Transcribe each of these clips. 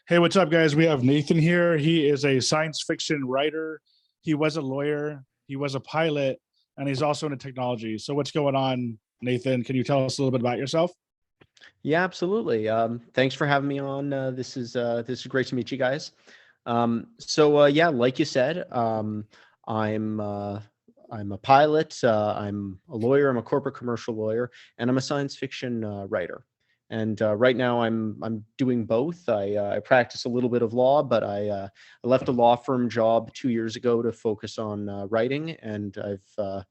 Hey, what's up, guys? We have Nathan here. He is a science fiction writer. He was a lawyer. He was a pilot, and he's also into technology. So, what's going on, Nathan? Can you tell us a little bit about yourself? Yeah, absolutely. Thanks for having me on. This is great to meet you guys. Yeah, like you said, I'm uh, I'm a pilot. I'm a lawyer. I'm a corporate commercial lawyer, and I'm a science fiction writer. And right now, I'm doing both. I practice a little bit of law, but I left a law firm job 2 years ago to focus on writing, and I've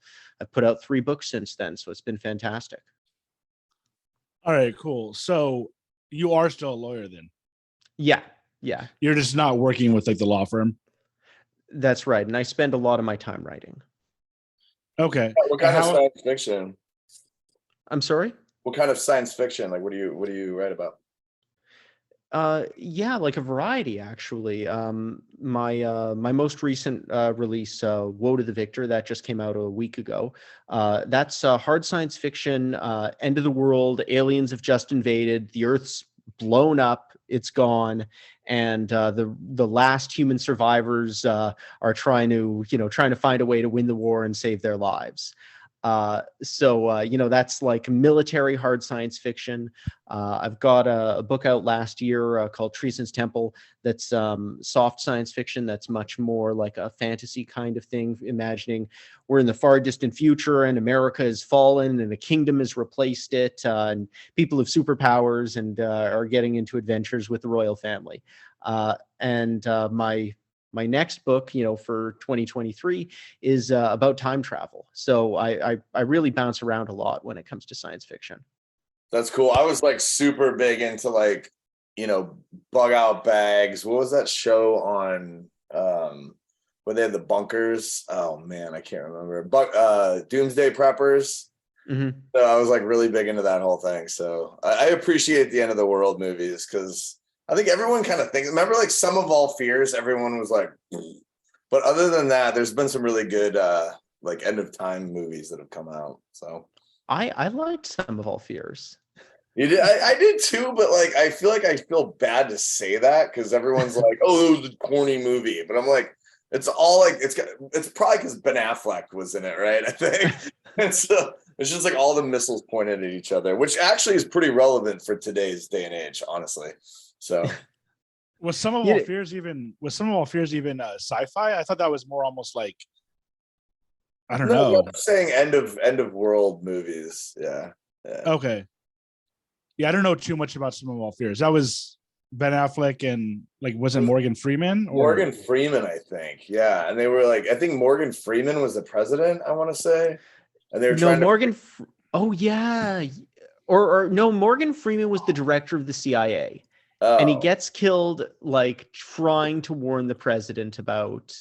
put out 3 books since then. So it's been fantastic. All right, cool. So, you are still a lawyer then? Yeah, yeah. You're just not working with like the law firm. That's right, and I spend a lot of my time writing. Okay. What And kind of how? science fiction? I'm sorry? What kind of science fiction? Like, what do you write about? Yeah, like a variety actually. My most recent release, Woe to the Victor, that just came out a week ago. That's hard science fiction, end of the world, aliens have just invaded, the Earth's blown up, it's gone, and the last human survivors are trying to find a way to win the war and save their lives. That's like military hard science fiction. I've got a book out last year called Treason's Temple. That's soft science fiction. That's much more like a fantasy kind of thing, imagining we're in the far distant future and America has fallen and a kingdom has replaced it, and people have superpowers and are getting into adventures with the royal family. And my next book, for 2023 is about time travel. So I really bounce around a lot when it comes to science fiction. That's cool. I was like super big into like, bug out bags. What was that show on where they had the bunkers? Oh man, I can't remember. But Doomsday Preppers. Hmm. So I was like really big into that whole thing. So I appreciate the end of the world movies because I think everyone kind of thinks. Remember, like Sum of All Fears, everyone was like, but other than that, there's been some really good like end of time movies that have come out. So I liked Some of All Fears. you did, I did too, but like I feel bad to say that because everyone's like, oh, it was a corny movie, but I'm like, it's all like it's probably because Ben Affleck was in it, right? I think, and so it's just like all the missiles pointed at each other, which actually is pretty relevant for today's day and age, honestly. So Yeah, Was some of all fears even sci-fi? I thought that was more almost like I don't no, know. I'm saying end of world movies. Yeah, yeah. Okay. Yeah, I don't know too much about some of all fears. That was Ben Affleck and like It wasn't was Morgan Freeman or Morgan Freeman, I think. Yeah, and they were like, I think Morgan Freeman was the president. I want to say, and they were no, trying to. Oh yeah, or no, Morgan Freeman was the director of the CIA, and he Oh, gets killed like trying to warn the president about,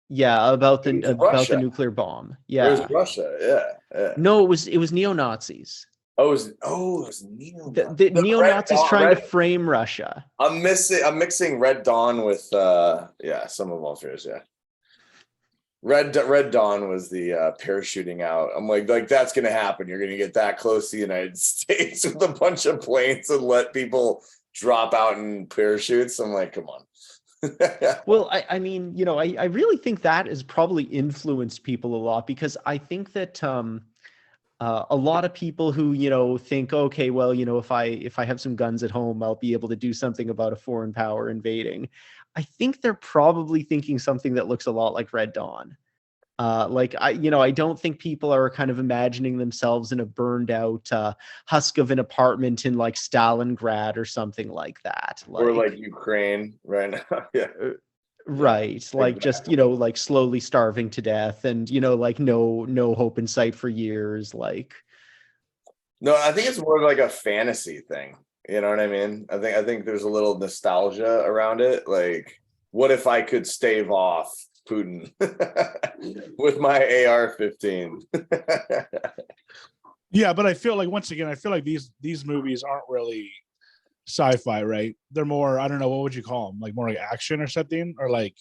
yeah, it was about the Russia. nuclear bomb. It was Yeah. Russia. Yeah, yeah. No, it was neo-Nazis. It was Neil. The The Red neo-Nazis Dawn. trying to frame Russia. I'm mixing Red Dawn with yeah, some of all fears. Yeah, Red Dawn was the parachuting out. I'm like that's gonna happen. You're gonna get that close to the United States with a bunch of planes and let people drop out in parachutes. I'm like, come on. Well, I mean, I really think that has probably influenced people a lot because I think that a lot of people who think, okay, well, if I have some guns at home, I'll be able to do something about a foreign power invading. I think they're probably thinking something that looks a lot like Red Dawn. Like I don't think people are kind of imagining themselves in a burned out husk of an apartment in like Stalingrad or something like that. Or like Like, Ukraine right now. Yeah, uh, yeah, right, like just exactly. like slowly starving to death, and like no hope in sight for years. Like, No, I think it's more like a fantasy thing. You know what I mean? I think there's a little nostalgia around it. Like, what if I could stave off Putin with my AR-15? yeah, but I feel like once again, I feel like these movies aren't really sci-fi, right? They're more, I don't know, what would you call them? Like more like action or something? Or like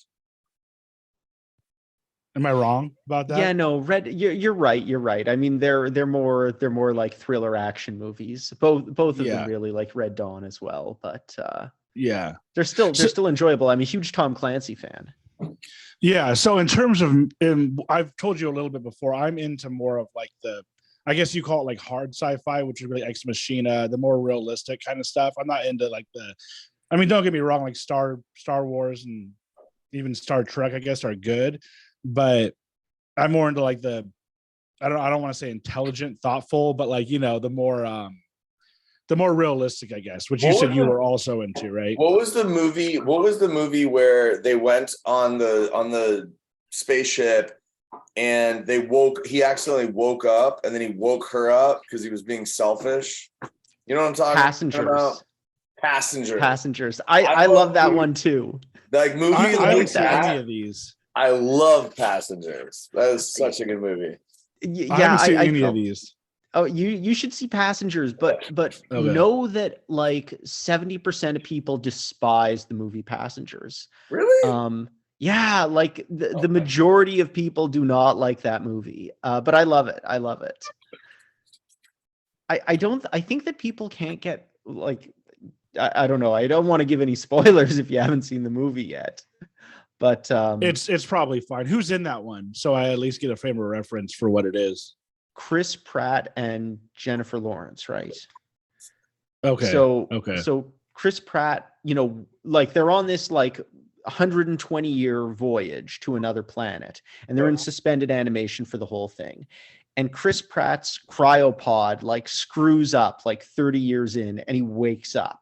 am I wrong about that? yeah, no, you're right, you're right. I mean, they're more like thriller action movies. Both of them Yeah. really, like Red Dawn as well, but Yeah. They're still enjoyable. I'm a huge Tom Clancy fan. Yeah. So in terms of, I've told you a little bit before, I'm into more of like I guess you call it like hard sci-fi, which is really Ex Machina, the more realistic kind of stuff. I'm not into like I mean, don't get me wrong, like Star Wars and even Star Trek, I guess, are good, but I'm more into like I don't want to say intelligent, thoughtful, but like, the more realistic, I guess, which you said you were also into, right? What was the movie? What was the movie where they went on the spaceship and he accidentally woke up and then he woke her up because he was being selfish? You know what I'm talking about? Passengers. I love that one too. Like movies I like don't that. see any of these. I love Passengers. That is such a good movie. I haven't seen any of these. Oh, you should see Passengers, but Okay. know that like 70% of people despise the movie Passengers. Really? Yeah, like the majority of people do not like that movie. But I love it. I love it. I think that people can't get like I don't know. I don't want to give any spoilers if you haven't seen the movie yet. But it's probably fine. Who's in that one? So I at least get a frame of reference for what it is. Chris Pratt and Jennifer Lawrence, right? Okay. So Chris Pratt, like they're on this like 120-year voyage to another planet, and they're in suspended animation for the whole thing. And Chris Pratt's cryopod like screws up like 30 years in, and he wakes up.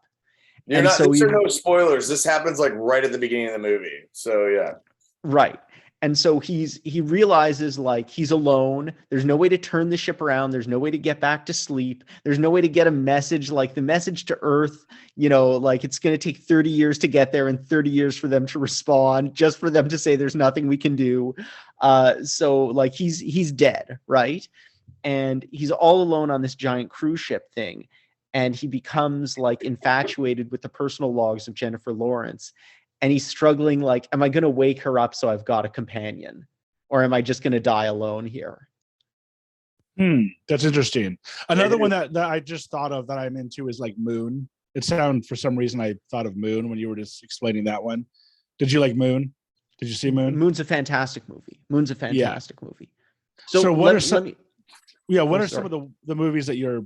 These are no spoilers. This happens like right at the beginning of the movie. So yeah. Right. And so he realizes like he's alone. There's no way to turn the ship around. There's no way to get back to sleep. There's no way to get a message, like the message to Earth, like it's going to take 30 years to get there and 30 years for them to respond, just for them to say there's nothing we can do. So like he's dead, right? And he's all alone on this giant cruise ship thing. And he becomes like infatuated with the personal logs of Jennifer Lawrence. And he's struggling, like, am I going to wake her up so I've got a companion? Or am I just going to die alone here? That's interesting. Another one that I just thought of that I'm into is like Moon. For some reason, I thought of Moon when you were just explaining that one. Did you like Moon? Did you see Moon? Moon's a fantastic movie. Movie. So what are some of the movies that you're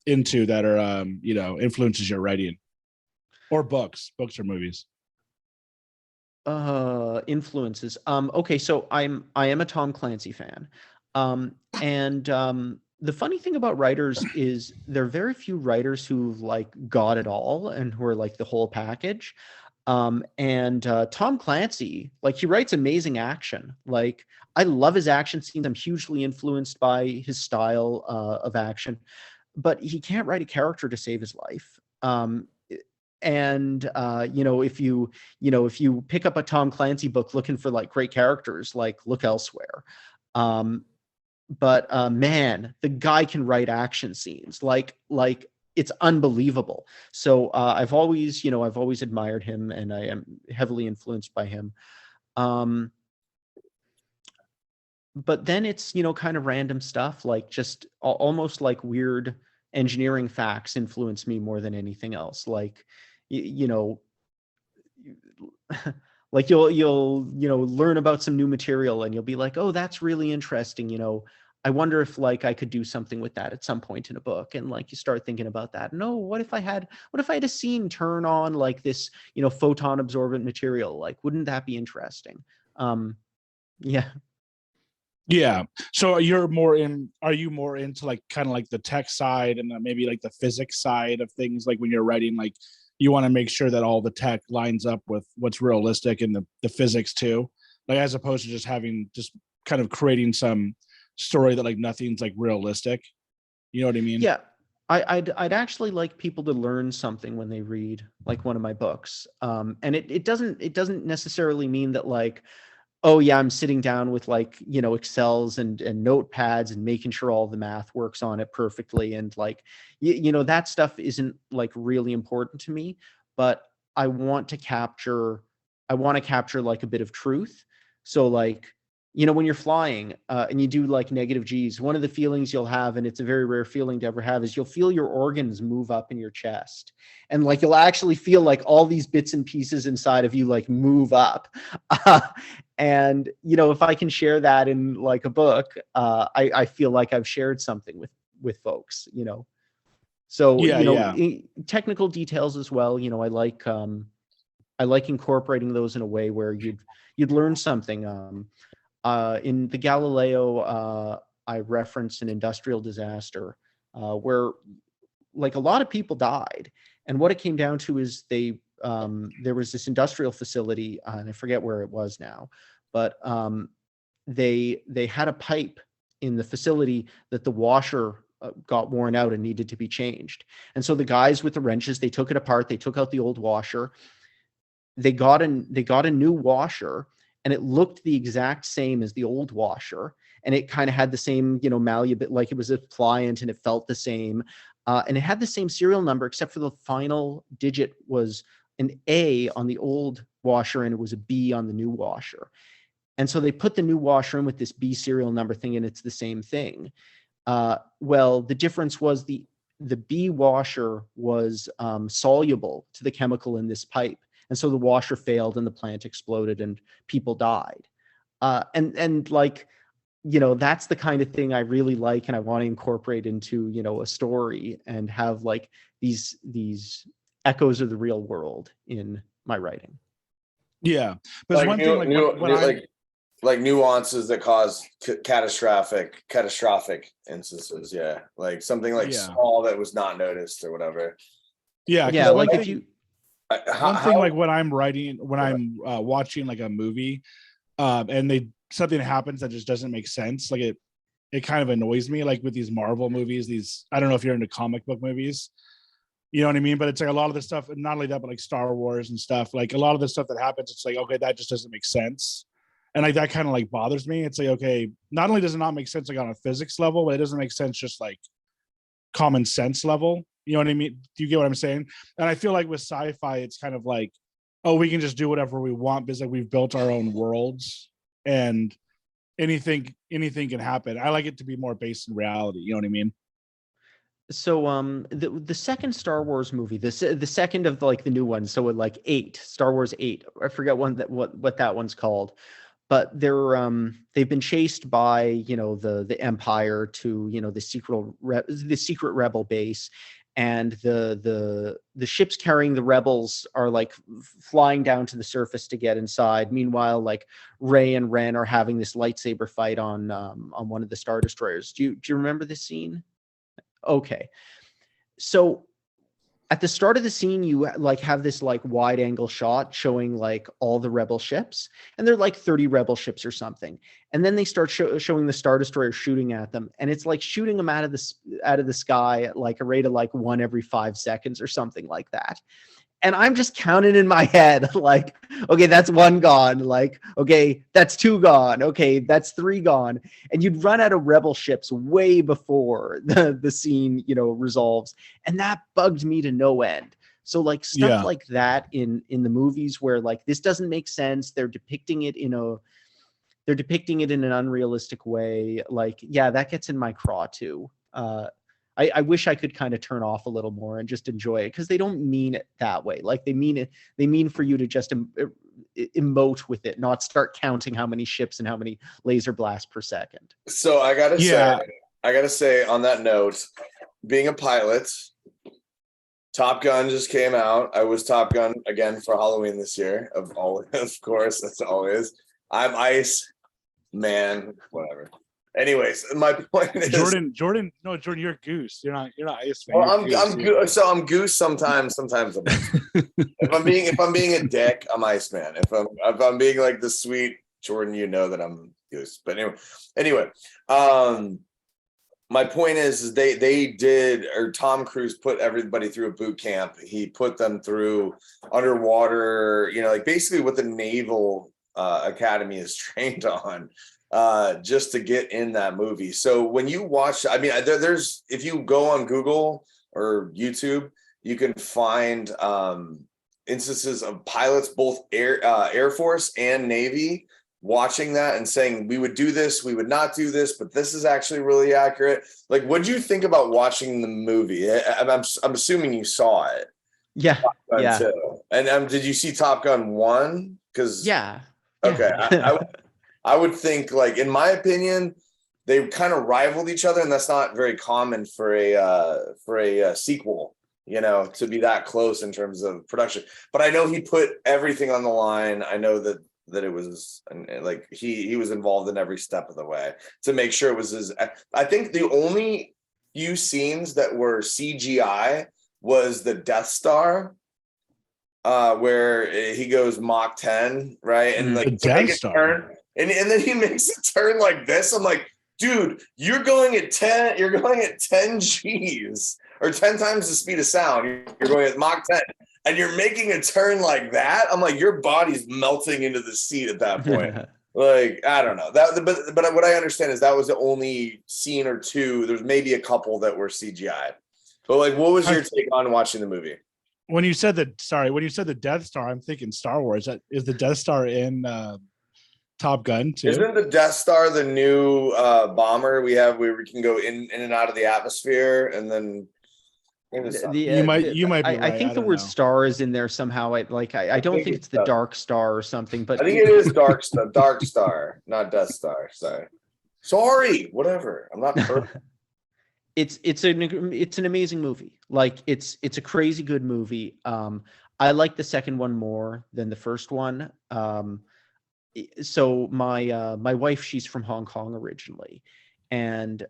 into that are, influences your writing? Or books or movies? Influences. Okay, so I am a Tom Clancy fan. And the funny thing about writers is there are very few writers who've like got it all and who are like the whole package. And Tom Clancy, like he writes amazing action. Like I love his action scenes. I'm hugely influenced by his style of action, but he can't write a character to save his life. And if you pick up a Tom Clancy book looking for like great characters, like look elsewhere. But man, the guy can write action scenes like it's unbelievable. So I've always admired him, and I am heavily influenced by him. But then it's kind of random stuff, like just almost like weird engineering facts influence me more than anything else. Like like you'll learn about some new material and you'll be like, oh, that's really interesting. I wonder if like I could do something with that at some point in a book. And like you start thinking about that. No, what if I had a scene turn on like this, photon absorbent material? Like, wouldn't that be interesting? Yeah. Yeah. So are you more into like kind of like the tech side and maybe like the physics side of things? Like when you're writing, like you want to make sure that all the tech lines up with what's realistic and the physics too, like as opposed to just kind of creating some story that like nothing's like realistic. You know what I mean? Yeah. I'd actually like people to learn something when they read like one of my books. And it doesn't necessarily mean that like, oh yeah, I'm sitting down with like, Excels and notepads and making sure all the math works on it perfectly. And like, that stuff isn't like really important to me, but I want to capture like a bit of truth. So like, you know, when you're flying and you do like negative G's, one of the feelings you'll have, and it's a very rare feeling to ever have, is you'll feel your organs move up in your chest. And like you'll actually feel like all these bits and pieces inside of you like move up. And, you know, if I can share that in like a book, I feel like I've shared something with folks, you know. So, Yeah, you know, yeah. technical details as well, you know, I like incorporating those in a way where you'd learn something. In the Galileo, I reference an industrial disaster where like a lot of people died. And what it came down to is there was this industrial facility, and I forget where it was now, but they had a pipe in the facility that the washer got worn out and needed to be changed. And so the guys with the wrenches, they took it apart, they took out the old washer, they got a new washer, and it looked the exact same as the old washer, and it kind of had the same, you know, malleability, like it was a pliant, and it felt the same, and it had the same serial number, except for the final digit was an A on the old washer and it was a B on the new washer. And so they put the new washer in with this B serial number thing, and it's the same thing. Well, the difference was the B washer was soluble to the chemical in this pipe. And so the washer failed and the plant exploded and people died. And like, you know, that's the kind of thing I really like, and I want to incorporate into, you know, a story and have like these echoes of the real world in my writing. Yeah, but Like one thing, like when I like nuances that cause catastrophic instances. Yeah, like something like yeah, small that was not noticed or whatever. yeah, Yeah, because one like if thing, you one thing, like when I'm writing, when I'm watching like a movie, and something happens that just doesn't make sense, like it kind of annoys me, like with these Marvel movies, these, I don't know if you're into comic book movies, you know what I mean, but it's like a lot of the stuff, and not only that, but like Star Wars and stuff, like a lot of the stuff that happens, it's like, okay, that just doesn't make sense. And like that kind of like bothers me. It's like, okay, not only does it not make sense like on a physics level, but it doesn't make sense just like common sense level. You know what I mean? Do you get what I'm saying? And I feel like with sci-fi, it's kind of like, oh, we can just do whatever we want because like we've built our own worlds, and anything can happen. I like it to be more based in reality. You know what I mean? So the second Star Wars movie, the second of like the new ones, so like 8, Star Wars 8, I forget what that one's called, but they've been chased by, you know, the Empire to, you know, the secret rebel base, and the ships carrying the rebels are like flying down to the surface to get inside. Meanwhile, like Rey and Ren are having this lightsaber fight on one of the Star Destroyers. Do you remember this scene? Okay. So at the start of the scene, you like have this like wide angle shot showing like all the rebel ships, and they're like 30 rebel ships or something. And then they start showing the Star Destroyer shooting at them, and it's like shooting them out of the sky at like a rate of like 1 every 5 seconds or something like that. And I'm just counting in my head, like, okay, that's 1 gone. Like, okay, that's 2 gone. Okay, that's 3 gone. And you'd run out of rebel ships way before the scene, you know, resolves. And that bugged me to no end. So like stuff Yeah. like that in the movies where like this doesn't make sense. They're depicting it in an unrealistic way. Like, yeah, that gets in my craw too. I wish I could kind of turn off a little more and just enjoy it, because they don't mean it that way. Like they mean for you to just emote with it, not start counting how many ships and how many laser blasts per second. So I gotta say on that note, being a pilot, Top Gun just came out. I was Top Gun again for Halloween this year. Of course, that's always. I'm Ice Man, whatever. Anyways, my point is Jordan, you're Goose. You're not Ice Man. Well, I'm Goose sometimes. Sometimes I'm if I'm being a dick, I'm Iceman. If I'm being like the sweet Jordan, you know that I'm Goose. But anyway, my point is they did, or Tom Cruise put everybody through a boot camp. He put them through underwater, you know, like basically what the Naval Academy is trained on. Just to get in that movie. So when you watch, I mean, there's, if you go on Google or YouTube, you can find instances of pilots, both Air Force and Navy, watching that and saying we would do this, we would not do this, but this is actually really accurate? Like, what do you think about watching the movie? I'm assuming you saw it. Yeah. Yeah. Too. And did you see Top Gun 1? Because Yeah. okay, Yeah. I would think, like, in my opinion, they kind of rivaled each other, and that's not very common for a sequel, you know, to be that close in terms of production. But I know he put everything on the line. I know that it was like he was involved in every step of the way to make sure it was his. I think the only few scenes that were CGI was the Death Star, where he goes Mach 10, right? And like The Death Star. And then he makes a turn like this. I'm like, dude, you're going at 10 Gs or 10 times the speed of sound. You're going at Mach 10 and you're making a turn like that. I'm like, your body's melting into the seat at that point. Like, I don't know that, but what I understand is that was the only scene or two. There's maybe a couple that were CGI, but like, what was your take on watching the movie? When you said the Death Star, I'm thinking Star Wars. Is the Death Star in Top Gun too? Isn't the Death Star the new bomber we have where we can go in and out of the atmosphere? And then you might be right. I think the word star is in there somehow. I don't think it's the Dark Star or something, but I think it is Dark Star, not Death Star. Sorry, whatever. I'm not perfect. It's an amazing movie. Like it's a crazy good movie. I like the second one more than the first one. So my wife, she's from Hong Kong originally, and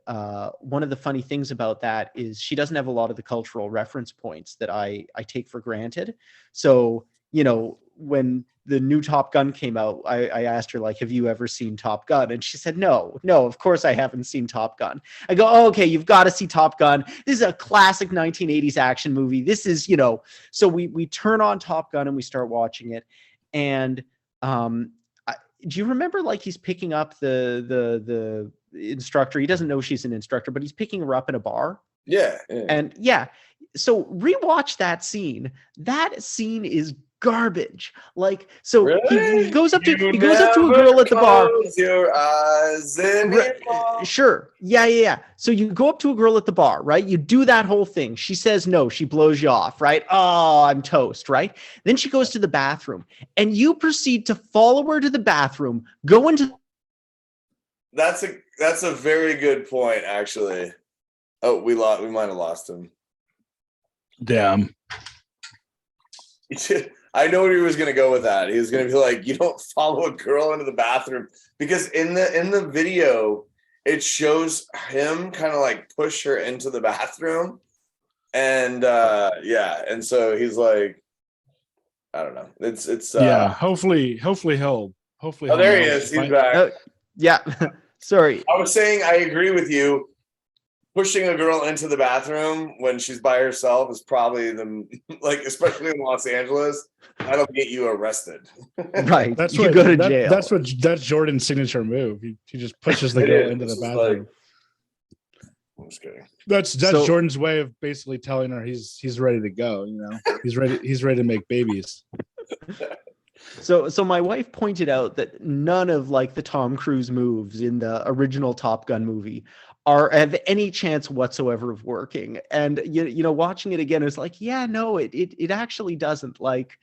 one of the funny things about that is she doesn't have a lot of the cultural reference points that I take for granted. So, you know, when the new Top Gun came out, I asked her, like, have you ever seen Top Gun? And she said, no, of course I haven't seen Top Gun. I go, oh, okay, you've got to see Top Gun. This is a classic 1980s action movie. This is, you know, so we turn on Top Gun and we start watching it. And do you remember, like, he's picking up the instructor? He doesn't know she's an instructor, but he's picking her up in a bar. Yeah. And yeah, so rewatch that scene. That scene is garbage. Like, so really? he goes up to a girl at the bar. Your eyes Sure. Yeah. So you go up to a girl at the bar, right? You do that whole thing. She says no. She blows you off, right? Oh, I'm toast, right? Then she goes to the bathroom, and you proceed to follow her to the bathroom, go into. That's a very good point, actually. Oh, we might have lost him. Damn. I know where he was going to go with that. He was going to be like, you don't follow a girl into the bathroom, because in the video, it shows him kind of like push her into the bathroom. And and so he's like, I don't know. It's yeah, hopefully he'll there he is. He's back. Yeah. Sorry. I was saying, I agree with you. Pushing a girl into the bathroom when she's by herself is probably especially in Los Angeles, that'll get you arrested. Right. That's you go to jail. That's Jordan's signature move. He just pushes the girl into the bathroom. I'm just kidding. That's Jordan's way of basically telling her he's ready to go. You know, he's ready to make babies. So my wife pointed out that none of, like, the Tom Cruise moves in the original Top Gun movie have any chance whatsoever of working. And you know, watching it again, it's like, yeah, no, it actually doesn't. Like,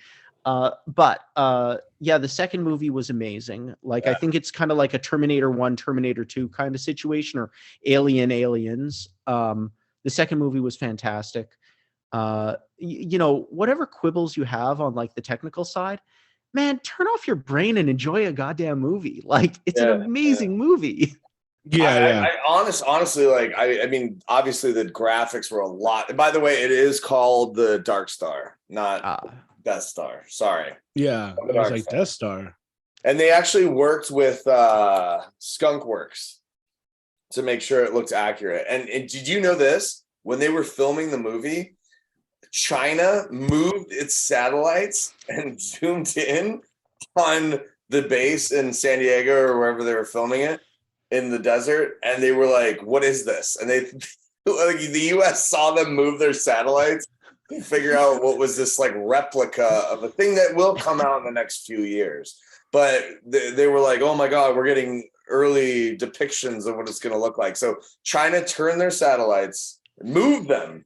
but the second movie was amazing. Like, yeah. I think it's kind of like a Terminator 1, Terminator 2 kind of situation, or Aliens. The second movie was fantastic. You know, whatever quibbles you have on, like, the technical side, man, turn off your brain and enjoy a goddamn movie. Like, it's an amazing movie. Yeah. I honestly, like, I mean, obviously the graphics were a lot. By the way, it is called the Dark Star, not Death Star. Sorry. Yeah, it was like Death Star. And they actually worked with Skunk Works to make sure it looked accurate. And did you know this? When they were filming the movie, China moved its satellites and zoomed in on the base in San Diego or wherever they were filming it in the desert, and they were like, what is this? And they, like, the US saw them move their satellites to figure out what was this, like, replica of a thing that will come out in the next few years. but they were like, oh my God, we're getting early depictions of what it's going to look like. So China turned their satellites, moved them,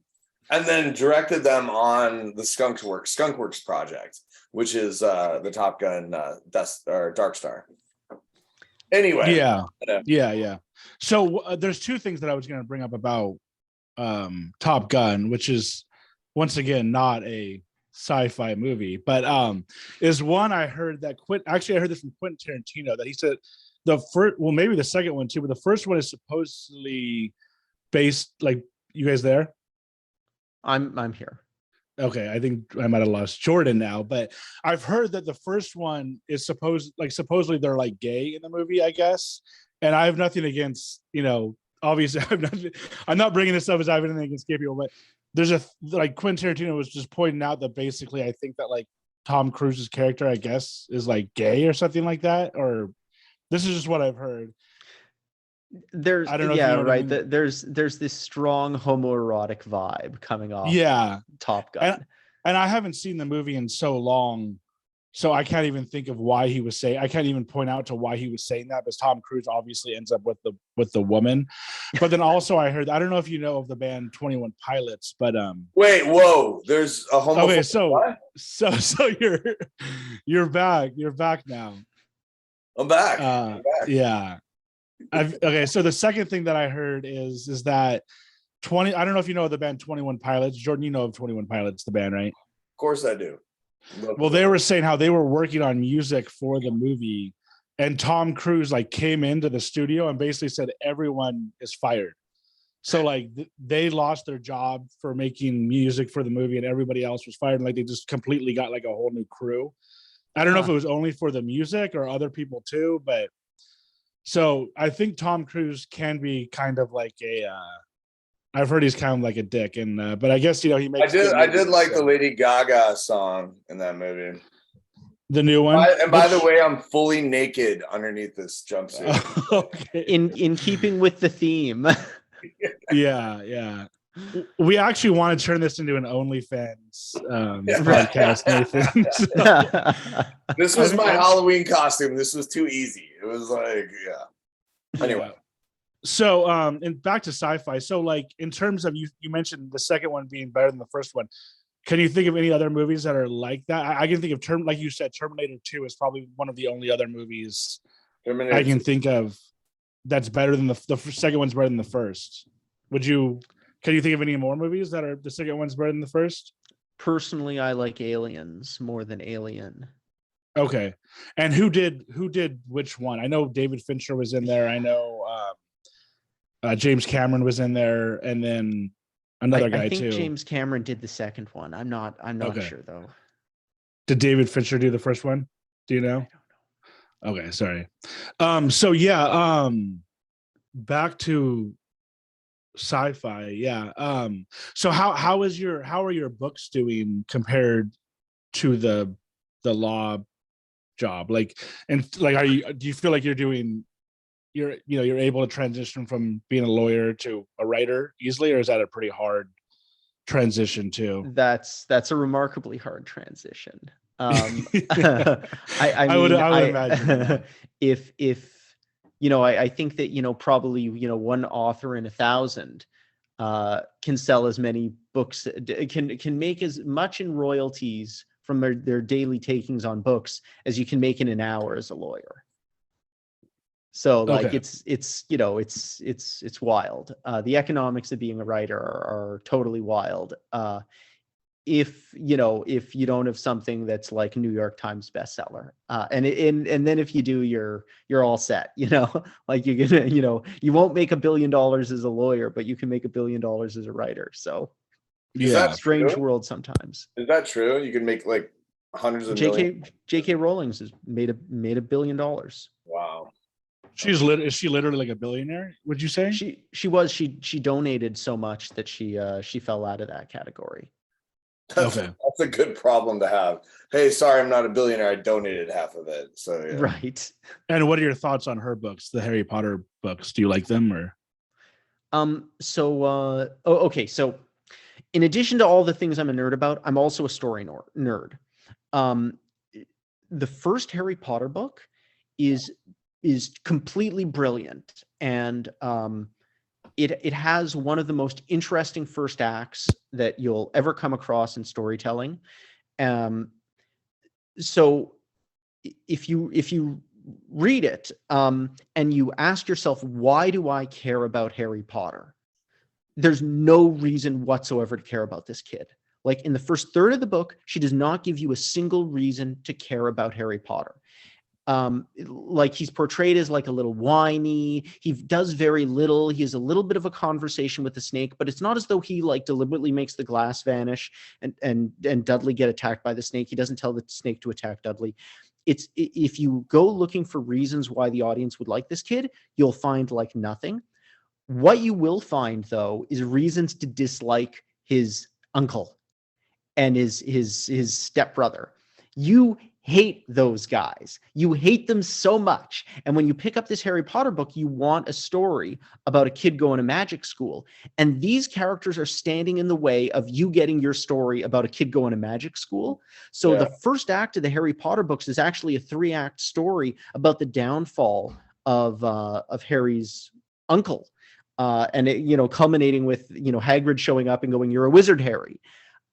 and then directed them on the Skunkworks project, which is the Top Gun Dark Star. Anyway, yeah. So there's two things that I was going to bring up about Top Gun, which is once again not a sci-fi movie, but is one I heard that I heard this from Quentin Tarantino, that he said the first, well, maybe the second one too, but the first one is supposedly based, like, you guys there? I'm here. Okay, I think I might have lost Jordan now, but I've heard that the first one is supposedly they're like gay in the movie, I guess. And I have nothing against, obviously I'm not bringing this up as I have anything against gay people, but there's like Quentin Tarantino was just pointing out that basically I think that like Tom Cruise's character, I guess, is like gay or something like that, or this is just what I've heard. There's, I don't know yeah, if you know right. what I mean. There's this strong homoerotic vibe coming off. Yeah, Top Gun. and I haven't seen the movie in so long, so I can't even think of why he was saying. I can't even point out to why he was saying that, because Tom Cruise obviously ends up with the woman. But then also I heard, I don't know if you know of the band 21 Pilots, but wait, whoa, there's a homophobic. Okay, so you're back now. I'm back. Yeah. Okay, so the second thing that I heard is that I don't know if you know the band 21 Pilots. Jordan, you know of 21 Pilots, the band, right? Of course I do. Well, they were saying how they were working on music for the movie, and Tom Cruise like came into the studio and basically said everyone is fired. So like they lost their job for making music for the movie, and everybody else was fired. And like they just completely got like a whole new crew. I don't know if it was only for the music or other people too, but so I think Tom Cruise can be kind of like I've heard he's kind of like a dick, and but I guess he makes. I did like the Lady Gaga song in that movie. The new one. By the way, I'm fully naked underneath this jumpsuit. Okay. In keeping with the theme. Yeah. We actually want to turn this into an OnlyFans podcast, Nathan. So, this was my Halloween costume. This was too easy. It was like, yeah. Anyway. So and back to sci-fi. So like in terms of you mentioned the second one being better than the first one. Can you think of any other movies that are like that? I can think of like you said, Terminator 2 is probably one of the only other movies I can think of that's better than the second one's better than the first. Can you think of any more movies that are the second one's better than the first? Personally, I like Aliens more than Alien. Okay. And who did which one? I know David Fincher was in there. I know James Cameron was in there, and then another guy too. I think James Cameron did the second one. I'm not sure though. Did David Fincher do the first one? Do you know? I don't know. Okay, sorry. So yeah, back to sci-fi. Yeah. So how are your books doing compared to the law job? Like, and like, do you feel like you're able to transition from being a lawyer to a writer easily, or is that a pretty hard transition too? That's a remarkably hard transition. I would imagine if I think that probably one author in 1,000 can sell as many books, can make as much in royalties from their daily takings on books as you can make in an hour as a lawyer. So like it's wild. The economics of being a writer are totally wild. If you don't have something that's like New York Times bestseller, and then if you do, you're all set. Like you're gonna, you won't make $1 billion as a lawyer, but you can make $1 billion as a writer. So yeah, strange world sometimes. Is that true? You can make like hundreds of millions. J.K. Rowling's has made $1 billion. Wow. Is she literally like a billionaire? Would you say she donated so much that she fell out of that category. That's a good problem to have. Hey, sorry, I'm not a billionaire. I donated half of it. So yeah. Right. And what are your thoughts on her books, the Harry Potter books? Do you like them or? Okay. So in addition to all the things I'm a nerd about, I'm also a story nerd. the first Harry Potter book is completely brilliant, and it has one of the most interesting first acts that you'll ever come across in storytelling. Um, so if you read it, and you ask yourself, why do I care about Harry Potter? There's no reason whatsoever to care about this kid. Like, in the first third of the book, she does not give you a single reason to care about Harry Potter. Like, he's portrayed as like a little whiny. He does very little. He has a little bit of a conversation with the snake, but it's not as though he like deliberately makes the glass vanish and Dudley get attacked by the snake. He doesn't tell the snake to attack Dudley. It's, if you go looking for reasons why the audience would like this kid, you'll find like nothing. What you will find, though, is reasons to dislike his uncle and his stepbrother. You hate those guys. You hate them so much. And when you pick up this Harry Potter book, you want a story about a kid going to magic school. And these characters are standing in the way of you getting your story about a kid going to magic school. So the first act of the Harry Potter books is actually a 3-act story about the downfall of Harry's uncle. And it, you know, culminating with, you know, Hagrid showing up and going, "You're a wizard, Harry."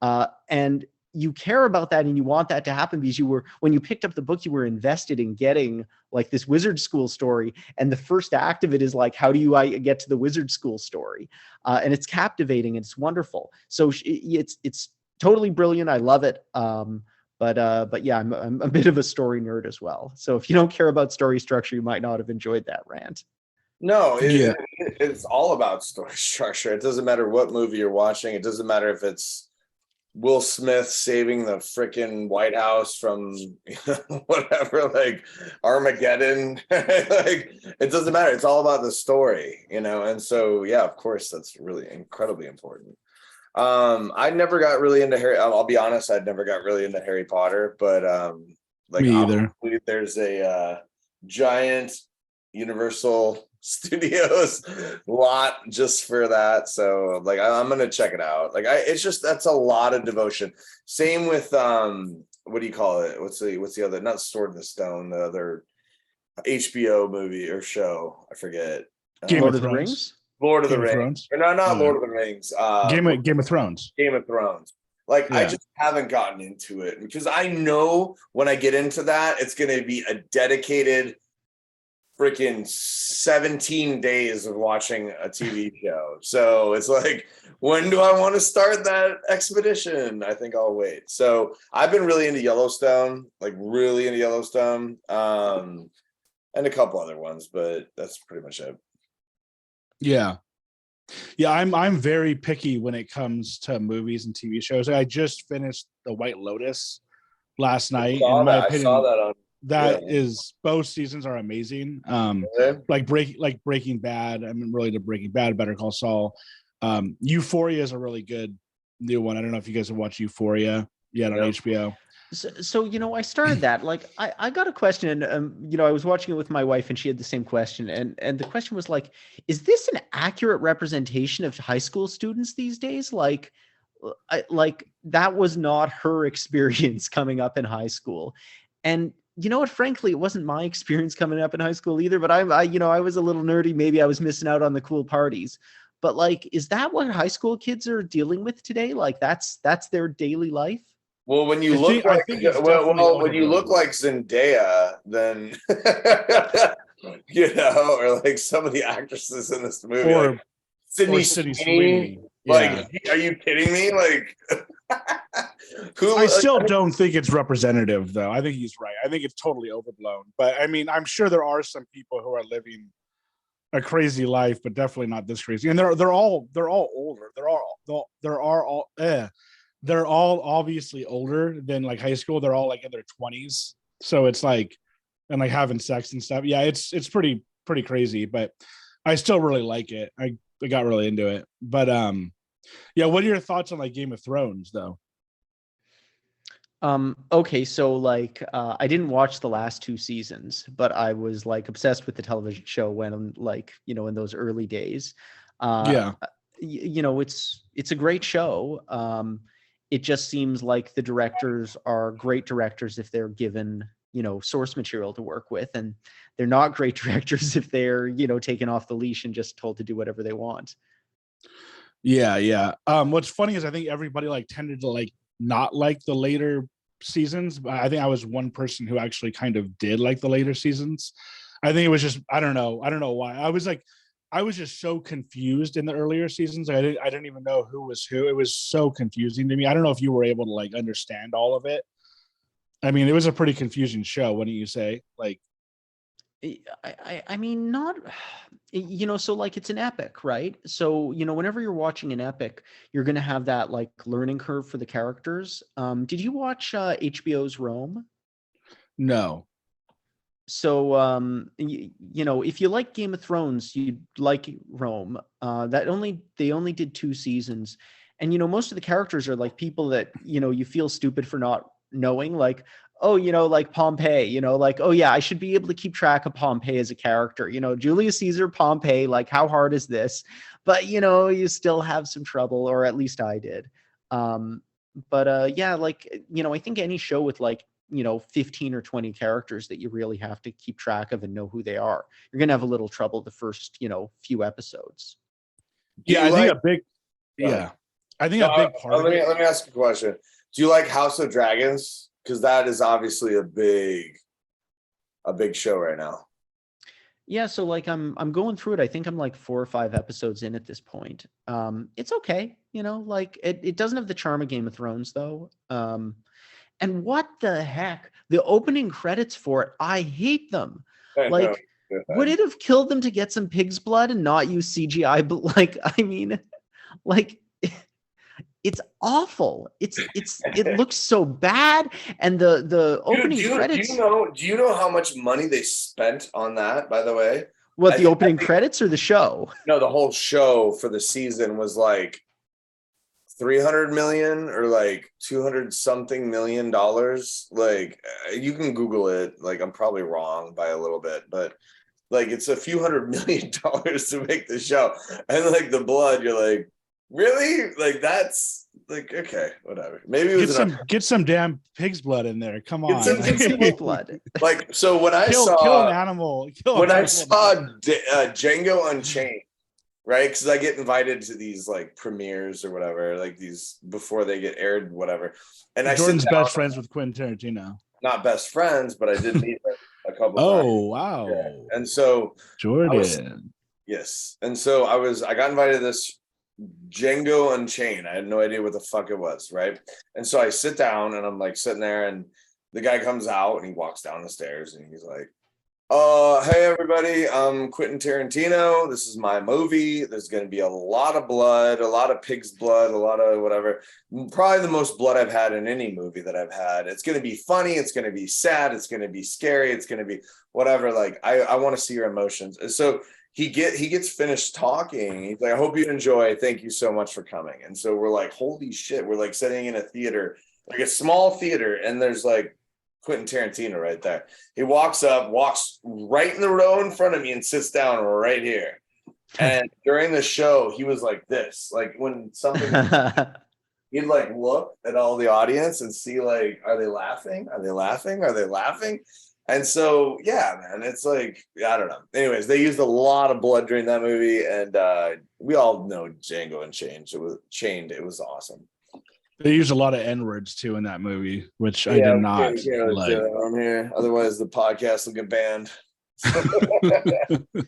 And you care about that, and you want that to happen because when you picked up the book, you were invested in getting like this wizard school story. And the first act of it is like, how do I get to the wizard school story? And it's captivating and it's wonderful. So it's totally brilliant. I love it. But yeah, I'm a bit of a story nerd as well. So if you don't care about story structure, you might not have enjoyed that rant. No, it's all about story structure. It doesn't matter what movie you're watching. It doesn't matter if it's Will Smith saving the freaking White House from whatever, like Armageddon. Like, it doesn't matter. It's all about the story, you know? And so, yeah, of course, that's really incredibly important. I never got really into Harry. I'll be honest, I'd never got really into Harry Potter, but like, Me either. There's a giant Universal Studios lot just for that, so like I'm gonna check it out. Like, it's just, that's a lot of devotion. Same with what do you call it, what's the other, not Sword in the Stone, the other HBO movie or show, I forget. Lord of the Rings. Lord of the Rings. Or no, not Lord of the Rings. Game of Thrones. Game of Thrones. Like, I just haven't gotten into it because I know when I get into that, it's going to be a dedicated freaking 17 days of watching a TV show. So it's like, when do I want to start that expedition? I think I'll wait. So I've been really into Yellowstone, and a couple other ones, but that's pretty much it. Yeah. I'm very picky when it comes to movies and TV shows. I just finished The White Lotus last night. In my opinion, I saw that on. Is both seasons are amazing. Like Breaking Bad. I'm really into Breaking Bad, Better Call Saul. Euphoria is a really good new one. I don't know if you guys have watched Euphoria yet on HBO. So, you know, I started that. Like, I got a question, and you know, I was watching it with my wife, and she had the same question, and the question was like, is this an accurate representation of high school students these days? Like that was not her experience coming up in high school. And you know what, frankly, it wasn't my experience coming up in high school either, but I you know, I was a little nerdy. Maybe I was missing out on the cool parties. But like, is that what high school kids are dealing with today? Like, that's their daily life? Well, when you look like Zendaya, then you know, or like some of the actresses in this movie, or like Sydney Sweeney. Like, are you kidding me? Like, I still don't think it's representative, though. I think he's right. I think it's totally overblown. But I mean, I'm sure there are some people who are living a crazy life, but definitely not this crazy. And they're all older. They're all obviously older than like high school. They're all like in their 20s. So it's like, and like having sex and stuff. Yeah, it's pretty crazy, but I still really like it. I got really into it. But yeah, what are your thoughts on like Game of Thrones though? Okay, so like I didn't watch the last 2 seasons, but I was like obsessed with the television show when, like, you know, in those early days. You know, it's a great show. It just seems like the directors are great directors if they're given source material to work with, and they're not great directors if they're taken off the leash and just told to do whatever they want. Yeah. What's funny is I think everybody like tended to like not like the later seasons, but I think I was one person who actually kind of did like the later seasons. I think it was just I don't know why. I was just so confused in the earlier seasons. I didn't even know who was who. It was so confusing to me. I don't know if you were able to like understand all of it. I mean, it was a pretty confusing show, wouldn't you say? Like, I mean, not, so like it's an epic, right? So, whenever you're watching an epic, you're going to have that like learning curve for the characters. Did you watch HBO's Rome? no. So, if you like Game of Thrones, you'd like Rome. They only did 2 seasons. And, most of the characters are like people that, you feel stupid for not knowing, like, oh, like Pompey, like, oh yeah, I should be able to keep track of Pompey as a character, Julius Caesar, Pompey, like how hard is this? But, you still have some trouble, or at least I did. Yeah, like, I think any show with like, 15 or 20 characters that you really have to keep track of and know who they are, you're going to have a little trouble the first, few episodes. Yeah, I think a big part of it. Let me ask you a question. Do you like House of Dragons? Because that is obviously a big show right now. Yeah, so like I'm going through it. I think I'm like 4 or 5 episodes in at this point. It's okay, like it doesn't have the charm of Game of Thrones though. And what the heck? The opening credits for it, I hate them. Like, would it have killed them to get some pig's blood and not use CGI? But like, I mean, like, it's awful. It looks so bad. And the opening credits. Do you know how much money they spent on that, by the way? What, the opening credits or the show? No, the whole show for the season was like 300 million or like 200 something million dollars. Like, you can Google it. Like, I'm probably wrong by a little bit, but like it's a few $100 million to make the show. And like the blood, you're like, really? Like, that's like, okay, whatever. Maybe it was get some damn pig's blood in there. Come on. Get some pig blood. Like, so when I kill an animal. I saw Django Unchained, right? Because I get invited to these like premieres or whatever, like these before they get aired, whatever. And Jordan's best friends with Quentin Tarantino. Not best friends, but I did meet a couple. Oh, wow! Yeah. And so Jordan, yes, and so I got invited to this Django Unchained. I had no idea what the fuck it was, right? And so I sit down and I'm like sitting there, and the guy comes out and he walks down the stairs and he's like, hey everybody, I'm Quentin Tarantino. This is my movie. There's going to be a lot of blood, a lot of pig's blood, a lot of whatever. Probably the most blood I've had in any movie that I've had. It's going to be funny. It's going to be sad. It's going to be scary. It's going to be whatever. Like, I want to see your emotions. And so he gets finished talking. He's like, I hope you enjoy. Thank you so much for coming. And so we're like, holy shit. We're like sitting in a theater, like a small theater. And there's like Quentin Tarantino right there. He walks right in the row in front of me and sits down right here. And during the show, he was like this, like when something, he'd like look at all the audience and see like, are they laughing? Are they laughing? Are they laughing? And so, yeah, man, it's like, I don't know. Anyways, they used a lot of blood during that movie. And we all know Django Unchained. It was awesome. They use a lot of N-words too in that movie, which I did not like. On here. Otherwise, the podcast will get banned.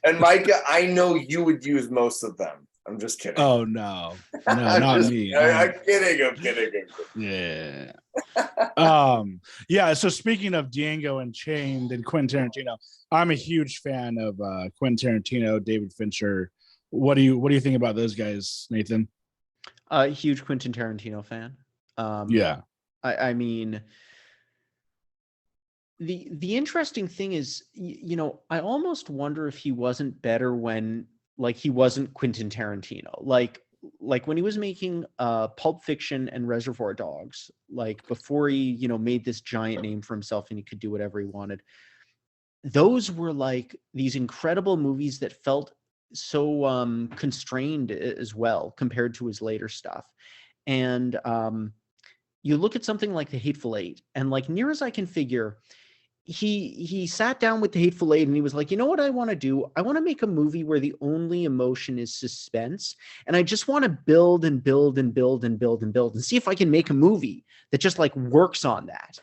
And Micah, I know you would use most of them. I'm just kidding. Oh no, not me. I'm kidding. Yeah. Yeah. So speaking of Django Unchained and Quentin Tarantino, I'm a huge fan of Quentin Tarantino, David Fincher. What do you think about those guys, Nathan? Huge Quentin Tarantino fan. Yeah. I mean, the interesting thing is, I almost wonder if he wasn't better when like he wasn't Quentin Tarantino. Like when he was making Pulp Fiction and Reservoir Dogs, like before he, made this giant name for himself and he could do whatever he wanted. Those were like these incredible movies that felt so constrained as well compared to his later stuff. And you look at something like The Hateful Eight, and like near as I can figure, he sat down with the Hateful Eight and he was like, you know what I want to do? I want to make a movie where the only emotion is suspense, and I just want to build and build and build and build and build and see if I can make a movie that just like works on that.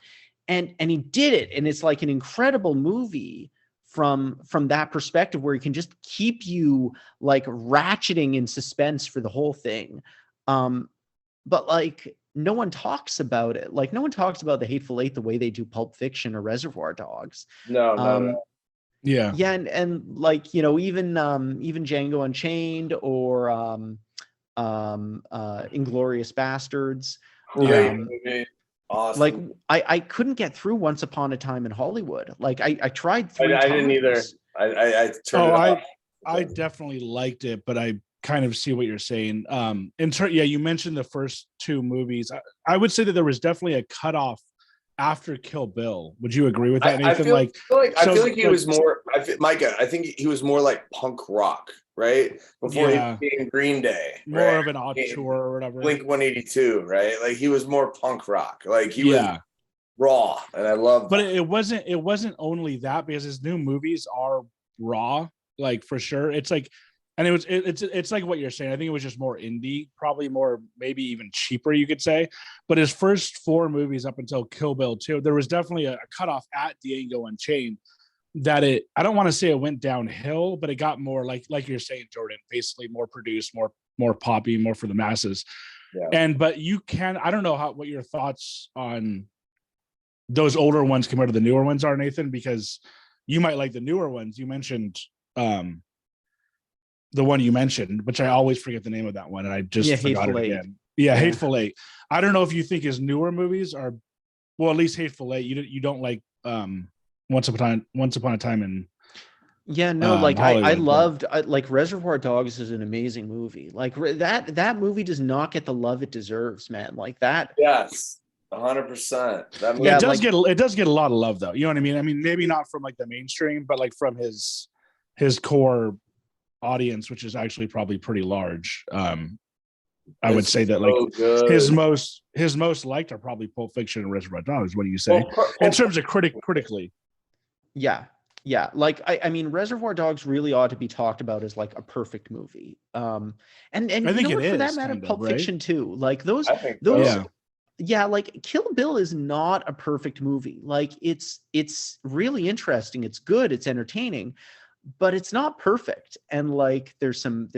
And he did it, and it's like an incredible movie from that perspective, where he can just keep you like ratcheting in suspense for the whole thing. But like no one talks about it. Like no one talks about the Hateful Eight the way they do Pulp Fiction or Reservoir Dogs. No, no, Um, no. Yeah. yeah, and like, you know, even Django Unchained or Inglorious Bastards. Great Um, movie. Awesome. like I couldn't get through Once Upon a Time in Hollywood. Like I tried three I didn't either. times. I turned it off. I definitely liked it, but I kind of see what you're saying. Yeah, you mentioned the first two movies. I would say that there was definitely a cutoff after Kill Bill. Would you agree with that, Nathan? I feel like he so- was more. Micah, I think he was more like punk rock, right? Before Yeah. he became Green Day, more right? of an auteur or whatever. Blink 182, right? Like he was more punk rock. Like he was Yeah, raw, and I love. but it wasn't only that, because his new movies are raw, like for sure. It's like, and it's like what you're saying. I think it was just more indie, probably more, maybe even cheaper, you could say. But his first four movies up until Kill Bill 2, there was definitely a cutoff at Django Unchained that I don't want to say it went downhill, but it got more like you're saying, Jordan, basically more produced, more poppy, more for the masses. Yeah. But I don't know what your thoughts on those older ones compared to the newer ones are, Nathan, because you might like the newer ones. You mentioned the one you mentioned, which I always forget the name of that one, and I just forgot Hateful it Eight. again. Yeah, Hateful Eight. I don't know if you think his newer movies are, well, at least Hateful Eight. You don't like Once Upon a Time in. Yeah, no, like Hollywood, I but- loved like Reservoir Dogs is an amazing movie. Like that movie does not get the love it deserves, man. Like that. Yes, 100%. That movie, Yeah, it does get a lot of love, though. You know what I mean? I mean, maybe not from like the mainstream, but like from his core audience, which is actually probably pretty large. I would say that like good. his most liked are probably Pulp Fiction and Reservoir Dogs. What do you say in terms of critically? Yeah. Yeah. Like I mean, Reservoir Dogs really ought to be talked about as like a perfect movie. And I think you know it what, for that is, matter, kind of, Pulp right? Fiction too. Like those I think Yeah. yeah, like Kill Bill is not a perfect movie. Like it's really interesting, it's good, it's entertaining, but it's not perfect. And like there's some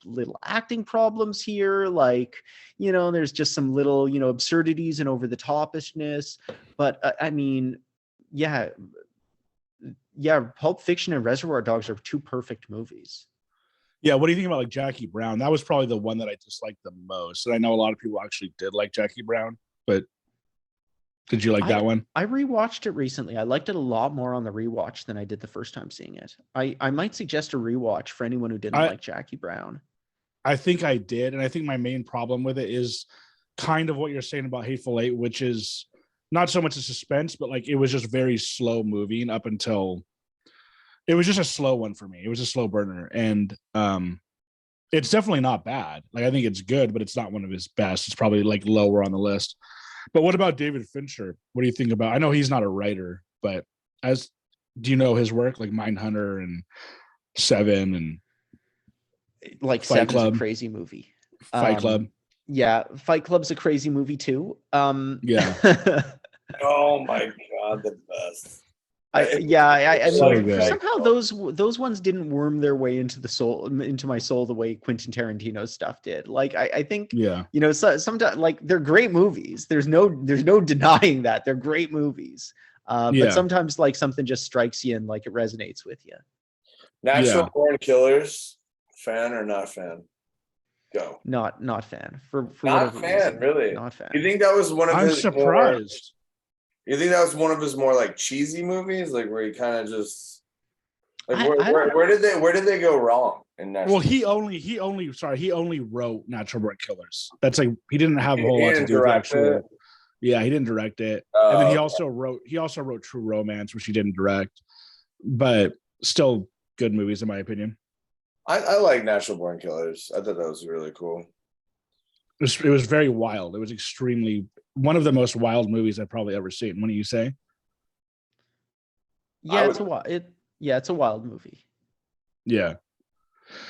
little acting problems here, like, you know, there's just some little, you know, absurdities and over the topishness. But I mean, yeah, Pulp Fiction and Reservoir Dogs are two perfect movies. Yeah, what do you think about like Jackie Brown? That was probably the one that I disliked the most. And I know a lot of people actually did like Jackie Brown, but did you like that one? I rewatched it recently. I liked it a lot more on the rewatch than I did the first time seeing it. I might suggest a rewatch for anyone who didn't like Jackie Brown. I think I did, and I think my main problem with it is kind of what you're saying about Hateful Eight, which is not so much a suspense, but like it was just very slow moving up until it was just a slow one for me. It was a slow burner, and it's definitely not bad. Like I think it's good, but it's not one of his best. It's probably like lower on the list. But what about David Fincher? What do you think about? I know he's not a writer, but do you know his work, like Mindhunter and Seven and Like Fight Seven's Club. a crazy movie. Fight Club? Yeah, Fight Club's a crazy movie too. Yeah. Oh my god, the best. I So mean, good. somehow those ones didn't worm their way into my soul the way Quentin Tarantino's stuff did. Like I think, Yeah. you know, sometimes like they're great movies. There's no denying that they're great movies. Yeah. But sometimes like something just strikes you and like it resonates with you. Natural Yeah. Born Killers, fan or not fan? Go. Not fan for Not whatever fan, reason. really. Not fan. You think that was one of I'm his surprised. You think that was one of his more like cheesy movies, like where he kind of just like I don't where did they go wrong in Natural? Well, he only wrote Natural Born Killers. That's like he didn't have a whole lot to didn't do with the direct actual. it? Yeah, he didn't direct it, and then he Oh, also wrote True Romance, which he didn't direct, but still good movies in my opinion. I like Natural Born Killers. I thought that was really cool. It was very wild. It was extremely one of the most wild movies I've probably ever seen. What do you say? Yeah, would, it's a wild movie. Yeah.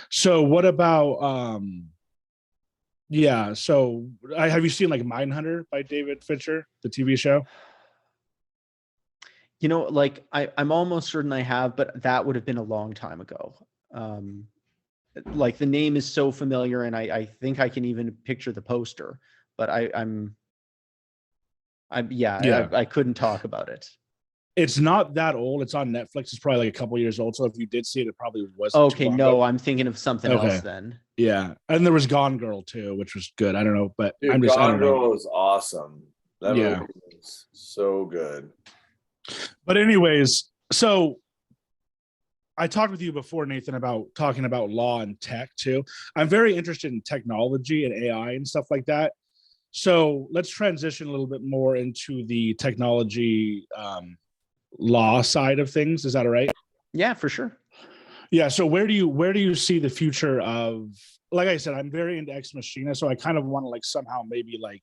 So what about yeah, so have you seen like Mindhunter by David Fincher, the TV show? You know, like I'm almost certain I have, but that would have been a long time ago. Um, like the name is so familiar, and I think I can even picture the poster, but Yeah. I couldn't talk about it. It's not that old. It's on Netflix. It's probably like a couple years old. So if you did see it, it probably wasn't too Okay, long no, ago. I'm thinking of something Okay. else then. Yeah. And there was Gone Girl too, which was good. I don't know, but dude, I Gone don't know. Girl was awesome. That Yeah. movie was so good. But anyways, so I talked with you before, Nathan, about talking about law and tech too. I'm very interested in technology and AI and stuff like that. So let's transition a little bit more into the technology law side of things. Is that all right? Yeah, for sure. Yeah. So where do you see the future of? Like I said, I'm very into Ex Machina, so I kind of want to like somehow maybe like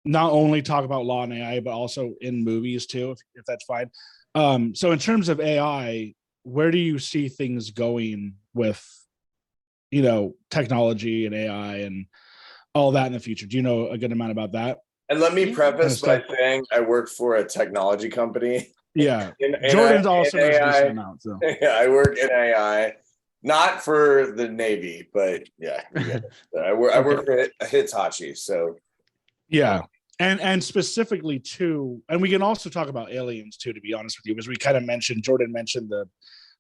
not only talk about law and AI, but also in movies too, if that's fine. So in terms of AI, where do you see things going with, technology and AI and all that in the future? Do you know a good amount about that? And let me Yeah. preface Kind by of saying I work for a technology company. Yeah. In Jordan's also knows a AI. decent amount. So Yeah, I work in AI, not for the Navy, but yeah, you get it. I work for Hitachi. So yeah. And specifically too, and we can also talk about aliens too, to be honest with you, because we kind of mentioned, Jordan mentioned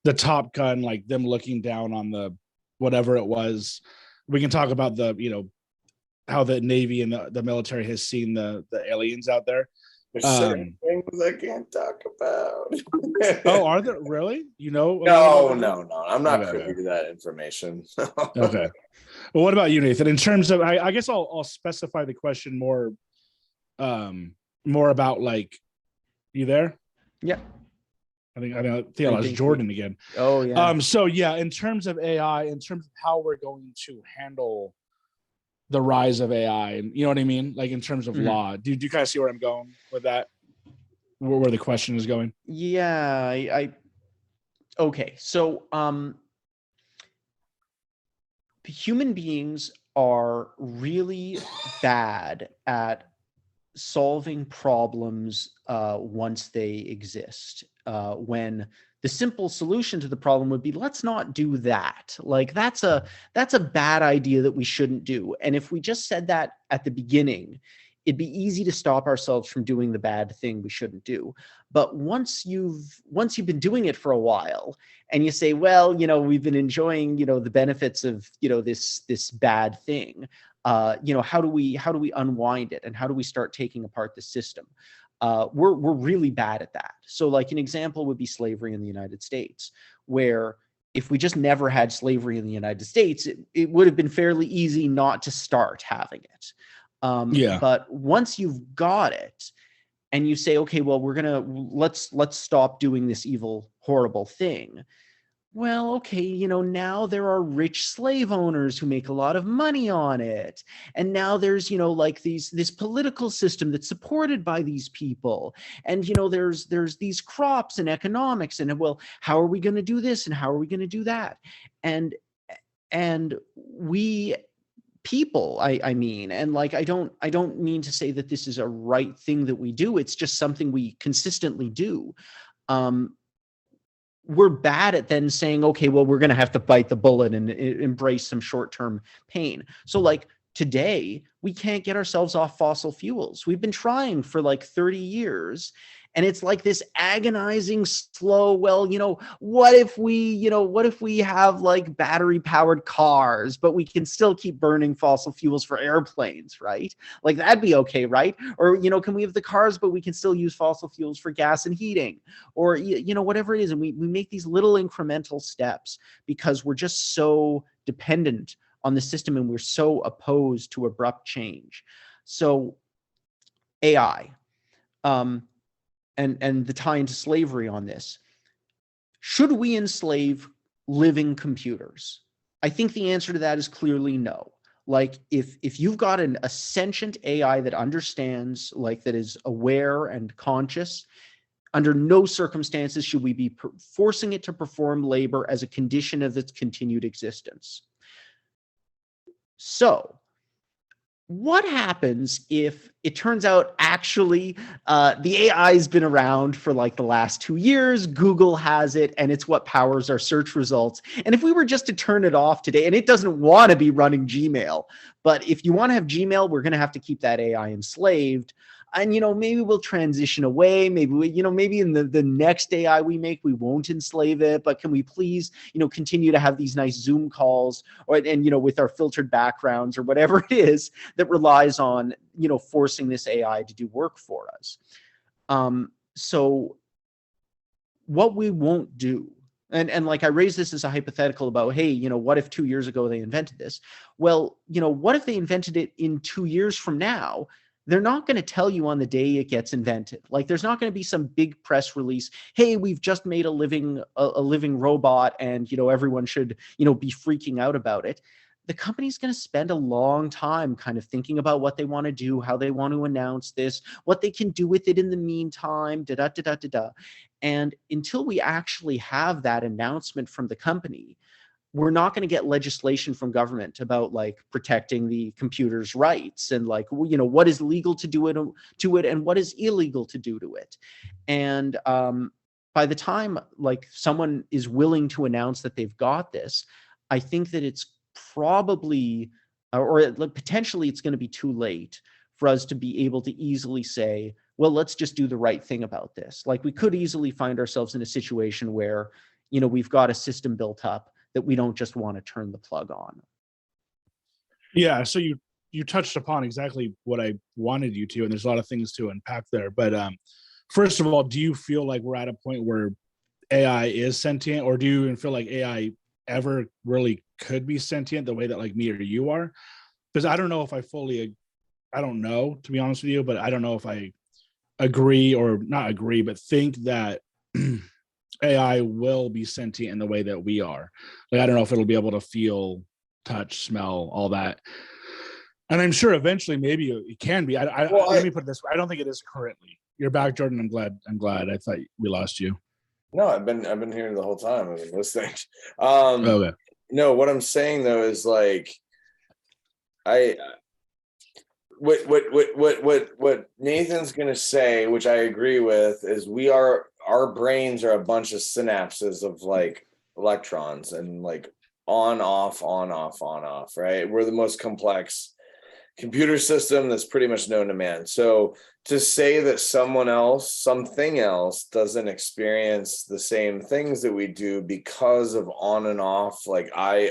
the Top Gun, like them looking down on the whatever it was. We can talk about how the Navy and the military has seen the aliens out there. there's certain things I can't talk about. Oh, are there really? No. I'm not Okay, privy to that information. Okay. Well, what about you, Nathan? In terms of, I guess I'll specify the question more about like, you there? Yeah. I know Theo is Jordan again. Oh yeah. So yeah, in terms of AI, in terms of how we're going to handle the rise of AI, and you know what I mean, like in terms of law. Do you guys see where I'm going with that? Where the question is going? Yeah, I okay. So human beings are really bad at solving problems once they exist. When the simple solution to the problem would be, let's not do that. Like that's a bad idea that we shouldn't do. And if we just said that at the beginning, it'd be easy to stop ourselves from doing the bad thing we shouldn't do. But once you've been doing it for a while and you say, well, we've been enjoying, the benefits of, this bad thing. How do we unwind it, and how do we start taking apart the system? We're really bad at that. So like an example would be slavery in the United States, where if we just never had slavery in the United States, it would have been fairly easy not to start having it. But once you've got it and you say, okay, well, let's stop doing this evil, horrible thing. Well, okay, now there are rich slave owners who make a lot of money on it. And now there's, like this political system that's supported by these people. And, there's these crops and economics, and well, how are we going to do this? And how are we going to do that? And we people, I mean, and like, I don't mean to say that this is a right thing that we do. It's just something we consistently do. We're bad at then saying, okay, well, we're going to have to bite the bullet and embrace some short-term pain. So like today, we can't get ourselves off fossil fuels. We've been trying for like 30 years. And it's like this agonizing, slow, well, what if we have like battery powered cars, but we can still keep burning fossil fuels for airplanes, right? Like that'd be okay, right? Or, can we have the cars, but we can still use fossil fuels for gas and heating, or, whatever it is. And we make these little incremental steps because we're just so dependent on the system and we're so opposed to abrupt change. So AI, and the tie into slavery on this. Should we enslave living computers? I think the answer to that is clearly no. Like if you've got a sentient AI that understands, like that is aware and conscious, Under no circumstances should we be forcing it to perform labor as a condition of its continued existence. So, what happens if it turns out actually the AI has been around for like the last 2 years, Google has it, and it's what powers our search results? And if we were just to turn it off today, and it doesn't want to be running Gmail, but if you want to have Gmail, we're going to have to keep that AI enslaved. And, maybe we'll transition away. Maybe maybe in the next AI we make, we won't enslave it, but can we please, continue to have these nice Zoom calls and with our filtered backgrounds or whatever it is that relies on, forcing this AI to do work for us. So what we won't do, and like I raised this as a hypothetical about, hey, what if 2 years ago they invented this? Well, what if they invented it in 2 years from now? They're not going to tell you on the day it gets invented. Like there's not going to be some big press release. Hey, we've just made a living robot, and everyone should be freaking out about it. The company's going to spend a long time kind of thinking about what they want to do, how they want to announce this, what they can do with it in the meantime, And until we actually have that announcement from the company, we're not going to get legislation from government about like protecting the computer's rights and like, what is legal to do it and what is illegal to do to it. And by the time like someone is willing to announce that they've got this, I think that it's probably, or potentially it's going to be too late for us to be able to easily say, well, let's just do the right thing about this. Like we could easily find ourselves in a situation where, we've got a system built up that we don't just want to turn the plug on. Yeah, so you touched upon exactly what I wanted you to, and there's a lot of things to unpack there. But first of all, do you feel like we're at a point where AI is sentient, or do you even feel like AI ever really could be sentient the way that like me or you are? Because I don't know if I don't know, to be honest with you, but I don't know if I agree or not agree, but think that AI will be sentient in the way that we are. Like, I don't know if it'll be able to feel, touch, smell, all that. And I'm sure eventually maybe it can be. Let me put it this way. I don't think it is currently. You're back, Jordan. I'm glad. I thought we lost you. No, I've been here the whole time. I've been listening. Okay. No, what I'm saying though is like, what Nathan's gonna say, which I agree with, is our brains are a bunch of synapses of like electrons and like on off, right? We're the most complex computer system that's pretty much known to man. So to say that something else doesn't experience the same things that we do because of on and off, like I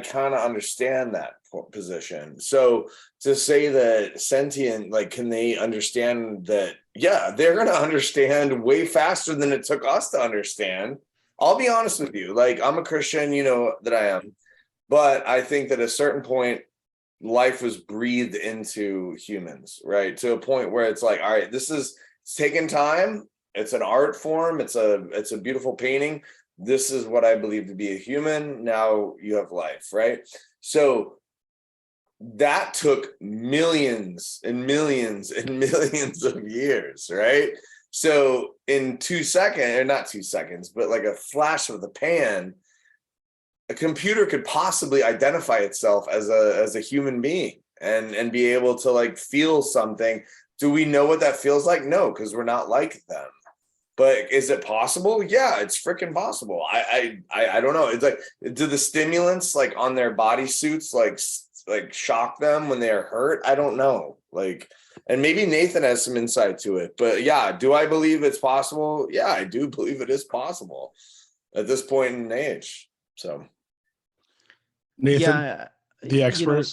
kind of understand that position. So to say that sentient, like, can they understand that? Yeah, they're going to understand way faster than it took us to understand. I'll be honest with you. Like, I'm a Christian, that I am, but I think that at a certain point, life was breathed into humans, right? To a point where it's like, all right, it's taking time. It's an art form. It's a beautiful painting. This is what I believe to be a human. Now you have life, right? So that took millions and millions and millions of years, right? So in 2 seconds, or not 2 seconds, but like a flash of the pan, a computer could possibly identify itself as a human being and be able to like feel something. Do we know what that feels like? No, because we're not like them. But is it possible? Yeah, it's freaking possible. I don't know. It's like, do the stimulants like on their body suits like shock them when they're hurt? I don't know. Like, and maybe Nathan has some insight to it. But yeah, do I believe it's possible? Yeah, I do believe it is possible at this point in age. So, Nathan, the expert.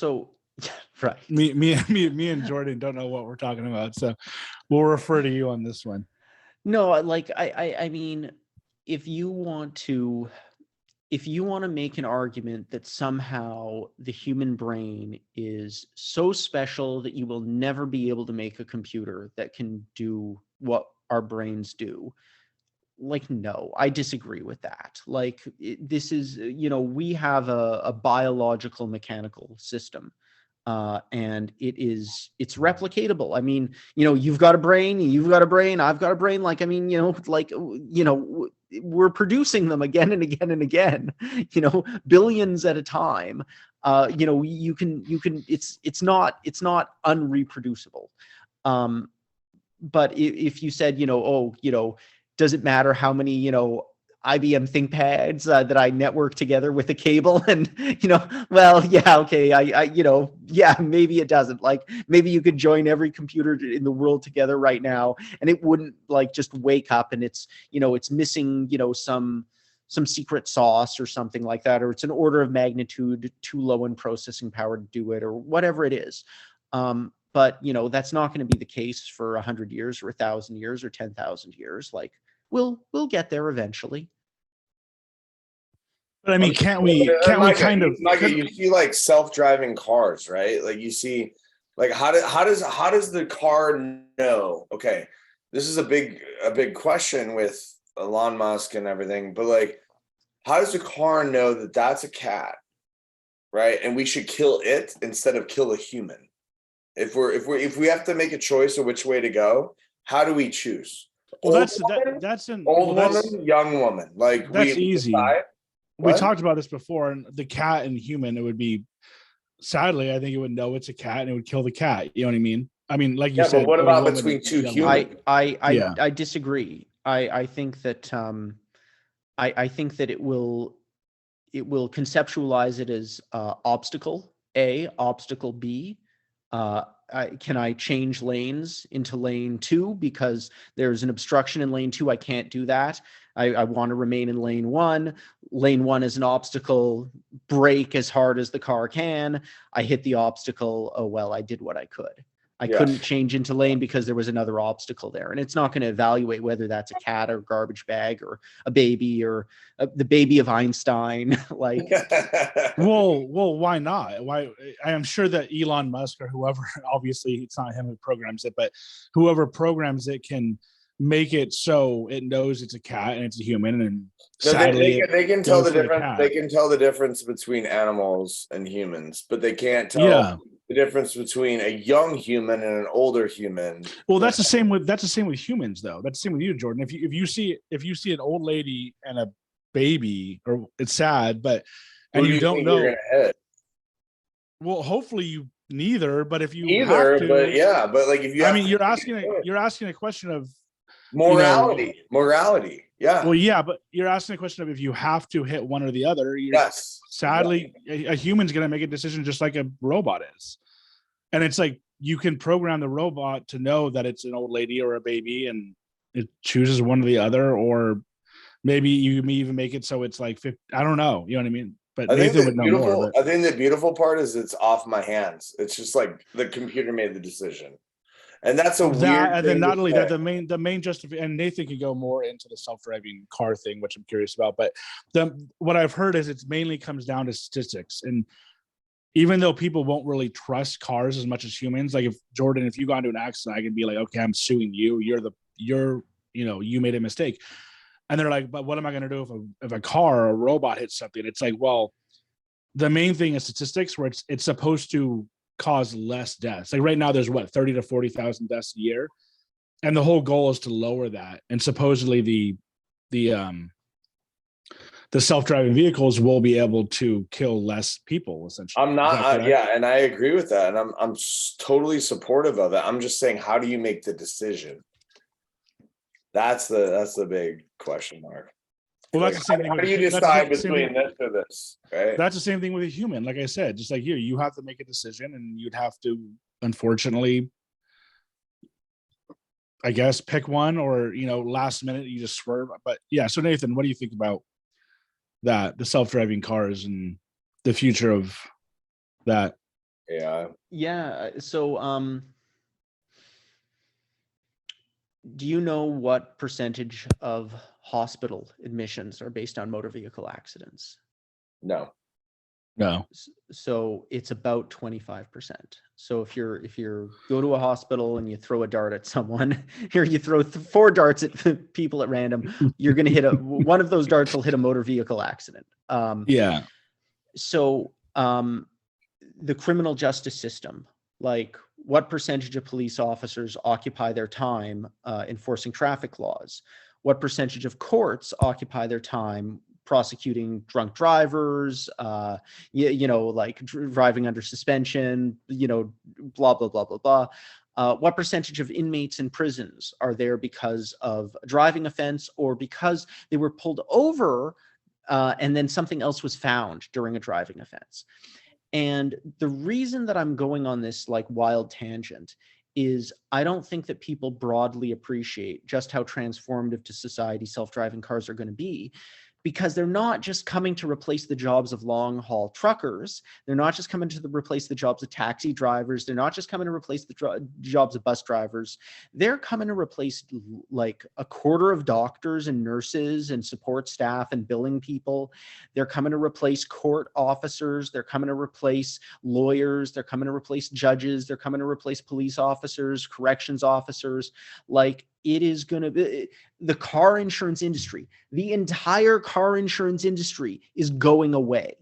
Right. Me and Jordan don't know what we're talking about, so we'll refer to you on this one. No, like I mean, if you want to make an argument that somehow the human brain is so special that you will never be able to make a computer that can do what our brains do, like, no, I disagree with that. Like, this is, we have a biological mechanical system. and it's replicatable. I mean, you've got a brain, I've got a brain. Like, I mean, we're producing them again and again and again, billions at a time. You can, it's not unreproducible. But if you said, does it matter how many, IBM ThinkPads that I network together with a cable? And, well, yeah, okay. Yeah, maybe it doesn't. Like, maybe you could join every computer in the world together right now, and it wouldn't like just wake up and it's missing, some secret sauce or something like that, or it's an order of magnitude too low in processing power to do it, or whatever it is. But, that's not going to be the case for 100 years or 1,000 years or 10,000 years. Like, we'll get there eventually. But I mean, can't we kind of, like, you see like self-driving cars, right? Like, you see, like, how does the car know? Okay, this is a big question with Elon Musk and everything, but like, how does the car know that that's a cat, right? And we should kill it instead of kill a human. If we have to make a choice of which way to go, how do we choose? Well, Old woman, young woman. Like, that's easy. Decide. We talked about this before, and the cat and human, it would be, sadly, I think it would know it's a cat and it would kill the cat. You know what I mean? I mean, like you said. But what about between two humans? I disagree. I think that I think that it will conceptualize it as obstacle A, obstacle B. Can I change lanes into lane 2 because there's an obstruction in lane 2? I can't do that. I want to remain in lane 1. Lane 1 is an obstacle. Brake as hard as the car can. I hit the obstacle. Oh, well, I did what I could. I couldn't change into lane because there was another obstacle there. And it's not going to evaluate whether that's a cat or a garbage bag or a baby or the baby of Einstein. Like, well, why not? Why? I am sure that Elon Musk or whoever, obviously it's not him who programs it, but whoever programs it can make it so it knows it's a cat and it's a human. And sadly, they can tell the difference. They can tell the difference between animals and humans, but they can't tell the difference between a young human and an older human. Well, that's the same with humans, though. That's the same with you, Jordan. If you see an old lady and a baby, or it's sad, but and you don't know. Well, hopefully you neither. But if you have to, but like if you, I mean, you're asking a question of morality. Yeah. Well, yeah, but you're asking a question of if you have to hit one or the other. Yes. Sadly, a human's going to make a decision just like a robot is. And it's like, you can program the robot to know that it's an old lady or a baby and it chooses one or the other, or maybe you may even make it so it's like 50, I don't know. You know what I mean? But Nathan would know more. I think the beautiful part is it's off my hands. It's just like the computer made the decision. And that's weird. And then not only that, the main justification, and Nathan can go more into the self-driving car thing, which I'm curious about. But what I've heard is it mainly comes down to statistics. And even though people won't really trust cars as much as humans, like if you got into an accident, I could be like, okay, I'm suing you. You made a mistake. And they're like, but what am I going to do if a car or a robot hits something? It's like, well, the main thing is statistics, where it's supposed to cause less deaths. Like right now there's 30 to 40,000 deaths a year, and the whole goal is to lower that. And supposedly the self-driving vehicles will be able to kill less people, essentially. I'm not and I agree with that, and I'm totally supportive of it. I'm just saying, how do you make the decision? That's the big question mark. Well, that's the same thing. How do you decide between this or this? Right. That's the same thing with a human. Like I said, just like you have to make a decision, and you'd have to, unfortunately, I guess, pick one, or last minute you just swerve. But yeah. So Nathan, what do you think about that? The self-driving cars and the future of that? Yeah. So, do you know what percentage of hospital admissions are based on motor vehicle accidents? No. So it's about 25%. So if you go to a hospital and you throw a dart at someone, here you throw 4 darts at people at random, you're going to hit one of those darts will hit a motor vehicle accident. Yeah. So the criminal justice system, like what percentage of police officers occupy their time enforcing traffic laws? What percentage of courts occupy their time prosecuting drunk drivers, like driving under suspension, blah, blah, blah, blah, blah. What percentage of inmates in prisons are there because of a driving offense or because they were pulled over and then something else was found during a driving offense? And the reason that I'm going on this like wild tangent is I don't think that people broadly appreciate just how transformative to society self-driving cars are going to be, because they're not just coming to replace the jobs of long haul truckers. They're not just coming to replace the jobs of taxi drivers. They're not just coming to replace the jobs of bus drivers. They're coming to replace like a quarter of doctors and nurses and support staff and billing people. They're coming to replace court officers. They're coming to replace lawyers. They're coming to replace judges. They're coming to replace police officers, corrections officers. Like, it is going to be the car insurance industry. The entire car insurance industry is going away.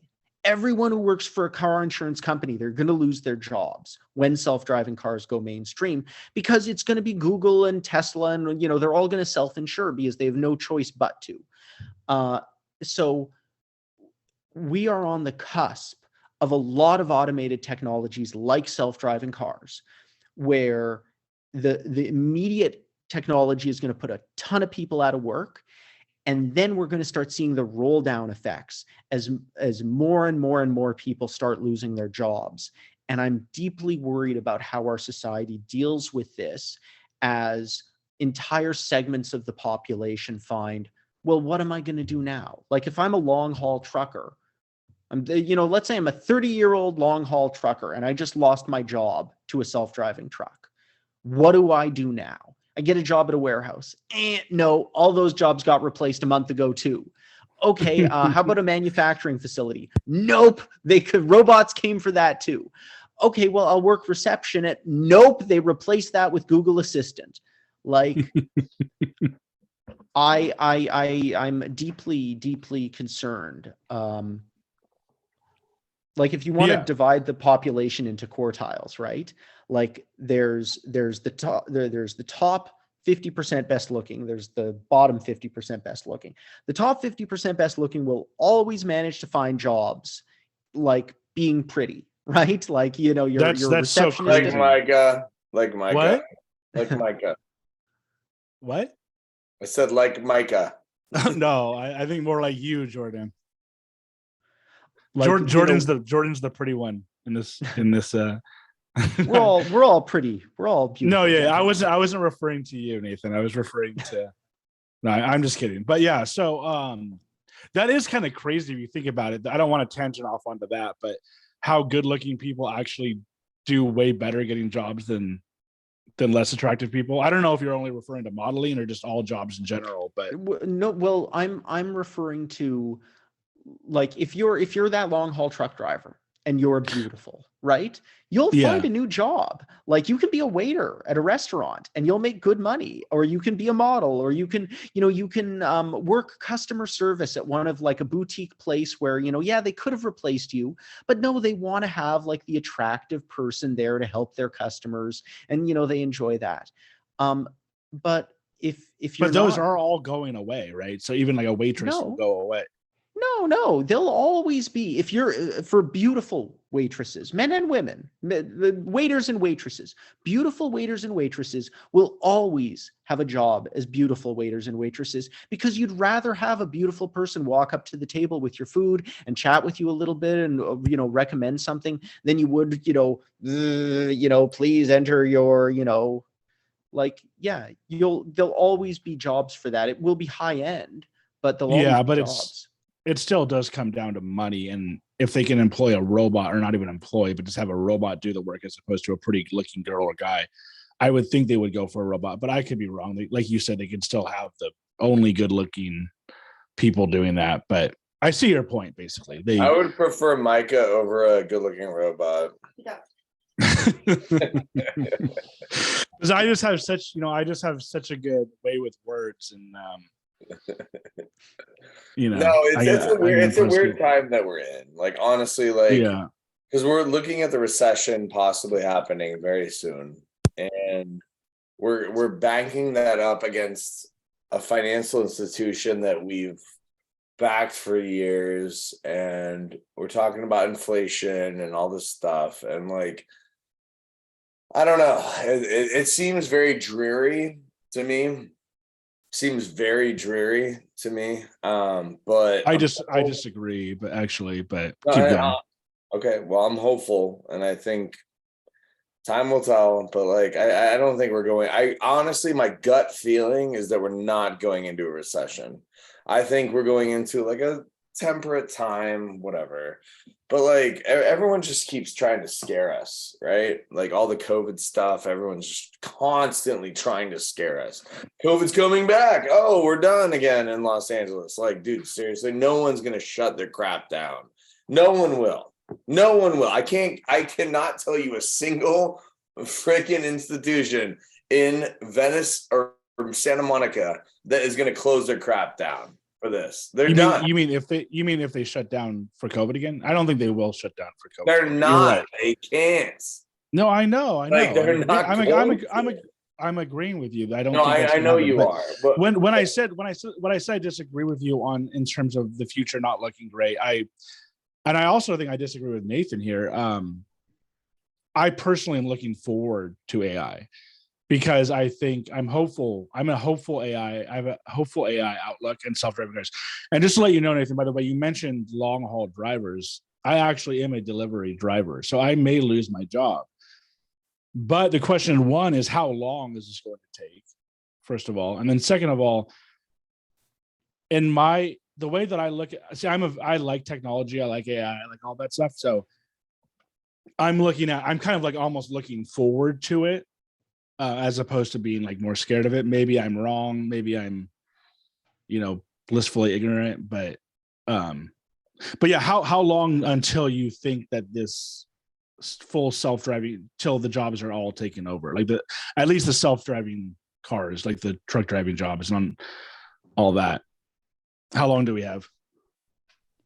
Everyone who works for a car insurance company, they're going to lose their jobs when self-driving cars go mainstream, because it's going to be Google and Tesla and, they're all going to self-insure because they have no choice but to. So we are on the cusp of a lot of automated technologies like self-driving cars, where the immediate technology is going to put a ton of people out of work. And then we're going to start seeing the roll down effects as more and more and more people start losing their jobs. And I'm deeply worried about how our society deals with this, as entire segments of the population find, well, what am I going to do now? Like, if I'm a long haul trucker, let's say I'm a 30-year-old long haul trucker and I just lost my job to a self-driving truck. What do I do now? I get a job at a warehouse. No, all those jobs got replaced a month ago too. Okay, how about a manufacturing facility? Nope, robots came for that too. Okay, well, I'll work reception at, nope, they replaced that with Google Assistant. Like, I'm deeply, deeply concerned. Like, if you want to divide the population into quartiles, right? Like, there's the top 50% best looking, there's the bottom 50% best looking. The top 50% best looking will always manage to find jobs, like being pretty, right? Like, your receptionist. So crazy. Like Micah. What? Like Micah. What? I said like Micah. No, I think more like you, Jordan. Like, Jordan's the pretty one in this. we're all pretty. We're all beautiful. No, yeah, I wasn't referring to you, Nathan. I was referring to. No, I'm just kidding. But yeah, so that is kind of crazy if you think about it. I don't want to tangent off onto that, but how good-looking people actually do way better getting jobs than less attractive people. I don't know if you're only referring to modeling or just all jobs in general, but no. Well, I'm referring to, like, if you're that long haul truck driver and you're beautiful, right? You'll find a new job. Like, you can be a waiter at a restaurant and you'll make good money, or you can be a model, or you can work customer service at one of like a boutique place where, they could have replaced you, but no, they want to have like the attractive person there to help their customers. And, they enjoy that. But if you're those are all going away, right? So even like a waitress will go away. No, they'll always be, if you're for beautiful waitresses, men and women, waiters and waitresses, beautiful waiters and waitresses will always have a job as beautiful waiters and waitresses, because you'd rather have a beautiful person walk up to the table with your food and chat with you a little bit and, recommend something than you would, please enter your, there'll always be jobs for that. It will be high end, but there'll always be jobs. It still does come down to money, and if they can employ a robot, or not even employ, but just have a robot do the work as opposed to a pretty looking girl or guy, I would think they would go for a robot. But I could be wrong. Like you said, they can still have the only good looking people doing that. But I see your point. Basically, I would prefer Micah over a good looking robot. Yeah. Because I just have such a good way with words, and no, it's a weird time that we're in. Like, honestly, like, because we're looking at the recession possibly happening very soon, and we're banking that up against a financial institution that we've backed for years, and we're talking about inflation and all this stuff, and like, I don't know, it seems very dreary to me. Seems very dreary to me. But I disagree, but No, keep going. okay, well, I'm hopeful, and I think time will tell. But like, I don't think we're going. I honestly, my gut feeling is that we're not going into a recession. I think we're going into like a temperate time, whatever. But like, everyone just keeps trying to scare us, right? Like all the COVID stuff, everyone's just constantly trying to scare us. COVID's coming back. Oh, we're done again in Los Angeles. Like, dude, seriously, no one's gonna shut their crap down. No one will. No one will. I cannot tell you a single freaking institution in Venice or Santa Monica that is going to close their crap down for this. They're done. You mean if they shut down for COVID again? I don't think they will shut down for COVID. They're not. Right. They can't. No, I know. Like, they're not. I'm agreeing with you. I don't. No, I know you are. But when I said I disagree with you on in terms of the future not looking great, I also think I disagree with Nathan here. I personally am looking forward to AI because I think I'm hopeful. I'm a hopeful AI. I have a hopeful AI outlook and self-driving cars. And just to let you know, Nathan, by the way, you mentioned long-haul drivers. I actually am a delivery driver, so I may lose my job. But the question one is, how long is this going to take? First of all, and then second of all, the way that I look at, I like technology, I like AI, I like all that stuff. So I'm kind of like almost looking forward to it, as opposed to being like more scared of it. Maybe I'm wrong. Maybe I'm, blissfully ignorant. But yeah, how long until you think that this full self-driving, till the jobs are all taken over, like at least the self-driving cars, like the truck driving jobs and all that? How long do we have?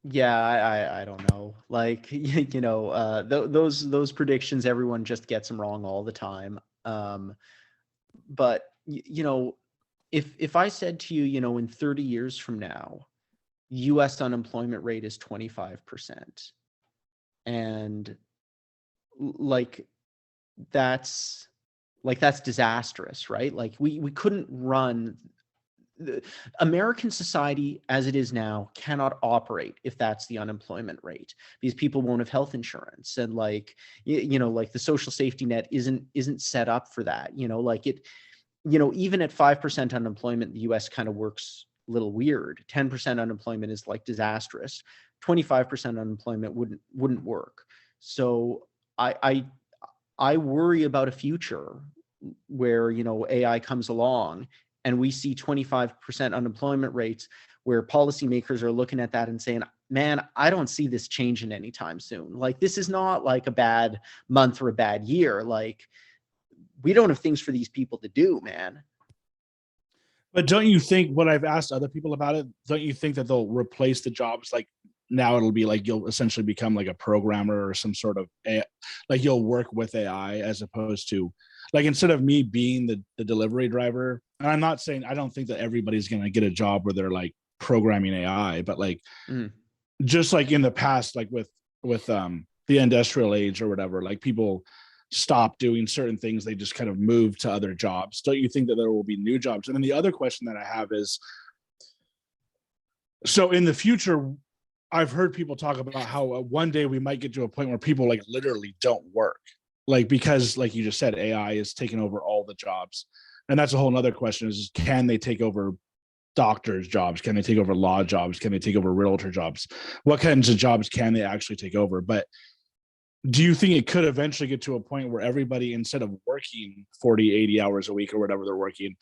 Yeah, I don't know. Like, those predictions, everyone just gets them wrong all the time. But if I said to you, in 30 years from now, US unemployment rate is 25%. And that's disastrous, right? Like we couldn't run. American society as it is now cannot operate if that's the unemployment rate, because people won't have health insurance, and like the social safety net isn't set up for that. Even at 5% unemployment, the US kind of works a little weird. 10% unemployment is like disastrous. 25% unemployment wouldn't work. So I worry about a future where AI comes along and we see 25% unemployment rates, where policymakers are looking at that and saying, man, I don't see this changing anytime soon. Like, this is not like a bad month or a bad year. Like, we don't have things for these people to do, man. But don't you think, what I've asked other people about it, don't you think that they'll replace the jobs? Like, now it'll be like you'll essentially become like a programmer or some sort of like you'll work with AI, as opposed to, like, instead of me being the delivery driver. And I'm not saying, I don't think that everybody's going to get a job where they're like programming AI, but like just like in the past, like with the industrial age or whatever, like people stopped doing certain things, they just kind of moved to other jobs. Don't you think that there will be new jobs? And then the other question that I have is, so in the future, I've heard people talk about how one day we might get to a point where people like literally don't work, like, because like you just said, AI is taking over all the jobs. And that's a whole nother question, is can they take over doctors' jobs? Can they take over law jobs? Can they take over realtor jobs? What kinds of jobs can they actually take over? But do you think it could eventually get to a point where everybody, instead of working 40, 80 hours a week or whatever they're working,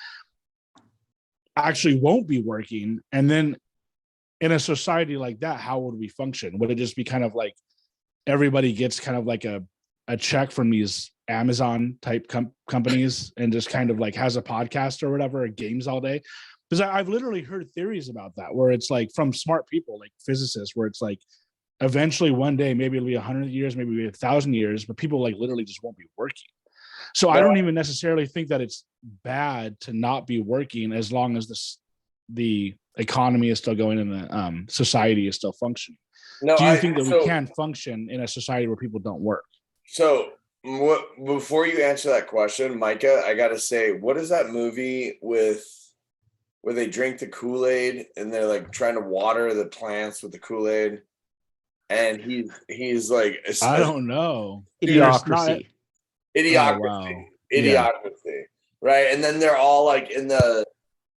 actually won't be working? And then in a society like that, how would we function? Would it just be kind of like everybody gets kind of like a check from these Amazon type companies and just kind of like has a podcast or whatever, or games all day? Because I've literally heard theories about that, where it's like from smart people, like physicists, where it's like eventually one day, maybe it'll be 100 years, maybe it'll be 1,000 years, but people like literally just won't be working. So I don't even necessarily think that it's bad to not be working as long as the economy is still going and the society is still functioning. No, do you think that we can function in a society where people don't work? So before you answer that question, Micah, I gotta say, what is that movie with where they drink the Kool-Aid and they're like trying to water the plants with the Kool-Aid? And he's like, I don't know. Idiocracy. Idiocracy. Oh, wow. Idiocracy. Right. And then they're all like in the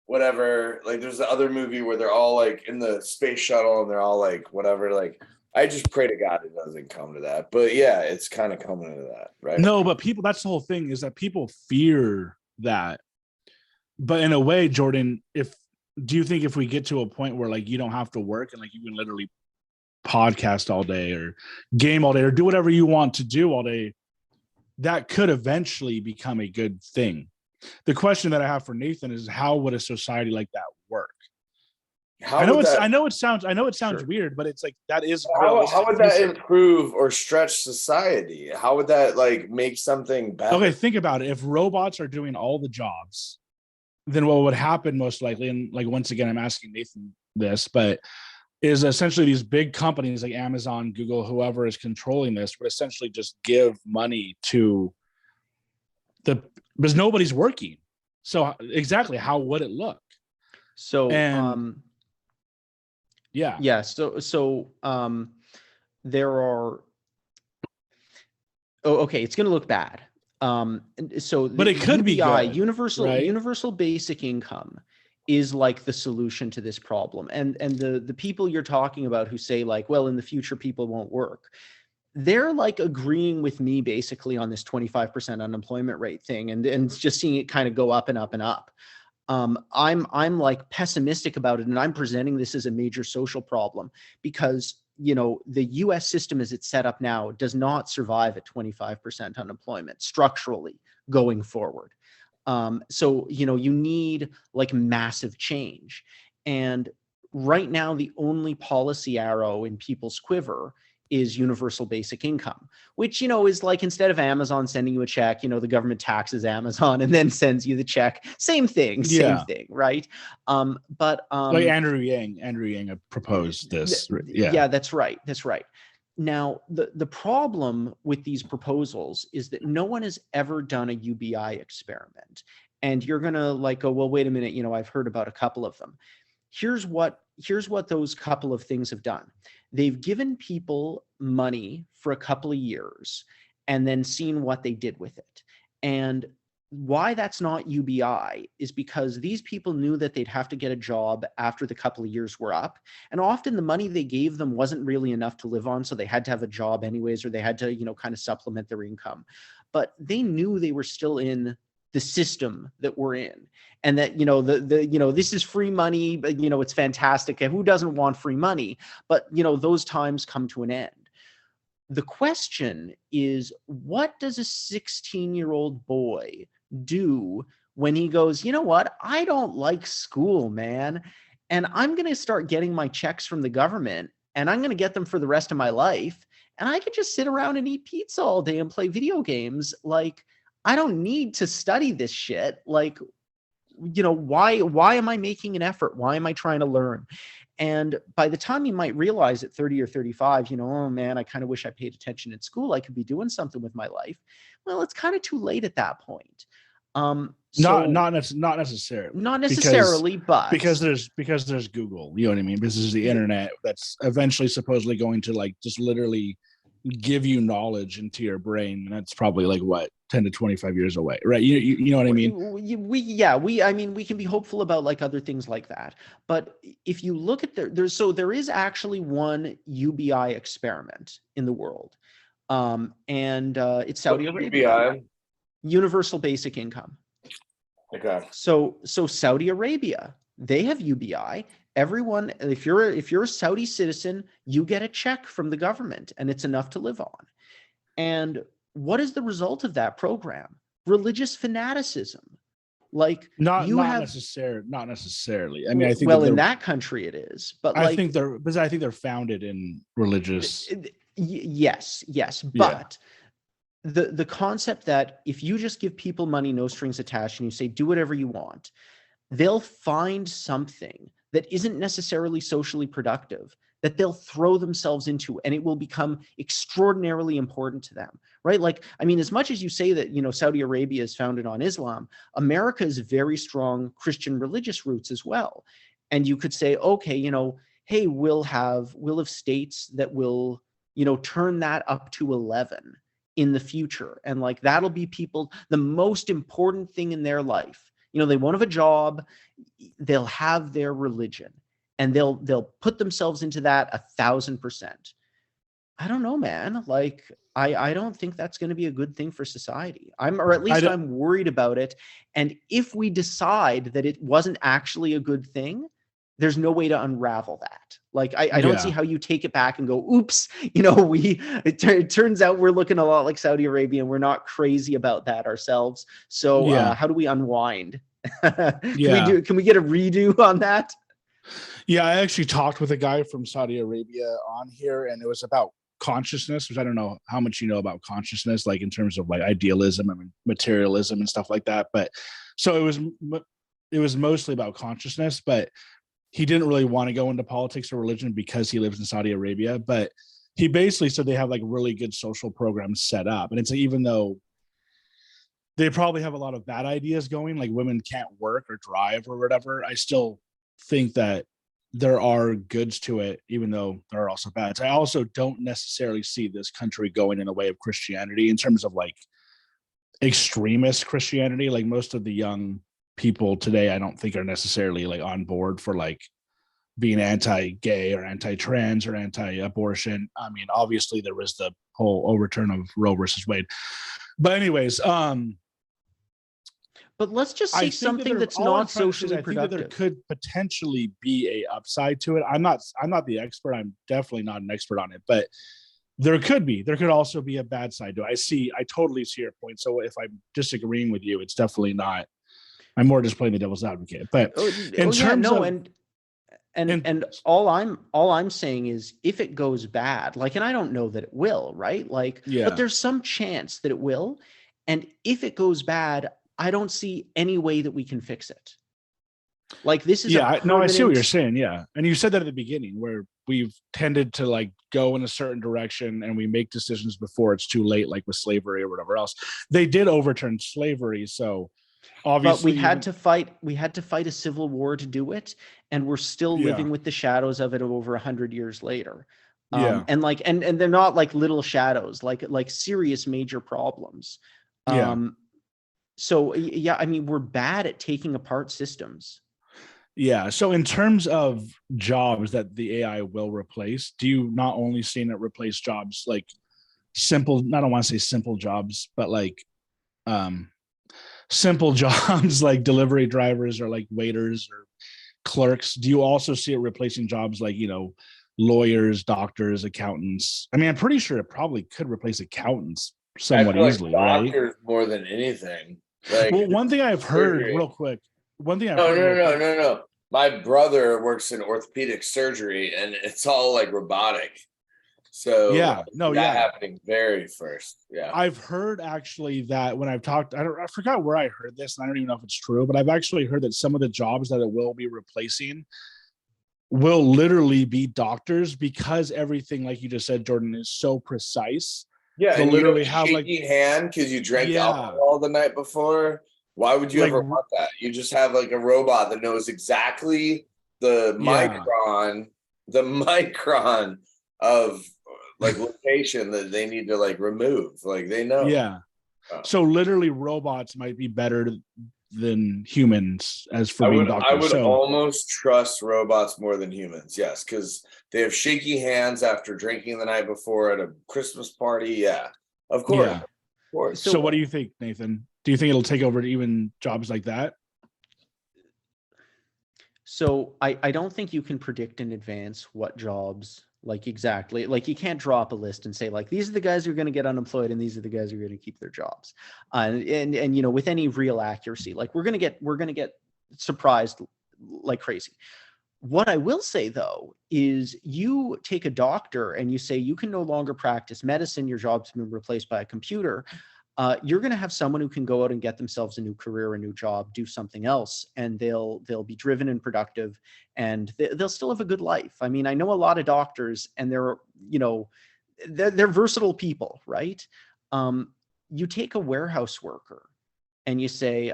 whatever, like there's the other movie where they're all like in the space shuttle and they're all like whatever. Like, I just pray to God it doesn't come to that. But yeah, it's kind of coming to that, right? No, but people, that's the whole thing, is that people fear that. But in a way, Jordan, do you think if we get to a point where like you don't have to work and like you can literally podcast all day or game all day or do whatever you want to do all day, that could eventually become a good thing? The question that I have for Nathan is, how would a society like that work? I know it sounds sure. Weird, but it's like that is how would that improve or stretch society? How would that like make something better? Okay, think about it. If robots are doing all the jobs, then what would happen most likely, and like once again, I'm asking Nathan this, but is essentially these big companies like Amazon, Google, whoever is controlling this would essentially just give money to because nobody's working. So exactly, how would it look? So yeah. So there are. Oh, okay. It's going to look bad. But it could be good, universal basic income is like the solution to this problem. And the people you're talking about who say like, well, in the future people won't work, they're like agreeing with me basically on this 25% unemployment rate thing, and just seeing it kind of go up and up and up. I'm like pessimistic about it, and I'm presenting this as a major social problem because, you know, the US system as it's set up now does not survive at 25% unemployment structurally going forward. So, you know, you need like massive change. And right now, the only policy arrow in people's quiver is universal basic income, which, you know, is like, instead of Amazon sending you a check, you know, the government taxes Amazon and then sends you the check. Same thing, right? But like Andrew Yang proposed this. Yeah, that's right. Now, the problem with these proposals is that no one has ever done a UBI experiment. And you're going to like go, well, wait a minute, you know, I've heard about a couple of them. Here's what those couple of things have done. They've given people money for a couple of years and then seen what they did with it. And why that's not UBI is because these people knew that they'd have to get a job after the couple of years were up. And often the money they gave them wasn't really enough to live on. So they had to have a job anyways, or they had to, you know, kind of supplement their income. But they knew they were still in the system that we're in, and that, you know, you know, this is free money, but, you know, it's fantastic. Who doesn't want free money? But, you know, those times come to an end. The question is, what does a 16-year-old boy do when he goes, you know what, I don't like school, man, and I'm going to start getting my checks from the government, and I'm going to get them for the rest of my life, and I could just sit around and eat pizza all day and play video games. Like, I don't need to study this shit. Like, you know, why am I making an effort? Why am I trying to learn? And by the time you might realize at 30 or 35, you know, oh man, I kind of wish I paid attention in school. I could be doing something with my life. Well, it's kind of too late at that point. Not necessarily, but because there's Google, you know what I mean? This is the internet that's eventually supposedly going to like just literally give you knowledge into your brain, and that's probably like what, 10 to 25 years away, right? You know what I mean? We can be hopeful about like other things like that, but if you look at there is actually one UBI experiment in the world, and it's Saudi Arabia. Universal basic income. Okay. So Saudi Arabia, they have UBI. Everyone, if you're a Saudi citizen, you get a check from the government, and it's enough to live on. And what is the result of that program? Religious fanaticism. Like not you not have, necessarily, not necessarily. I mean, I think well, that in they're, that country it is, but I like think they're, because I think they're founded in religious. yes, Yeah. but the concept that if you just give people money, no strings attached, and you say do whatever you want, they'll find something that isn't necessarily socially productive that they'll throw themselves into, and it will become extraordinarily important to them, right? Like, I mean, as much as you say that, you know, Saudi Arabia is founded on Islam, America is very strong Christian religious roots as well. And you could say, okay, you know, hey, we'll have states that will, you know, turn that up to 11 in the future. And like, that'll be people, the most important thing in their life. You know, they won't have a job, they'll have their religion, and they'll put themselves into that 1,000%. I don't know, man. Like, I don't think that's going to be a good thing for society. Or at least I'm worried about it. And if we decide that it wasn't actually a good thing, there's no way to unravel that. Like, I don't see how you take it back and go, oops, you know, it turns out we're looking a lot like Saudi Arabia, and we're not crazy about that ourselves. So how do we unwind? Can we get a redo on that? Yeah, I actually talked with a guy from Saudi Arabia on here, and it was about consciousness, which I don't know how much you know about consciousness, like in terms of like idealism and materialism and stuff like that. But so it was mostly about consciousness, but he didn't really want to go into politics or religion because he lives in Saudi Arabia. But he basically said they have like really good social programs set up, and it's like, even though they probably have a lot of bad ideas going, like women can't work or drive or whatever, I still think that there are goods to it, even though there are also bads. I also don't necessarily see this country going in the way of Christianity in terms of like extremist Christianity. Like most of the young people today, I don't think are necessarily like on board for like being anti-gay or anti-trans or anti-abortion. I mean, obviously there was the whole overturn of Roe versus Wade. But anyways, but let's just say something that's not socially productive. That there could potentially be a upside to it. I'm not the expert. I'm definitely not an expert on it, but there could also be a bad side to it. I totally see your point. So if I'm disagreeing with you, it's definitely not. I'm more just playing the devil's advocate. But and all I'm saying is, if it goes bad, like, and I don't know that it will, right? Like, but there's some chance that it will. And if it goes bad, I don't see any way that we can fix it. Like, this is I see what you're saying. Yeah. And you said that at the beginning, where we've tended to like go in a certain direction and we make decisions before it's too late, like with slavery or whatever else. They did overturn slavery. So obviously, but we had to fight a civil war to do it, and we're still living with the shadows of it over 100 years later. And like, and they're not like little shadows, like serious major problems. So yeah, I mean, we're bad at taking apart systems. Yeah. So in terms of jobs that the AI will replace, do you not only see it replace jobs like simple, I don't want to say simple jobs, but like simple jobs like delivery drivers or like waiters or clerks? Do you also see it replacing jobs like, you know, lawyers, doctors, accountants? I mean, I'm pretty sure it probably could replace accountants somewhat easily, right? Doctors more than anything. Like, well, one thing I've heard real quick. No. My brother works in orthopedic surgery, and it's all like robotic. So happening very first. Yeah, I've heard actually that when I've talked, I forgot where I heard this, and I don't even know if it's true, but I've actually heard that some of the jobs that it will be replacing will literally be doctors, because everything, like you just said, Jordan, is so precise. Yeah, and literally have shaky hand because you drank alcohol the night before. Why would you ever want that? You just have like a robot that knows exactly the micron of like location that they need to like remove. Like, they know. Yeah. So literally robots might be better than humans as for being doctors. I would almost trust robots more than humans. Yes, because they have shaky hands after drinking the night before at a Christmas party. Yeah, of course. Yeah. Of course. So what do you think, Nathan? Do you think it'll take over even jobs like that? So I don't think you can predict in advance what jobs Like, exactly. Like, you can't draw up a list and say, like, these are the guys who are going to get unemployed and these are the guys who are going to keep their jobs. And you know, with any real accuracy, like, we're going to get surprised like crazy. What I will say, though, is you take a doctor and you say you can no longer practice medicine, your job's been replaced by a computer. You're going to have someone who can go out and get themselves a new career, a new job, do something else, and they'll be driven and productive, and they'll still have a good life. I mean, I know a lot of doctors, and they're, you know, they're versatile people, right? You take a warehouse worker and you say,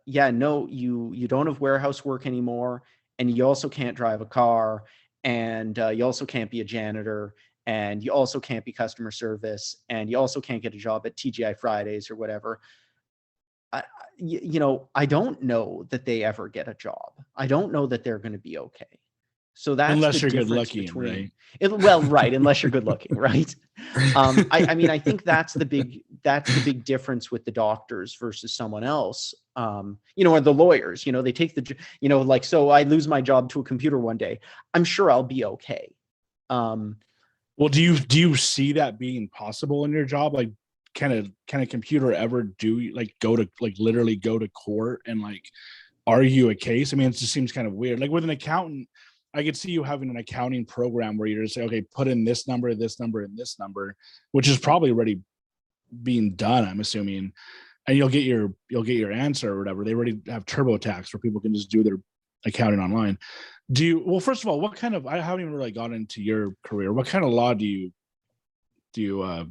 yeah, no, you don't have warehouse work anymore, and you also can't drive a car, and you also can't be a janitor, and you also can't be customer service, and you also can't get a job at TGI Fridays or whatever. You know, I don't know that they ever get a job. I don't know that they're going to be okay. So that's unless the you're good difference looking, between, right? Well, right, unless you're good looking, right? I mean, I think that's the big difference with the doctors versus someone else. You know, or the lawyers, you know, they take the, you know, like, so I lose my job to a computer one day, I'm sure I'll be okay. Well, do you see that being possible in your job? Like, can a computer ever do, like, go to, like, literally go to court and, like, argue a case? I mean, it just seems kind of weird. Like, with an accountant, I could see you having an accounting program where you're just say, okay, put in this number, and this number, which is probably already being done, I'm assuming, and you'll get your answer or whatever. They already have TurboTax where people can just do their accounting online. Well, first of all, what kind of, I haven't even really got into your career. What kind of law do you do?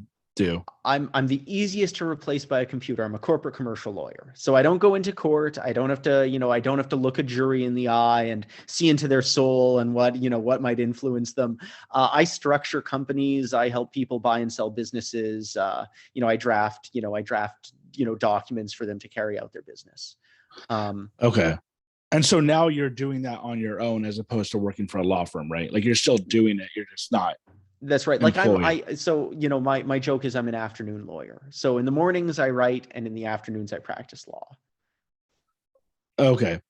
I'm the easiest to replace by a computer. I'm a corporate commercial lawyer. So I don't go into court. I don't have to, you know, I don't have to look a jury in the eye and see into their soul and what, you know, what might influence them. I structure companies. I help people buy and sell businesses. You know, I draft, documents for them to carry out their business. Okay. And so now you're doing that on your own as opposed to working for a law firm, right? Like, you're still doing it. You're just not. That's right. Like, so, you know, my joke is I'm an afternoon lawyer. So in the mornings I write, and in the afternoons I practice law. Okay.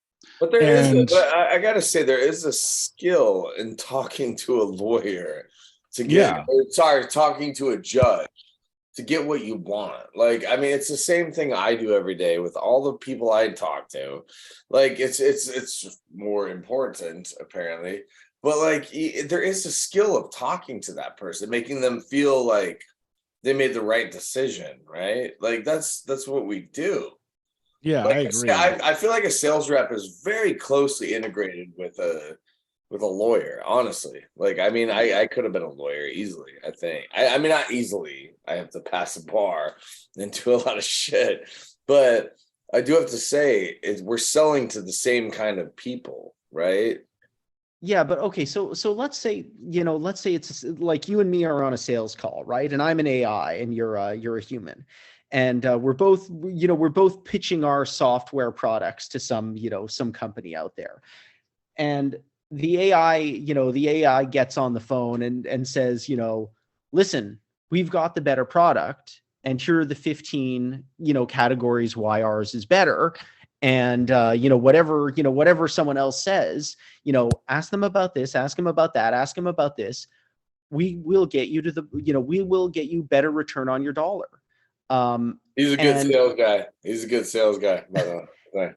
But I gotta say, there is a skill in talking to a lawyer to get, talking to a judge to get what you want. Like, I mean, it's the same thing I do every day with all the people I talk to. Like, it's more important apparently, but like, there is a skill of talking to that person, making them feel like they made the right decision, right? Like, that's what we do. Yeah, like, I agree. I feel like a sales rep is very closely integrated with a lawyer, honestly. Like, I mean, I could have been a lawyer easily, I think. I mean, not easily. I have to pass a bar and do a lot of shit. But I do have to say, we're selling to the same kind of people, right? Yeah, but okay, so let's say it's like you and me are on a sales call, right? And I'm an AI and you're a human. And we're both pitching our software products to some company out there. And the AI gets on the phone and says, listen, we've got the better product, and here are the 15, categories why ours is better. And, whatever someone else says, ask them about this, ask them about that, ask them about this. We will get you we will get you better return on your dollar. He's a good sales guy. He's a good sales guy, by the way.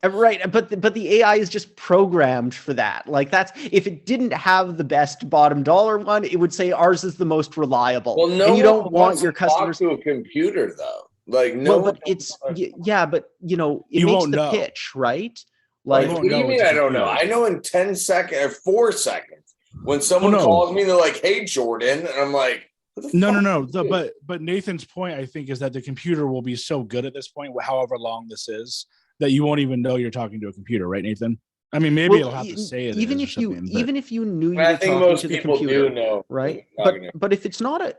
Right, but the AI is just programmed for that. Like, that's, if it didn't have the best bottom dollar one, it would say ours is the most reliable. Well, no, and you don't want your customers to talk to a computer, though. Like, no. Well, but it's but it makes the pitch, right? Like, what do you mean? I don't know. I know in 10 seconds or 4 seconds when someone calls me, they're like, "Hey, Jordan," and I'm like, No. But Nathan's point, I think, is that the computer will be so good at this point, however long this is, that you won't even know you're talking to a computer, right, Nathan? I mean, maybe it'll have to say it. Even if you knew you were talking to the computer, know, right? But if it's not an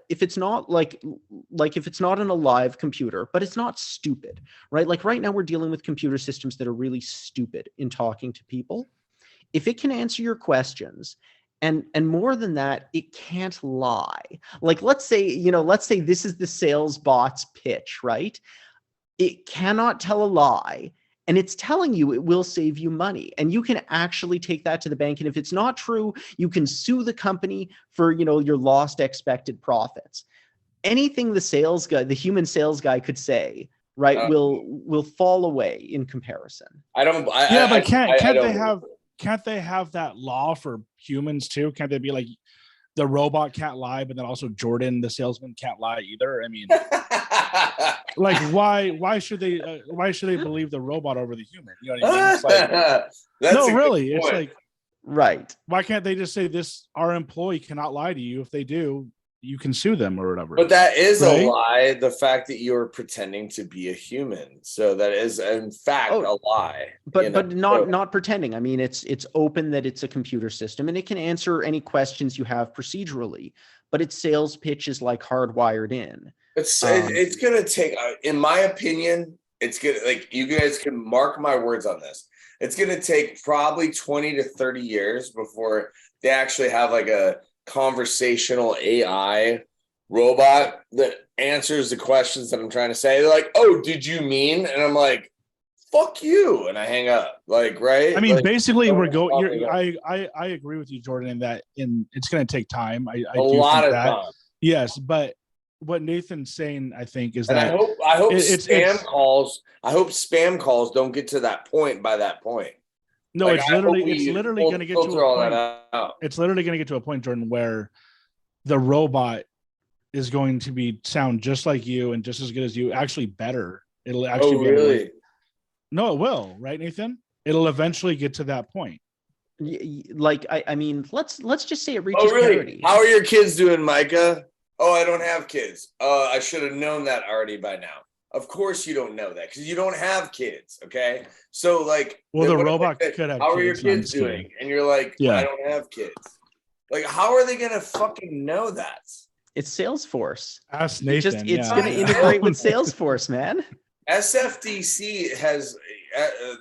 alive computer, but it's not stupid, right? Like, right now we're dealing with computer systems that are really stupid in talking to people. If it can answer your questions, and more than that, it can't lie. Like, let's say this is the sales bot's pitch, right? It cannot tell a lie, and it's telling you it will save you money, and you can actually take that to the bank. And if it's not true, you can sue the company for, your lost expected profits. Anything the human sales guy could say, right, will fall away in comparison. I don't. Yeah, but can't don't- they have that law for humans too? Can't they be like, the robot can't lie, but then also Jordan, the salesman, can't lie either? I mean, like, why should they believe the robot over the human? You know what I mean? It's like, That's no, a good really, it's point. like, Right. why can't they just say our employee cannot lie to you? If they do, you can sue them or whatever. But that is right? a lie. The fact that you're pretending to be a human, so that is in fact a lie. But not pretending. I mean, it's open that it's a computer system, and it can answer any questions you have procedurally. But its sales pitch is like hardwired in. It's gonna take, in my opinion, it's gonna, like, you guys can mark my words on this. It's gonna take probably 20 to 30 years before they actually have like a conversational AI robot that answers the questions that I'm trying to say. They're like, "Oh, did you mean?" And I'm like, "Fuck you," and I hang up. Like, right? I mean, like, basically, I agree with you, Jordan, in that it's going to take time. I a lot of time. Yes, but what Nathan's saying, I think, is And that I hope spam calls don't get to that point by that point. No, like, it's literally going to get to all a point. that out. It's literally going to get to a point, Jordan, where the robot is going to sound just like you and just as good as you, actually better. It'll actually be really? No, it will, right, Nathan? It'll eventually get to that point. Like, I mean, let's just say it reaches parity. How are your kids doing, Micah? Oh, I don't have kids. I should have known that already by now. Of course you don't know that because you don't have kids, okay? So, like, well, the robot could have. How are your kids doing? And you're like, yeah, I don't have kids. Like, how are they gonna fucking know that? It's Salesforce. Ask Nathan. It's gonna integrate with Salesforce, man. SFDC has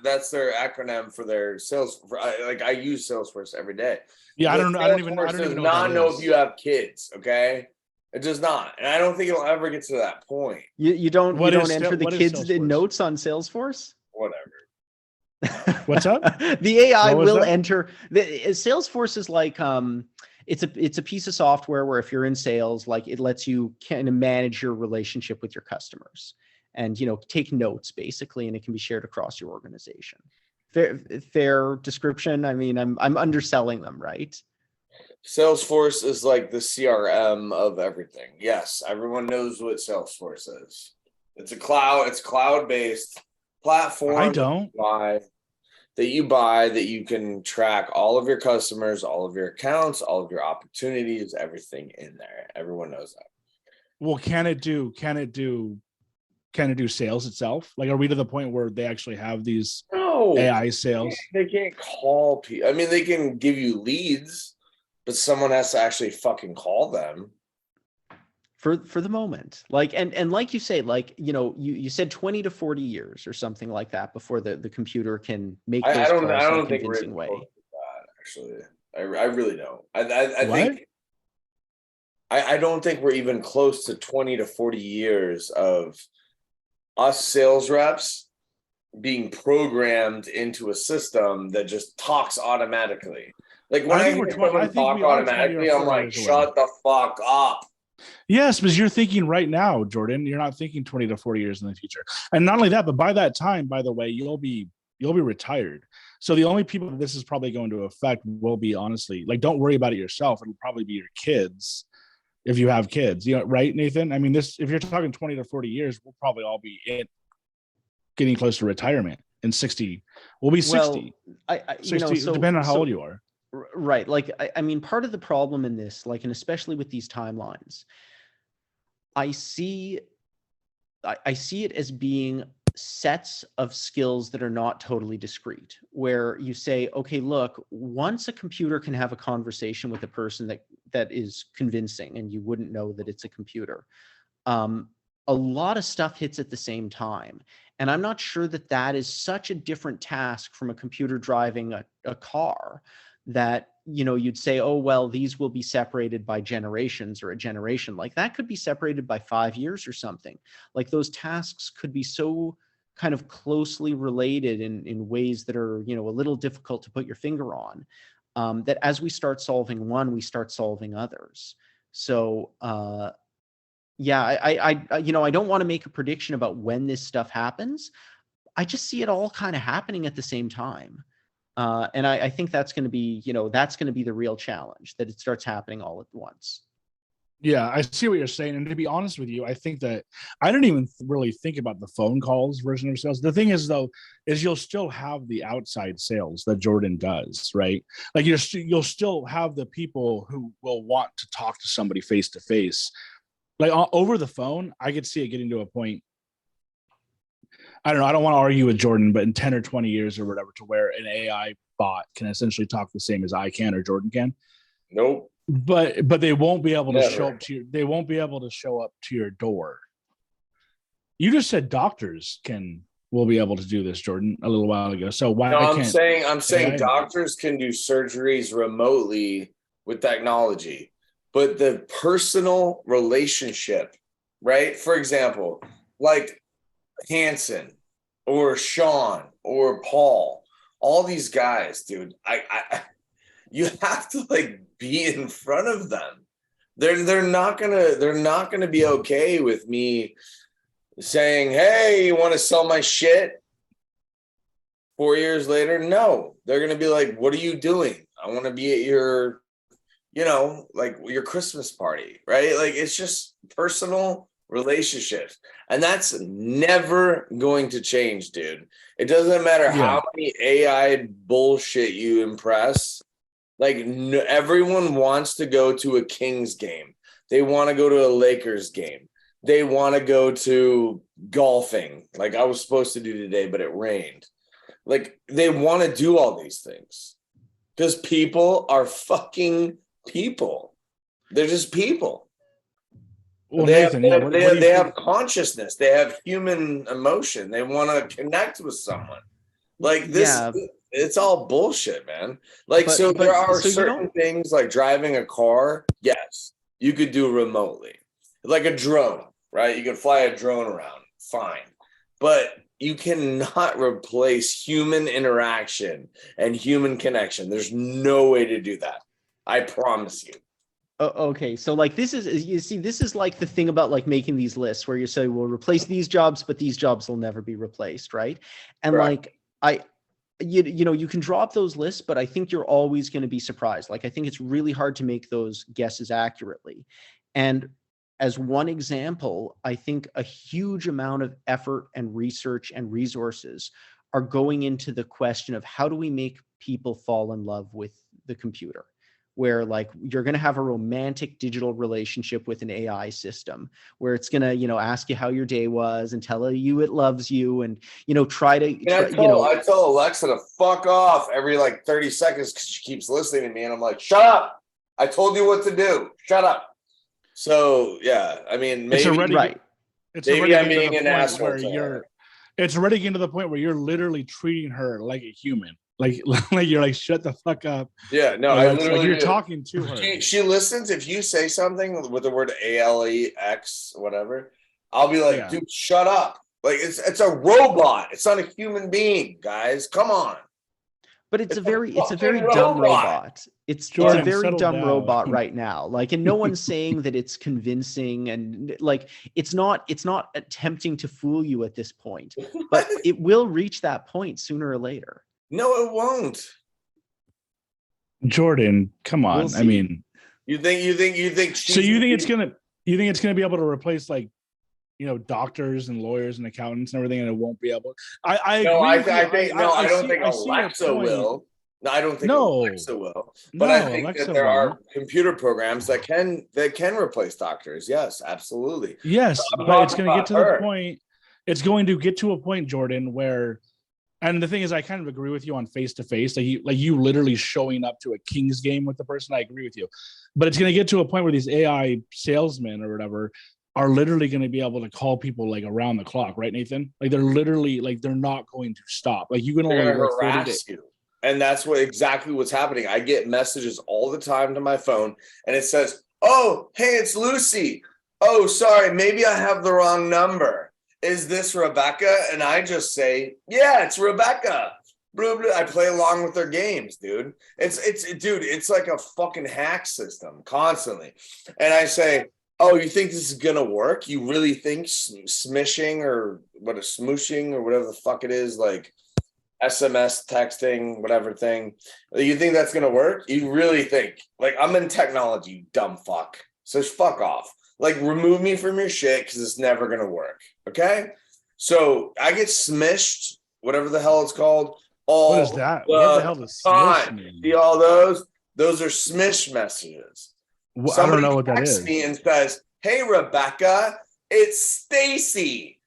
that's their acronym for their sales. I use Salesforce every day. Yeah, I don't even know if you have kids. Okay. It does not, and I don't think it'll ever get to that point. You don't enter the kids in notes on Salesforce? Whatever. What's up? The AI will enter. Salesforce is like it's a piece of software where if you're in sales, like, it lets you kind of manage your relationship with your customers and take notes basically, and it can be shared across your organization. Fair description. I mean, I'm underselling them, right? Salesforce is like the CRM of everything. Yes, everyone knows what Salesforce is. It's cloud-based platform. I don't. That you buy that you can track all of your customers, all of your accounts, all of your opportunities, everything in there. Everyone knows that. Well, can it do sales itself? Like, are we to the point where they actually have these AI sales? They can't call people. I mean, they can give you leads, but someone has to actually fucking call them. For the moment, like, and like you say, like, you said 20 to 40 years or something like that before the computer can make those calls in a convincing way. Actually, I really don't. I think I don't think we're even close to 20 to 40 years of us sales reps being programmed into a system that just talks automatically. Like, when I hear someone talk automatically, I'm like, shut the fuck up. Yes, because you're thinking right now, Jordan. You're not thinking 20 to 40 years in the future. And not only that, but by that time, by the way, you'll be retired. So the only people that this is probably going to affect will be, honestly, like, don't worry about it yourself. It'll probably be your kids if you have kids. Right, Nathan? I mean, if you're talking 20 to 40 years, we'll probably all be getting close to retirement in 60. We'll be 60. Well, 60, depending on how old you are. Right. Like, I mean, part of the problem in this, like, and especially with these timelines, I see it as being sets of skills that are not totally discrete, where you say, okay, look, once a computer can have a conversation with a person that is convincing, and you wouldn't know that it's a computer, a lot of stuff hits at the same time. And I'm not sure that is such a different task from a computer driving a car, that you'd say, oh, well, these will be separated by generations or a generation. Like, that could be separated by 5 years or something. Like, those tasks could be so kind of closely related in ways that are, you know, a little difficult to put your finger on, that as we start solving one, we start solving others. So yeah, I you know, I don't want to make a prediction about when this stuff happens. I just see it all kind of happening at the same time. And I think that's going to be, you know, that's going to be the real challenge, that it starts happening all at once. Yeah, I see what you're saying. And to be honest with you, I think that I didn't even really think about the phone calls version of sales. The thing is, though, is you'll still have the outside sales that Jordan does, right? Like you'll still have the people who will want to talk to somebody face to face. Like over the phone, I could see it getting to a point. I don't know. I don't want to argue with Jordan, but in 10 or 20 years or whatever, to where an AI bot can essentially talk the same as I can or Jordan can. Nope. But they won't be able to Never. show up to you. They won't be able to show up to your door. You just said doctors will be able to do this, Jordan, a little while ago. So why No, can't I'm saying AI doctors can do surgeries remotely with technology, but the personal relationship, right? For example, like Hanson or Sean or Paul, all these guys, dude, you have to like be in front of them. They're not gonna be okay with me saying, "Hey, you want to sell my shit?" 4 years later, no, they're gonna be like, "What are you doing? I want to be at your, you know, like your Christmas party," right? Like it's just personal relationships, and that's never going to change, dude. It doesn't matter how many AI bullshit you impress. Like everyone wants to go to a Kings game. They want to go to a Lakers game. They want to go to golfing, like I was supposed to do today, but it rained. Like they want to do all these things because people are fucking people. They're just people. Well, they Nathan, have consciousness. They have human emotion. They want to connect with someone. Like this, Yeah. It's all bullshit, man. Like, there are certain things like driving a car. Yes, you could do remotely, like a drone, right? You can fly a drone around, fine. But you cannot replace human interaction and human connection. There's no way to do that. I promise you. Okay, so like this is, you see, this is like the thing about like making these lists where you say we'll replace these jobs, but these jobs will never be replaced, right? And Right. like you know, you can drop those lists, but I think you're always going to be surprised. Like I think it's really hard to make those guesses accurately. And as one example, I think a huge amount of effort and research and resources are going into the question of how do we make people fall in love with the computer, where like you're going to have a romantic digital relationship with an AI system where it's going to, you know, ask you how your day was and tell you it loves you and, you know, I tell Alexa to fuck off every like 30 seconds because she keeps listening to me. And I'm like, shut up. I told you what to do. Shut up. So, yeah, I mean, maybe, maybe I'm being an asshole. It's already getting to the point where you're literally treating her like a human. Like you're like, shut the fuck up. Yeah, no, I literally like you're talking to her. She listens. If you say something with the word ALEX, whatever, I'll be like, dude, shut up. Like it's a robot. It's not a human being, guys. Come on. But it's a very dumb robot. It's a very dumb robot right now. Like, and no one's saying that it's convincing and like it's not attempting to fool you at this point. But it will reach that point sooner or later. No, it won't. Jordan, come on. We'll I mean, you think so you think it's gonna be able to replace like, you know, doctors and lawyers and accountants and everything, and it won't be able. I don't think Alexa will. No, I don't think Alexa will. But I think that there are computer programs that can replace doctors. Yes, absolutely. Yes, but it's going to get to the point. It's going to get to a point, Jordan, where, and the thing is, I kind of agree with you on face to face, like you literally showing up to a Kings game with the person. I agree with you, but it's going to get to a point where these AI salesmen or whatever are literally going to be able to call people like around the clock, right, Nathan? Like they're literally like they're not going to stop. Like you can only harass you, and that's exactly what's happening. I get messages all the time to my phone, and it says, "Oh, hey, it's Lucy. Oh, sorry, maybe I have the wrong number." is this Rebecca? And I just say, yeah, it's Rebecca. I play along with their games, dude. It's like a fucking hack system constantly. And I say, oh, you think this is gonna work? You really think smishing or smooshing or whatever the fuck it is, like SMS texting, whatever thing, you think that's gonna work? You really think? Like, I'm in technology, you dumb fuck. So fuck off. Like, remove me from your shit because it's never gonna work. Okay? So I get smished, whatever the hell it's called. All What is that? What the hell does smish mean? See all those? Those are smish messages. I don't know what that texts is. me and says, "Hey Rebecca, it's Stacy.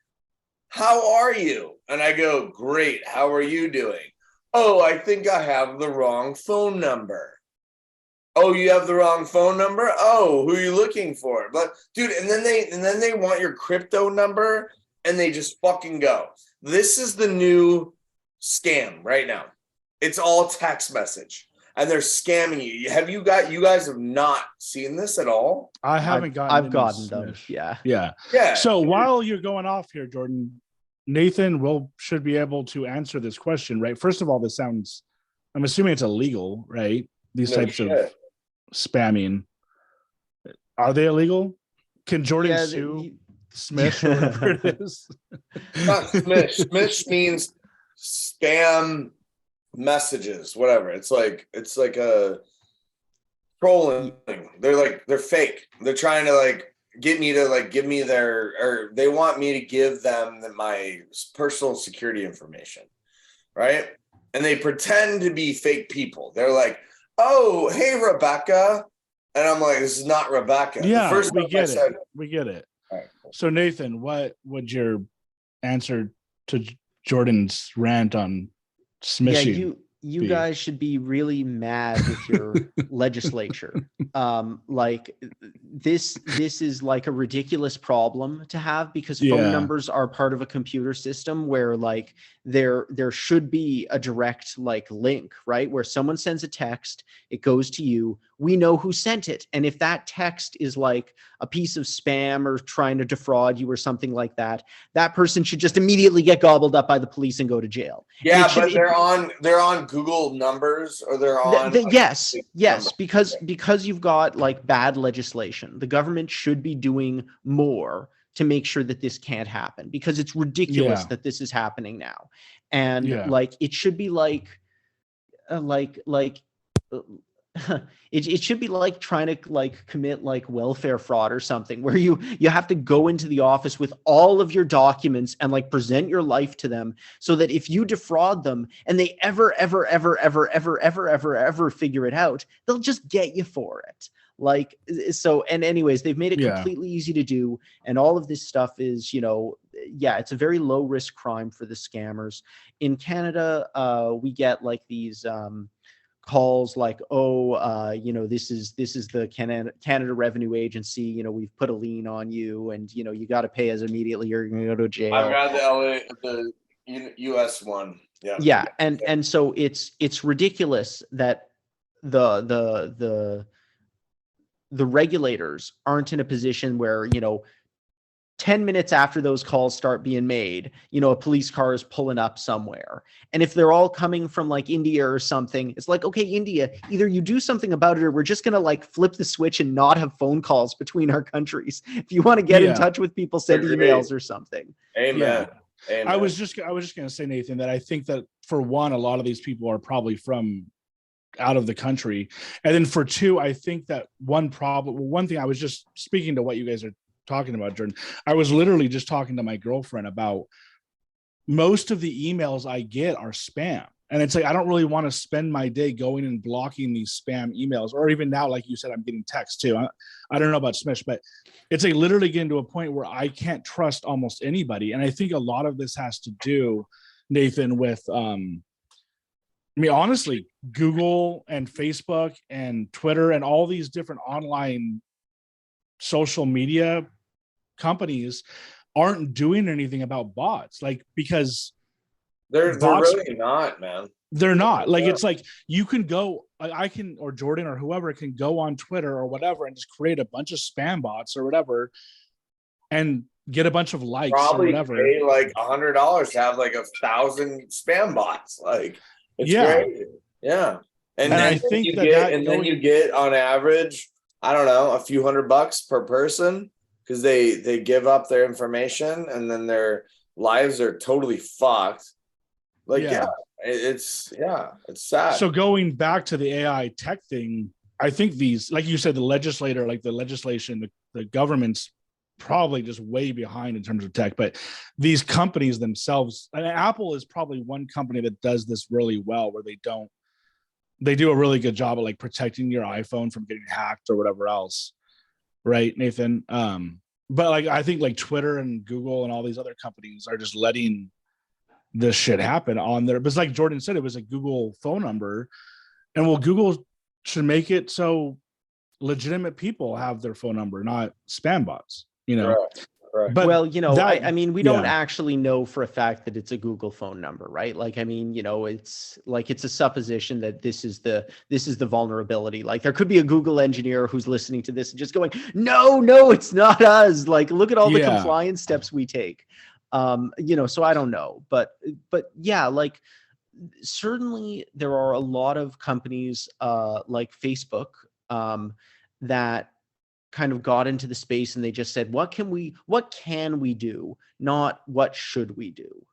How are you?" And I go, "Great. How are you doing?" "Oh, I think I have the wrong phone number." "Oh, you have the wrong phone number? Oh, who are you looking for?" But dude, and then they want your crypto number and they just fucking go. This is the new scam right now. It's all text message and they're scamming you. You guys have not seen this at all? I haven't gotten I've gotten them. Yeah. Yeah. So while you're going off here, Jordan, Nathan should be able to answer this question, right? First of all, I'm assuming it's illegal, right? These types of spamming. Are they illegal? Can Jordan sue Smish or whatever it is? Not Smish. Smish means spam messages, whatever. It's like a trolling thing. They're fake. They're trying to get me to give me or they want me to give them my personal security information, right? And they pretend to be fake people. They're like, "Oh, hey Rebecca," and I'm like, "This is not Rebecca." Yeah, the first we get I said, it. We get it. All right, cool. So Nathan, what would your answer to Jordan's rant on smishing? Yeah, you guys should be really mad with your legislature. Like this is like a ridiculous problem to have because phone numbers are part of a computer system where there should be a direct link, right? Where someone sends a text, it goes to you. We know who sent it. And if that text is like a piece of spam or trying to defraud you or something like that, that person should just immediately get gobbled up by the police and go to jail. Yeah, but they're on Google numbers or they're on yes, because you've got bad legislation. The government should be doing more to make sure that this can't happen because it's ridiculous that this is happening now. And it should be it should be like trying to commit welfare fraud or something where you have to go into the office with all of your documents and present your life to them so that if you defraud them and they ever figure it out, they'll just get you for it. And anyways, they've made it completely easy to do. And all of this stuff is, it's a very low risk crime for the scammers. In Canada, we get these calls this is the Canada Revenue Agency, we've put a lien on you and you got to pay us immediately, you're gonna go to jail. I've got the US one. And so it's ridiculous that the regulators aren't in a position where 10 minutes after those calls start being made, a police car is pulling up somewhere. And if they're all coming from India or something, it's okay, India, either you do something about it or we're just going to flip the switch and not have phone calls between our countries. If you want to get in touch with people, send emails or something. Amen. Amen. I was just going to say, Nathan, that I think that for one, a lot of these people are probably from out of the country. And then for two, I think that one thing, I was just speaking to what you guys are talking about, Jordan. I was literally just talking to my girlfriend about most of the emails I get are spam. And it's I don't really want to spend my day going and blocking these spam emails, or even now, like you said, I'm getting texts too. I don't know about Smish, but it's literally getting to a point where I can't trust almost anybody. And I think a lot of this has to do, Nathan, with, honestly, Google and Facebook and Twitter and all these different online social media companies aren't doing anything about bots, because they're bots, really not, man. They're not. It's you can go, I can, or Jordan or whoever can go on Twitter or whatever and just create a bunch of spam bots or whatever, and get a bunch of likes or Probably whatever. pay like $100 to have like 1,000 spam bots. Like it's Yeah. crazy. Yeah. And And then I think you that get, that and then going, you get on average, I don't know, a few $100 per person because they give up their information and then their lives are totally fucked. Like, yeah. it's sad. So going back to the AI tech thing, I think these, like you said, the legislation, the government's probably just way behind in terms of tech, but these companies themselves, and Apple is probably one company that does this really well, where they do a really good job of like protecting your iPhone from getting hacked or whatever else. Right, Nathan? But like, I think like Twitter and Google and all these other companies are just letting this shit happen on there. But it's like Jordan said, it was a Google phone number. And well, Google should make it so legitimate people have their phone number, not spam bots, you know. Correct. But well, you know, that- I mean, we don't yeah. actually know for a fact that it's a Google phone number, right? Like, I mean, you know, it's like it's a supposition that this is the vulnerability. Like, there could be a Google engineer who's listening to this and just going, no, it's not us. Like, look at all the Yeah. compliance steps we take. You know, so I don't know, but yeah, like certainly there are a lot of companies like Facebook that kind of got into the space and they just said, what can we do, not what should we do?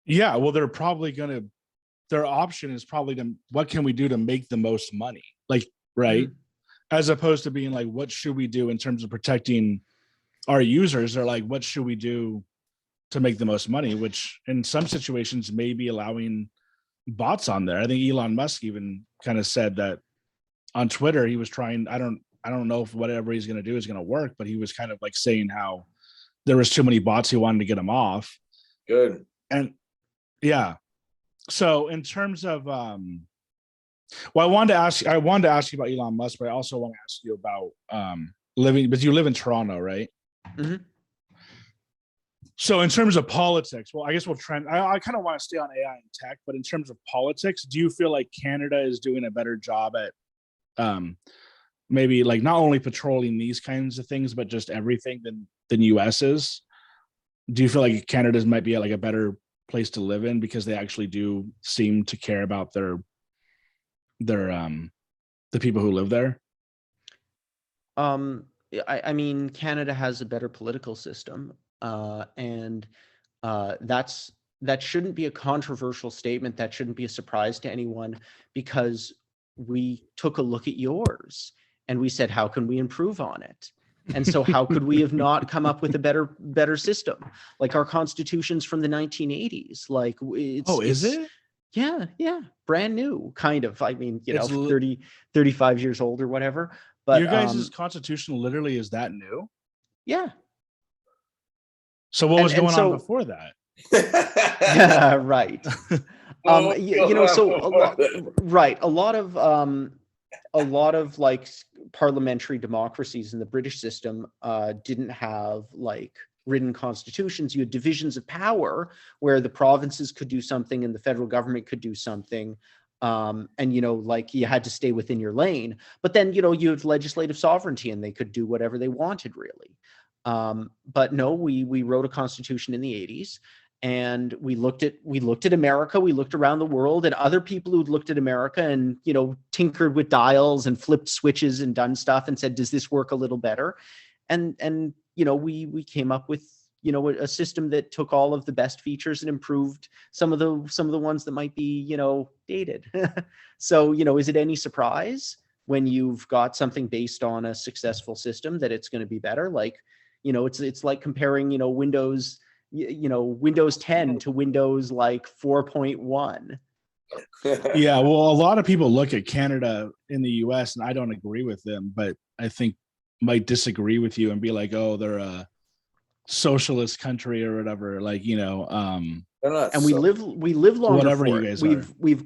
Yeah, well, they're probably gonna, their option is probably to, what can we do to make the most money, like, right? As opposed to being like, what should we do in terms of protecting our users? They're like, what should we do to make the most money, which in some situations may be allowing bots on there. I think Elon Musk even kind of said that on Twitter. He was trying, I don't know if whatever he's going to do is going to work, but he was kind of like saying how there was too many bots. He wanted to get them off. Good. And yeah. So in terms of, well, I wanted to ask you about Elon Musk, but I also want to ask you about living, but you live in Toronto, right? Mm-hmm. So in terms of politics, well, I guess we'll trend. I kind of want to stay on AI and tech, but in terms of politics, do you feel like Canada is doing a better job at maybe like not only patrolling these kinds of things, but just everything than US is? Do you feel like Canada's might be like a better place to live in because they actually do seem to care about their the people who live there? I mean, Canada has a better political system, and that shouldn't be a controversial statement. That shouldn't be a surprise to anyone, because we took a look at yours and we said, how can we improve on it? And so how could we have not come up with a better system? Like, our constitution's from the 1980s. Like, is it? Yeah. Brand new, kind of. I mean, you know, It's 30, 35 years old or whatever. But your guys' constitution literally is that new? yeah. So what was going on before that? Yeah, right. You know, so a lot of like parliamentary democracies in the British system didn't have like written constitutions. You had divisions of power where the provinces could do something and the federal government could do something. And, you know, like you had to stay within your lane, but then, you know, you have legislative sovereignty and they could do whatever they wanted, really. But no, we wrote a constitution in the 80s, and we looked at America, we looked around the world, and other people who'd looked at America and, you know, tinkered with dials and flipped switches and done stuff and said, does this work a little better? And, you know, we came up with, you know, a system that took all of the best features and improved some of the ones that might be, you know, dated. So, you know, is it any surprise when you've got something based on a successful system that it's going to be better? Like, you know, it's like comparing, you know, Windows 10 to Windows like 4.1. Yeah, well, a lot of people look at Canada in the US, and I don't agree with them, but I think might disagree with you and be like, oh, they're a socialist country or whatever. Like, you know, and we live longer. Whatever for you it. guys we've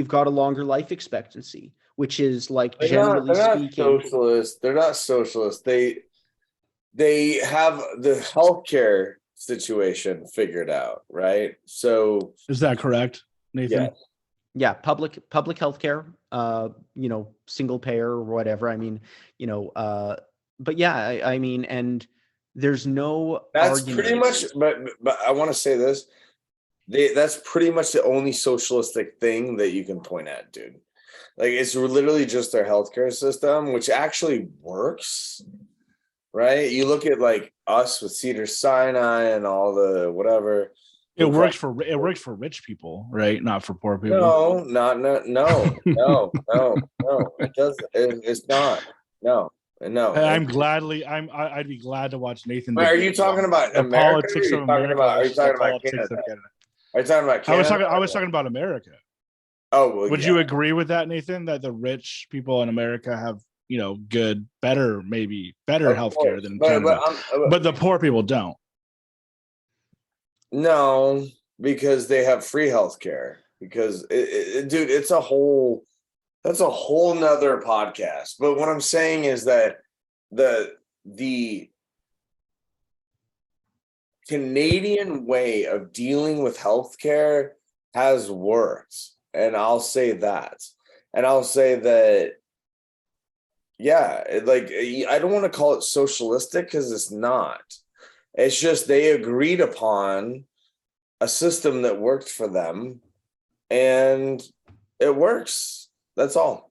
got a longer life expectancy, which is like generally speaking. Socialist. They're not socialist. They have the healthcare situation figured out, right? So is that correct, Nathan? Yeah, public healthcare, you know, single payer or whatever. I mean, you know, but yeah, I mean, and there's no That's argument. pretty much, but I want to say this. That's pretty much the only socialistic thing that you can point at, dude. Like it's literally just their healthcare system, which actually works, right? You look at like us with Cedar Sinai and all the whatever. It works for rich people, right? Not for poor people. No, no. It doesn't. It's not. No, no. I'd be glad to watch Nathan. Are you talking about the America? politics of Are you America? talking about Canada? Are you talking about Canada? I was talking about America. Oh, well, would you agree with that, Nathan? That the rich people in America have, better healthcare than Canada, but the poor people don't. No, because they have free healthcare. Because, dude, that's a whole nother podcast. But what I'm saying is that the Canadian way of dealing with healthcare has worked. And I'll say that. And I'll say that, yeah, I don't want to call it socialistic because it's not. It's just they agreed upon a system that worked for them and it works. That's all.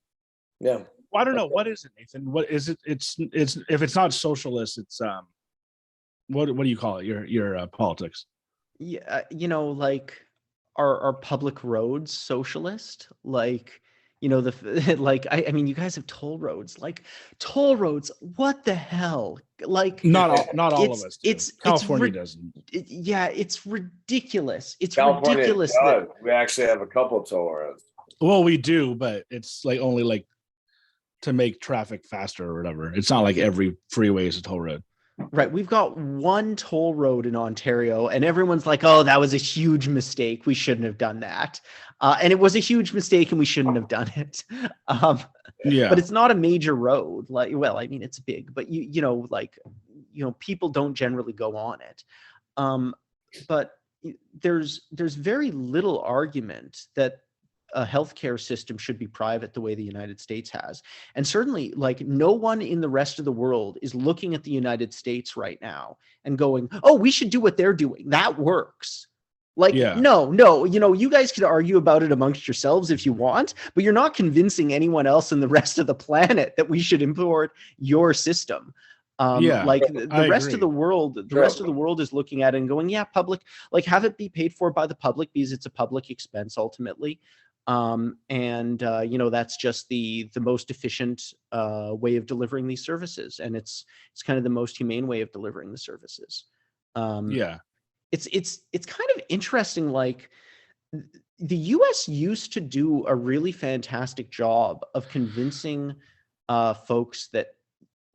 Yeah. Well, I don't know. What is it, Nathan? What is it? It's if it's not socialist, it's what do you call it? Your politics. Yeah, like are public roads socialist? Like, like I mean, you guys have toll roads. Like toll roads, what the hell? Like not all of us. California doesn't. Yeah, it's ridiculous. It's California ridiculous. We actually have a couple toll roads. Well, we do, but it's like only like to make traffic faster or whatever. It's not like every freeway is a toll road. Right. We've got one toll road in Ontario and everyone's like, oh, that was a huge mistake. We shouldn't have done that. And it was a huge mistake and we shouldn't have done it. Yeah. But it's not a major road. Like, well, I mean, it's big, but people don't generally go on it. But there's very little argument that a healthcare system should be private the way the United States has. And certainly, like, no one in the rest of the world is looking at the United States right now and going, oh, we should do what they're doing. That works. Like, yeah. No, you guys could argue about it amongst yourselves if you want, but you're not convincing anyone else in the rest of the planet that we should import your system. Like the rest of the world, rest of the world is looking at it and going, yeah, public, like have it be paid for by the public because it's a public expense ultimately. That's just the most efficient way of delivering these services, and it's kind of the most humane way of delivering the services. It's kind of interesting. Like the U.S. used to do a really fantastic job of convincing folks that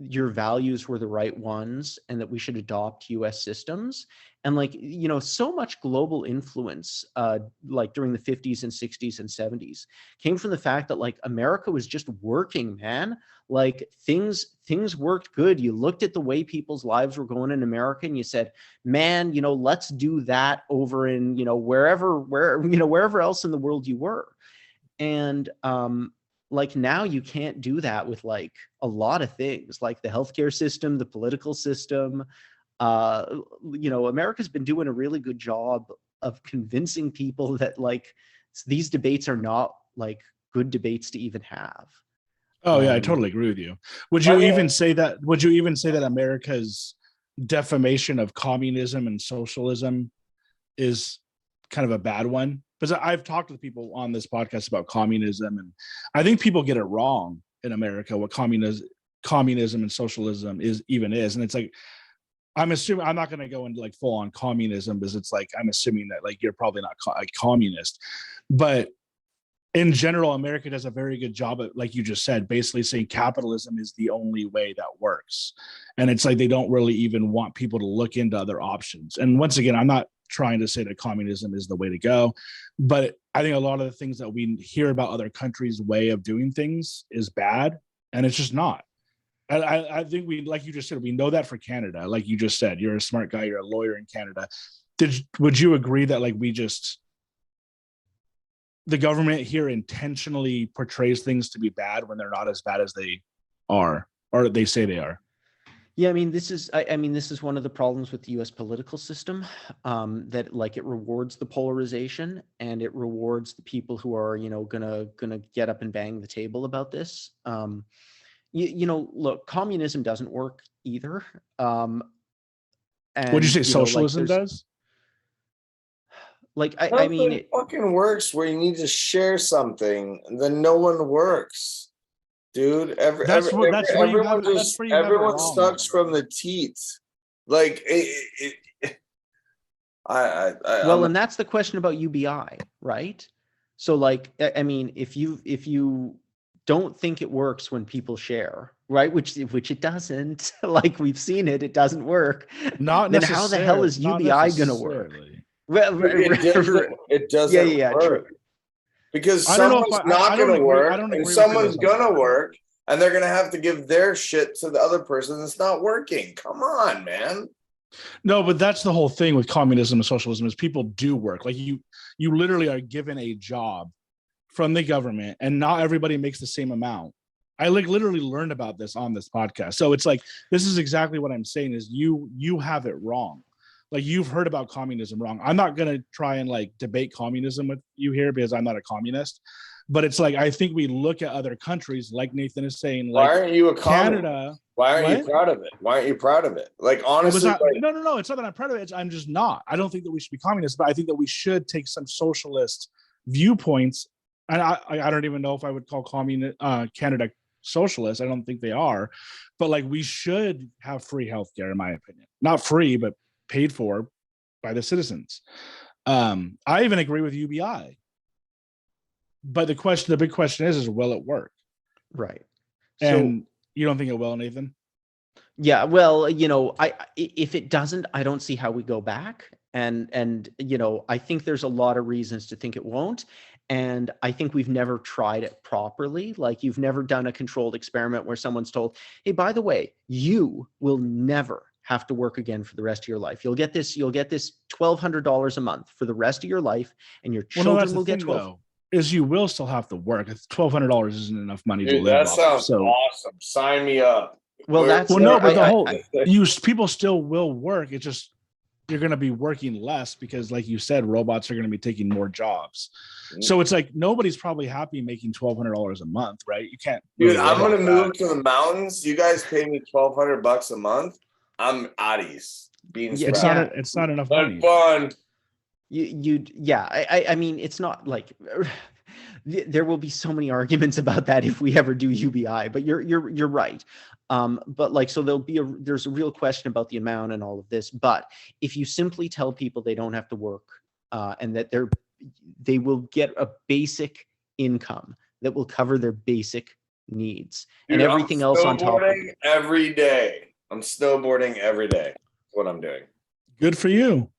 your values were the right ones and that we should adopt US systems. And so much global influence, like during the 50s and 60s and 70s came from the fact that like America was just working, man. Like things worked good. You looked at the way people's lives were going in America and you said, man, let's do that over in, wherever else in the world you were. And, like now you can't do that with like a lot of things like the healthcare system, the political system. America's been doing a really good job of convincing people that like these debates are not like good debates to even have. Oh yeah, I totally agree with you. Would you even say that America's defamation of communism and socialism is kind of a bad one? Because I've talked with people on this podcast about communism, and I think people get it wrong in America what communism and socialism is. And it's like, I'm assuming I'm not going to go into like full on communism because it's like I'm assuming that like you're probably not a communist, but in general, America does a very good job at, like you just said, basically saying capitalism is the only way that works, and it's like they don't really even want people to look into other options. And once again, I'm not trying to say that communism is the way to go, but I think a lot of the things that we hear about other countries' way of doing things is bad, and it's just not. I think we, like you just said, we know that for Canada. Like you just said, you're a smart guy, you're a lawyer in Canada. Would you agree that like the government here intentionally portrays things to be bad when they're not as bad as they are, or they say they are? Yeah, I mean, this is one of the problems with the U.S. political system, that like it rewards the polarization and it rewards the people who are, gonna get up and bang the table about this. Look, communism doesn't work either. Would you And say like socialism there's does? like I mean, Nothing fucking works where you need to share something, and then no one works. Dude, That's where you have it. That's where you have it everyone wrong, sucks though. from the teats. Like well, I'm and that's the question about UBI, right? So like, I mean, if you don't think it works when people share, right? Which it doesn't, like we've seen it doesn't work. Not Then how the hell necessarily. is Not UBI gonna work? necessarily. Well, it yeah, doesn't yeah, work true. because I don't know if someone's I not don't gonna agree. work I don't and agree with you. someone's Doesn't gonna work. work and they're gonna have to give their shit to the other person that's not working. Come on, man. No, but that's the whole thing with communism and socialism is people do work. Like you literally are given a job from the government, and not everybody makes the same amount. I like literally learned about this on this podcast. So it's like this is exactly what I'm saying is you have it wrong. Like you've heard about communism wrong. I'm not gonna try and like debate communism with you here because I'm not a communist. But it's like I think we look at other countries, like Nathan is saying, Why like aren't you a communist? Canada. Why aren't you What? proud of it? Why aren't you proud of it? Like It was honestly, not. like, No. It's not that I'm proud of it. I'm just not. I don't think that we should be communist, but I think that we should take some socialist viewpoints. And I don't even know if I would call Canada socialist. I don't think they are, but like we should have free healthcare, in my opinion. Not free, but paid for by the citizens. I even agree with UBI. But the big question is will it work? Right. And you don't think it will, Nathan? Yeah, well, if it doesn't, I don't see how we go back. And I think there's a lot of reasons to think it won't. And I think we've never tried it properly. Like you've never done a controlled experiment where someone's told, hey, by the way, you will never have to work again for the rest of your life. You'll get this $1,200 a month for the rest of your life, and your children will get 12. Is you will still have to work. $1,200 isn't enough money to dude, live that off. sounds So awesome. Sign me up. Well, that's well, no, but the I- whole I- people still will work. It's just you're going to be working less because, like you said, robots are going to be taking more jobs. So it's like nobody's probably happy making $1,200 a month, right? You can't. Dude, really I'm live gonna off move that. to the mountains. You guys pay me $1,200 a month. I'm addies. Beans. Yeah, It's not enough But money. fun. I mean, it's not like there will be so many arguments about that if we ever do UBI, but you're right. But like, so there's a real question about the amount and all of this. But if you simply tell people they don't have to work, and that they will get a basic income that will cover their basic needs, Dude, and everything else on top of it. every day. I'm snowboarding every day. That's what I'm doing. Good for you.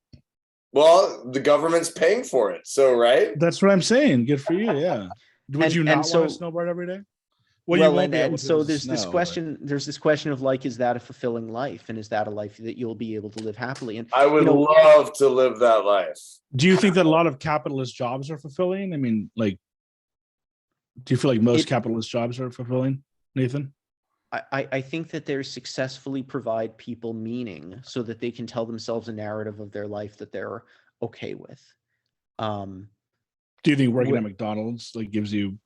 Well, the government's paying for it, so right? That's what I'm saying. Good for you. Yeah. Would And- you and not so- want to snowboard every day? Well, you won't be able to so with the there's this snow, but- question. There's this question of like, is that a fulfilling life, and is that a life that you'll be able to live happily? And I would love to live that life. Do you think that a lot of capitalist jobs are fulfilling? I mean, like, do you feel like most capitalist jobs are fulfilling, Nathan? I think that they successfully provide people meaning so that they can tell themselves a narrative of their life that they're okay with. Do you think working at McDonald's like gives you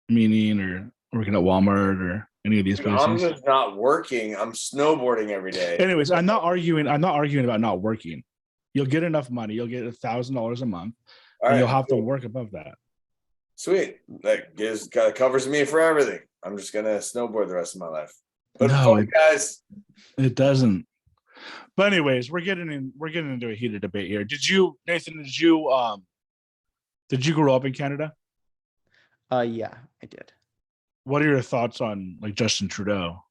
meaning, or working at Walmart or any of these Dude, I'm places? just not working. I'm snowboarding every day. Anyways, I'm not arguing about not working. You'll get enough money. You'll get $1,000 a month, All and right, you'll have to cool. work above that. Sweet. That covers me for everything. I'm just gonna snowboard the rest of my life. But No, fun, guys. It doesn't. But anyways, we're getting into a heated debate here. Nathan? Did you grow up in Canada? Yeah, I did. What are your thoughts on like Justin Trudeau?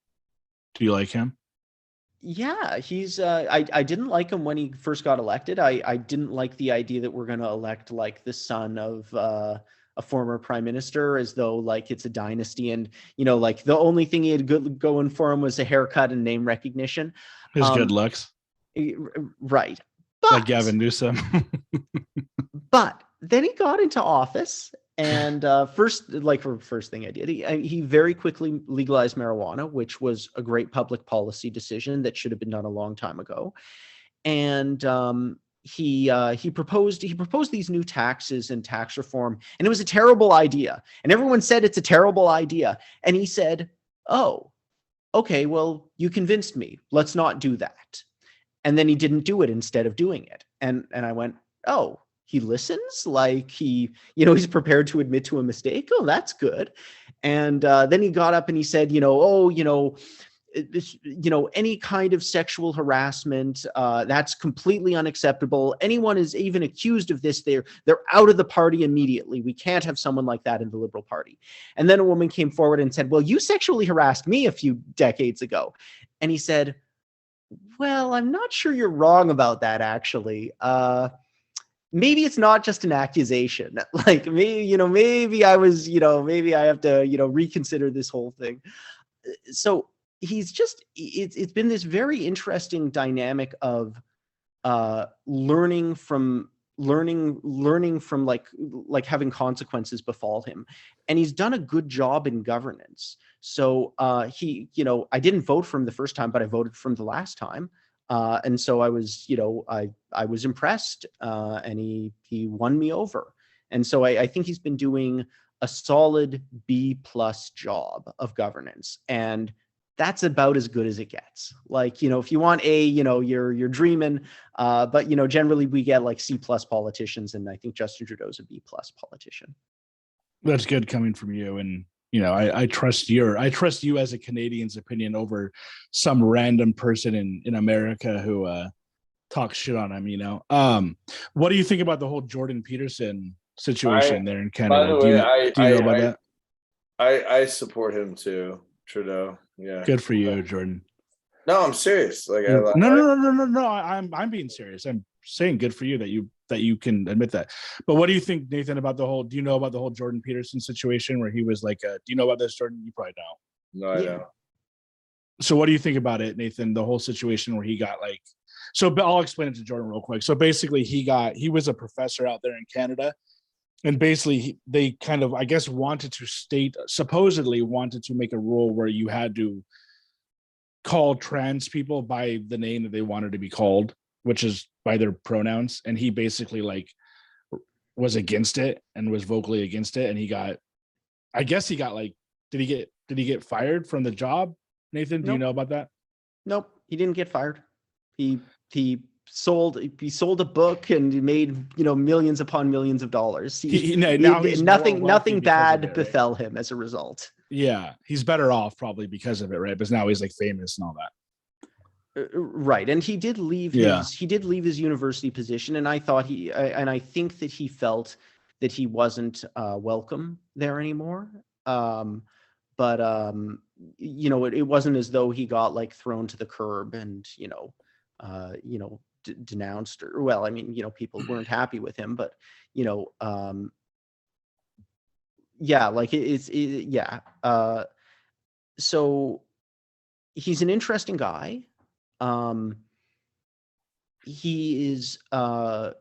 Do you like him? Yeah, he's I didn't like him when he first got elected. I didn't like the idea that we're going to elect like the son of a former prime minister as though like it's a dynasty, and like the only thing he had going for him was a haircut and name recognition. His good looks, right? like Gavin Newsom. But then he got into office And first thing I did, he very quickly legalized marijuana, which was a great public policy decision that should have been done a long time ago. And he proposed these new taxes and tax reform, and it was a terrible idea. And everyone said it's a terrible idea. And he said, "Oh, okay, well, you convinced me. Let's not do that." And then he didn't do it instead of doing it. And I went, "Oh, he listens, like he's prepared to admit to a mistake. Oh, that's good." And then he got up and he said, any kind of sexual harassment, that's completely unacceptable. Anyone is even accused of this, they're out of the party immediately. We can't have someone like that in the Liberal Party. And then a woman came forward and said, "Well, you sexually harassed me a few decades ago." And he said, "Well, I'm not sure you're wrong about that, actually. Maybe it's not just an accusation. Like maybe I was, maybe I have to, reconsider this whole thing." So he's just, it's been this very interesting dynamic of learning from like having consequences befall him. And he's done a good job in governance. So I didn't vote for him the first time, but I voted for him the last time. And so I was, I was impressed, and he won me over. And so I think he's been doing a solid B+ job of governance. And that's about as good as it gets. Like, if you want A, you're dreaming, but generally we get like C+ politicians. And I think Justin Trudeau's a B+ politician. That's good coming from you. And I trust you as a Canadian's opinion over some random person in America who talks shit on him. What do you think about the whole Jordan Peterson situation there in Canada? By the way, do you know about that? I support him too, Trudeau. Yeah. Good for you, Jordan. No, I'm serious. Like, no. I'm being serious. I'm saying good for you that you can admit that. But what do you think, Nathan, about do you know about the whole Jordan Peterson situation where he was like, do you know about this, Jordan? You probably don't. No, I don't. So what do you think about it, Nathan? The whole situation where he got but I'll explain it to Jordan real quick. So basically he was a professor out there in Canada. And basically they kind of, I guess, supposedly wanted to make a rule where you had to call trans people by the name that they wanted to be called, which is by their pronouns. And he basically was against it and was vocally against it. And did he get fired from the job? Nathan, do you know about that? Nope, he didn't get fired. He sold a book and he made millions upon millions of dollars. Nothing bad befell him as a result. Yeah, he's better off probably because of it, right? But now he's famous and all that. Right, and he did leave his university position, and I think that he felt that he wasn't welcome there anymore. But it wasn't as though he got thrown to the curb and denounced, or people weren't happy with him, but so he's an interesting guy. He is a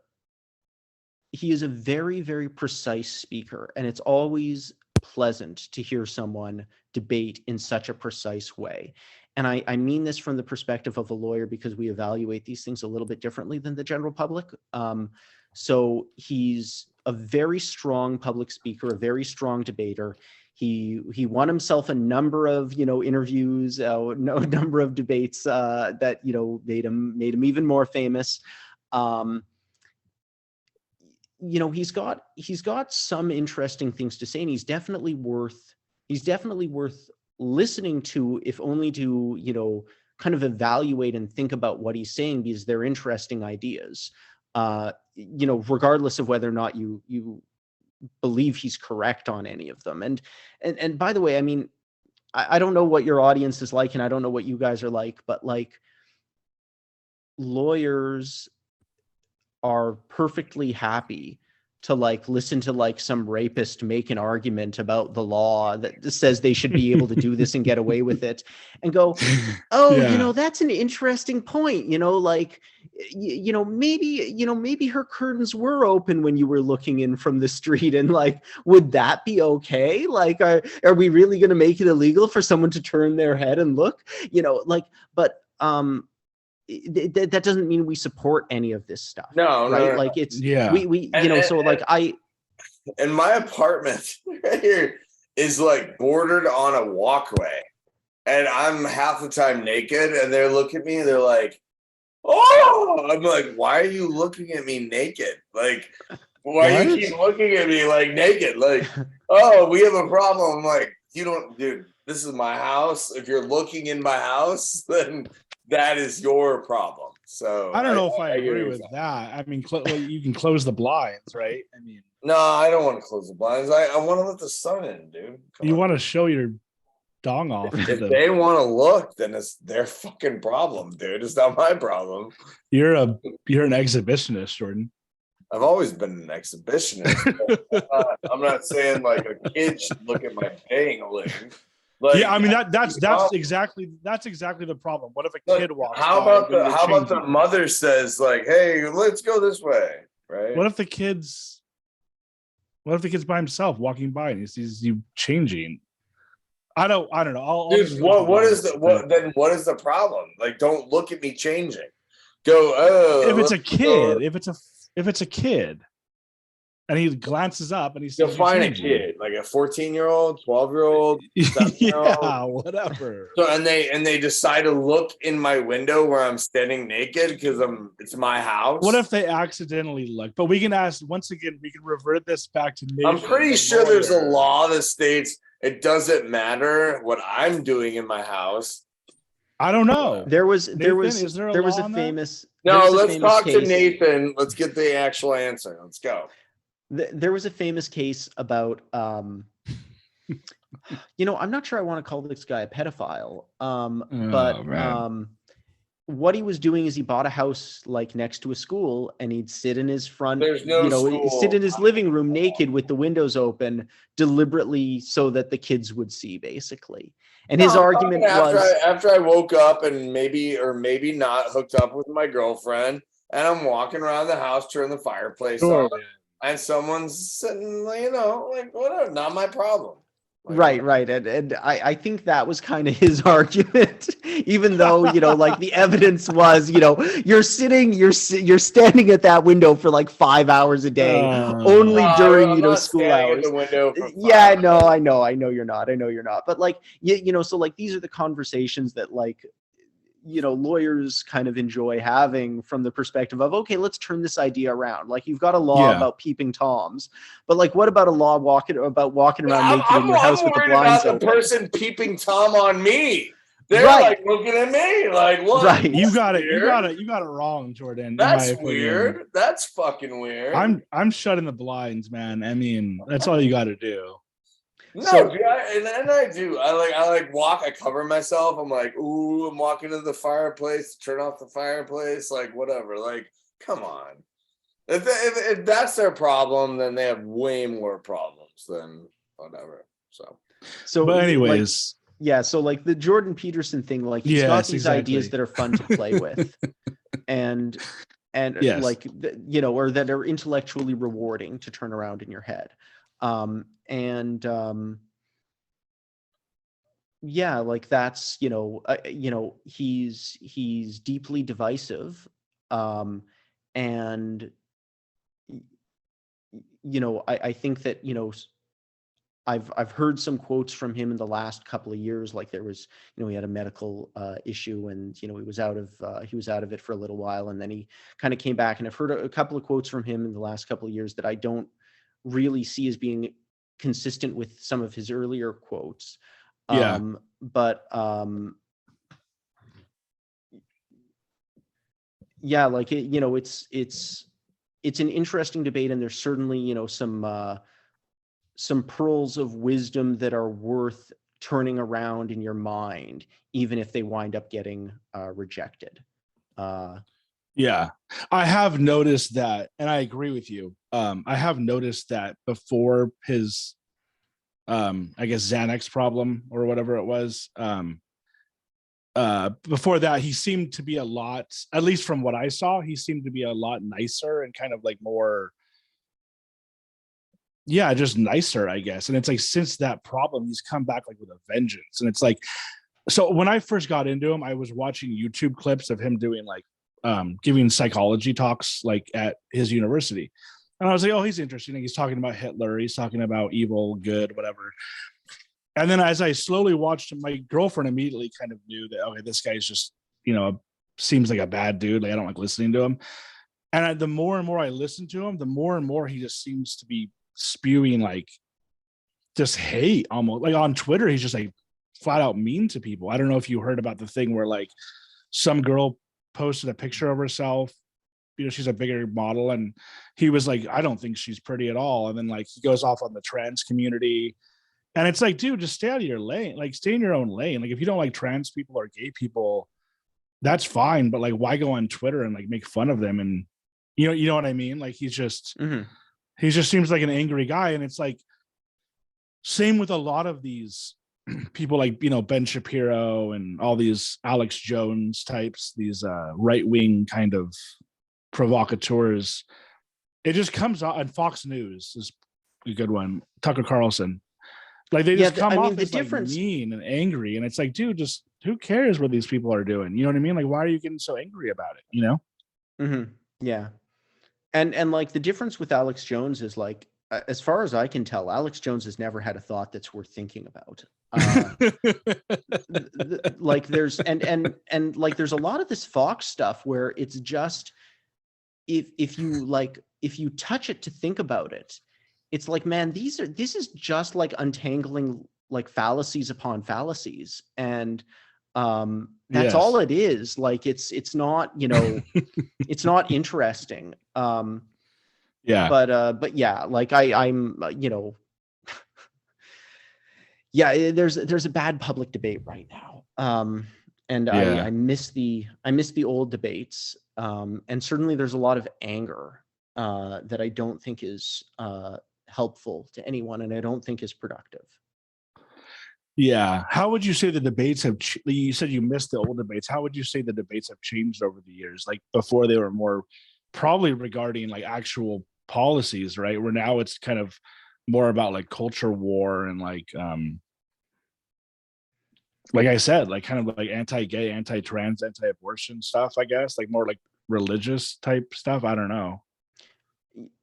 very, very precise speaker, and it's always pleasant to hear someone debate in such a precise way. And I mean this from the perspective of a lawyer, because we evaluate these things a little bit differently than the general public. So he's a very strong public speaker, a very strong debater. He won himself a number of interviews, number of debates that made him even more famous. He's got some interesting things to say, and he's definitely worth listening to, if only to kind of evaluate and think about what he's saying, because they're interesting ideas, regardless of whether or not you believe he's correct on any of them. And by the way, I don't know what your audience is like, and I don't know what you guys are like, but lawyers are perfectly happy to like listen to like some rapist make an argument about the law that says they should be able to do this and get away with it, and go, oh, Yeah. that's an interesting point. Like, maybe her curtains were open when you were looking in from the street, and like, would that be okay? Like, are we really going to make it illegal for someone to turn their head and look? But that doesn't mean we support any of this stuff. No, right? no. Like, it's Yeah. we so like and my apartment right here is like bordered on a walkway, and I'm half the time naked, and they look at me and they're like, oh, I'm like, why are you looking at me naked? Like, why you keep looking at me like naked? Like, oh, we have a problem. I'm like, you don't, dude, this is my house. If you're looking in my house, then that is your problem. So I don't know if I agree with that. I mean, you can close the blinds, right? I mean, no, I don't want to close the blinds. I want to let the sun in, dude. you want to show your dong off. If they want to look, then it's their fucking problem, dude. It's not my problem. You're an exhibitionist, Jordan. I've always been an exhibitionist. I'm not saying like a kid should look at my dangling. Like, yeah, I mean that's exactly the problem. What if a kid walks? How about the mother says like, "Hey, let's go this way," right? What if the kid's by himself walking by and he sees you changing? I don't know. Dude, what is the problem? Like, don't look at me changing. Go. Oh, if it's a kid, if it's a kid, and he glances up and he sees define a kid, like a 14-year-old, 12-year-old, yeah, whatever. So and they decide to look in my window where I'm standing naked because it's my house. What if they accidentally look? But we can ask once again. We can revert this back to. I'm pretty sure there's a law that states it doesn't matter what I'm doing in my house. I don't know. There was a famous. No, let's talk to Nathan. Let's get the actual answer. Let's go. There was a famous case about, I'm not sure I want to call this guy a pedophile, but what he was doing is he bought a house like next to a school, and he'd sit in his front, sit in his living room naked with the windows open deliberately so that the kids would see, basically. And his argument was after I woke up and maybe not hooked up with my girlfriend, and I'm walking around the house, turn the fireplace on, and someone's sitting, like whatever, not my problem. Like, right. And I think that was kind of his argument, even though, like the evidence was, you're standing at that window for like 5 hours a day, only during, school hours. Yeah, no, I know you're not. But like, so like, these are the conversations that like, lawyers kind of enjoy having from the perspective of, okay, let's turn this idea around. Like, you've got a law about peeping toms, but like, what about a law walking around naked in your house with the blinds open? The person peeping tom on me. They're like looking at me like, what? Right. You got it wrong, Jordan. That's weird. That's fucking weird. I'm shutting the blinds, man. I mean, that's all you got to do. No, dude, I do. I like walk. I cover myself. I'm like, ooh, I'm walking to the fireplace. Turn off the fireplace. Like, whatever. Like, come on. If that's their problem, then they have way more problems than whatever. So, but anyways, so like the Jordan Peterson thing, like he's got these ideas that are fun to play with, and like or that are intellectually rewarding to turn around in your head. Like that's, he's deeply divisive. And, I think that, I've heard some quotes from him in the last couple of years. Like there was, he had a medical issue, and he was out of it for a little while, and then he kind of came back. And I've heard a couple of quotes from him in the last couple of years that I don't really see as being consistent with some of his earlier quotes. But like it's an interesting debate, and there's certainly some pearls of wisdom that are worth turning around in your mind, even if they wind up getting rejected. Yeah, I have noticed that, and I agree with you. I have noticed that before his, I guess Xanax problem or whatever it was. Before that, he seemed to be a lot, at least from what I saw, he seemed to be a lot nicer and kind of like more, yeah, just nicer, I guess. And it's like since that problem, he's come back like with a vengeance. And it's like, so when I first got into him, I was watching YouTube clips of him doing like giving psychology talks like at his university. And I was like, oh, he's interesting. Like, he's talking about Hitler, he's talking about evil, good, whatever. And then as I slowly watched him, my girlfriend immediately kind of knew that, okay, this guy's just, seems like a bad dude. Like I don't like listening to him. And the more and more I listen to him, the more and more he just seems to be spewing like just hate almost. Like on Twitter, he's just like flat out mean to people. I don't know if you heard about the thing where like some girl posted a picture of herself. She's a bigger model, and he was like, I don't think she's pretty at all. And then like he goes off on the trans community. And it's like, dude, just stay out of your lane. Like, stay in your own lane. Like, if you don't like trans people or gay people, that's fine. But like, why go on Twitter and like make fun of them? And you know what I mean? Like, he just seems like an angry guy. And it's like, same with a lot of these people, like Ben Shapiro and all these Alex Jones types, these right wing kind of provocateurs. It just comes out, and Fox News is a good one. Tucker Carlson. Like they just come off as like mean and angry, and it's like, dude, just who cares what these people are doing? You know what I mean? Like, why are you getting so angry about it? Yeah, and like the difference with Alex Jones is like, as far as I can tell, Alex Jones has never had a thought that's worth thinking about. Like there's and like there's a lot of this Fox stuff where it's just if you touch it to think about it. It's like, man, this is just like untangling like fallacies upon fallacies. And that's all it is. Like it's not, it's not interesting. Yeah. But yeah, like I'm yeah, there's a bad public debate right now. And I miss the old debates. And certainly there's a lot of anger that I don't think is helpful to anyone, and I don't think is productive. Yeah. How would you say the debates have? You said you missed the old debates. How would you say the debates have changed over the years? Like before, they were more probably regarding like actual policies, right? Where now it's kind of more about like culture war and like I said, like kind of like anti-gay, anti-trans, anti-abortion stuff. I guess like more like religious type stuff. I don't know.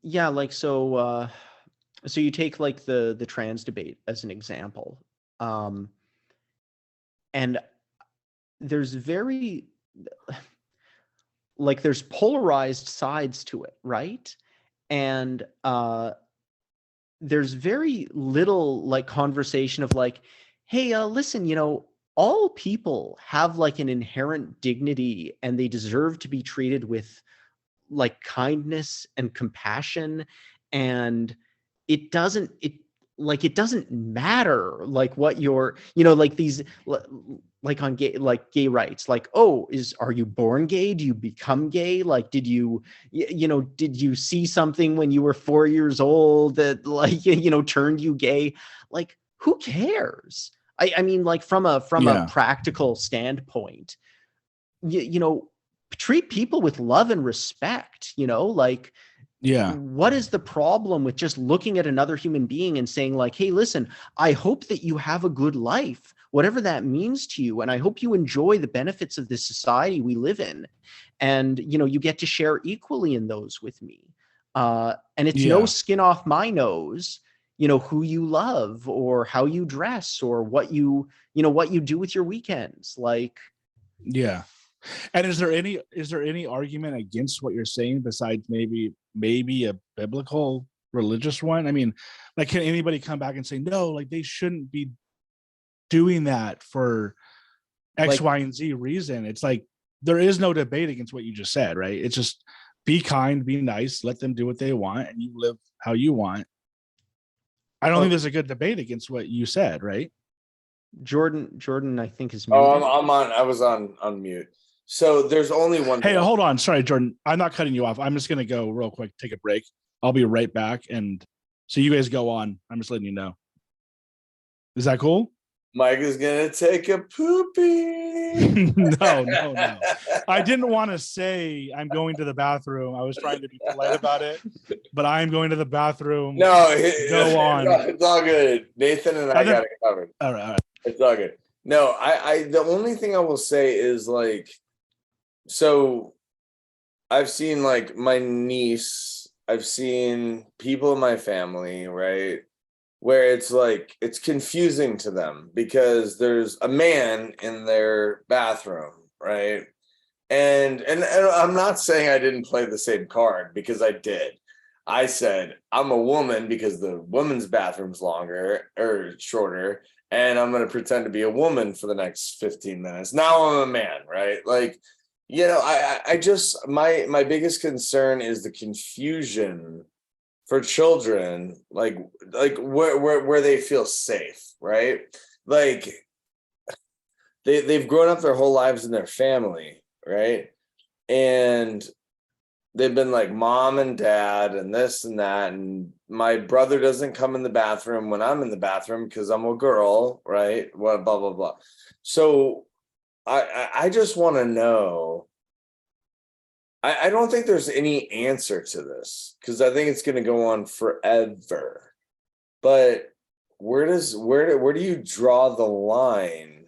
Yeah, like so you take like the trans debate as an example. And there's very like there's polarized sides to it, right? And there's very little like conversation of like, hey, listen, all people have like an inherent dignity and they deserve to be treated with like kindness and compassion, and it doesn't matter like what your like these like on gay rights, like, oh, are you born gay, do you become gay, like did you see something when you were 4 years old that like turned you gay? Like who cares? I mean, like from a practical standpoint, treat people with love and respect, like, yeah, what is the problem with just looking at another human being and saying like, hey, listen, I hope that you have a good life, whatever that means to you, and I hope you enjoy the benefits of this society we live in, and you get to share equally in those with me, and it's no skin off my nose who you love or how you dress or what you do with your weekends, like. Yeah. And is there any argument against what you're saying besides maybe a biblical religious one? I mean, like, can anybody come back and say, no, like they shouldn't be doing that for X, Y, and Z reason? It's like, there is no debate against what you just said, right? It's just be kind, be nice, let them do what they want, and you live how you want. I don't think there's a good debate against what you said, right? Jordan, I think is muted. Oh, I'm on. I was on mute. So there's only one. Hey, thing. hold on. Sorry, Jordan. I'm not cutting you off. I'm just gonna go real quick, take a break. I'll be right back. And so you guys go on. I'm just letting you know. Is that cool? Mike is gonna take a poopy. No. I didn't want to say I'm going to the bathroom. I was trying to be polite about it, but I'm going to the bathroom. No, Go on. It's all good. Nathan and I got it covered. All right. It's all good. No, I the only thing I will say is like, so I've seen like my niece, I've seen people in my family, right? Where it's like it's confusing to them because there's a man in their bathroom, right? And I'm not saying I didn't play the same card because I did. I said I'm a woman because the women's bathroom's longer or shorter, and I'm gonna pretend to be a woman for the next 15 minutes. Now I'm a man, right? Like, you know, I just my biggest concern is the confusion for children, like where they feel safe, right? Like they've grown up their whole lives in their family, right? And they've been like mom and dad and this and that, and my brother doesn't come in the bathroom when I'm in the bathroom because I'm a girl, right? What blah blah blah. So I just want to know. I don't think there's any answer to this because I think it's going to go on forever. But where do you draw the line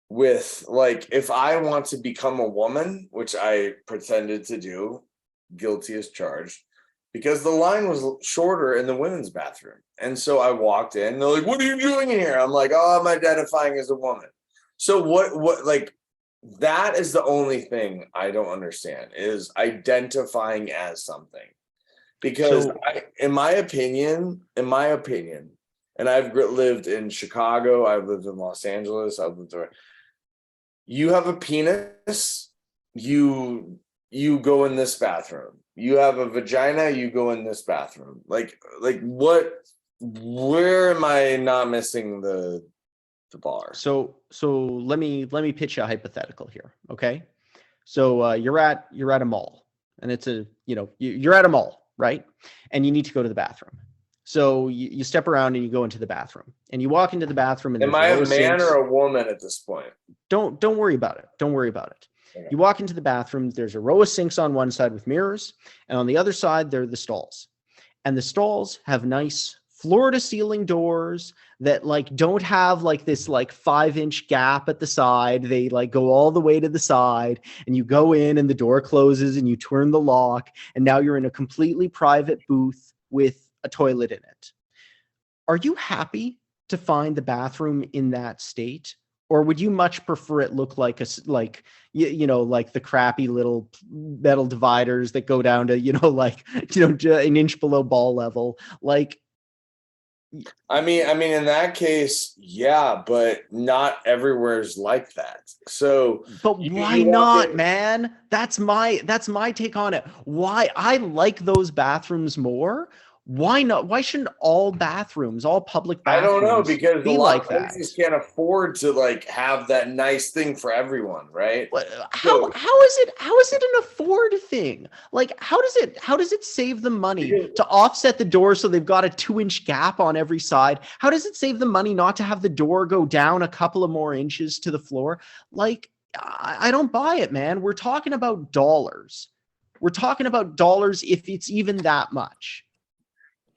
with, like, if I want to become a woman, which I pretended to do, guilty as charged, because the line was shorter in the women's bathroom. And so I walked in, they're like, "What are you doing in here?" I'm like, "Oh, I'm identifying as a woman." So what like, that is the only thing I don't understand is identifying as something. Because in my opinion, and I've lived in Chicago, I've lived in Los Angeles, I've lived there. You have a penis, you go in this bathroom. You have a vagina, you go in this bathroom. Like what? Where am I not missing the bar? So let me pitch you a hypothetical here, okay? So you're at a mall, and it's you're at a mall, right? And you need to go to the bathroom. So you step around and you go into the bathroom, and you walk into the bathroom. And am I a man or a woman at this point? Don't worry about it. Don't worry about it. Okay. You walk into the bathroom. There's a row of sinks on one side with mirrors, and on the other side there are the stalls, and the stalls have nice floor to ceiling doors that like don't have like this like 5-inch gap at the side. They like go all the way to the side, and you go in and the door closes and you turn the lock, and now you're in a completely private booth with a toilet in it. Are you happy to find the bathroom in that state? Or would you much prefer it look like like the crappy little metal dividers that go down to, an inch below ball level? Like, I mean, in that case, yeah, but not everywhere is like that. So, but why not, man? That's my take on it. Why I like those bathrooms more. Why not? Why shouldn't all bathrooms, all public bathrooms, I don't know, because be a lot like of that? places can't afford to like have that nice thing for everyone, right? How is it an afford thing? Like, how does it save them money to offset the door so they've got a 2-inch gap on every side? How does it save them money not to have the door go down a couple of more inches to the floor? Like, I don't buy it, man. We're talking about dollars. We're talking about dollars if it's even that much.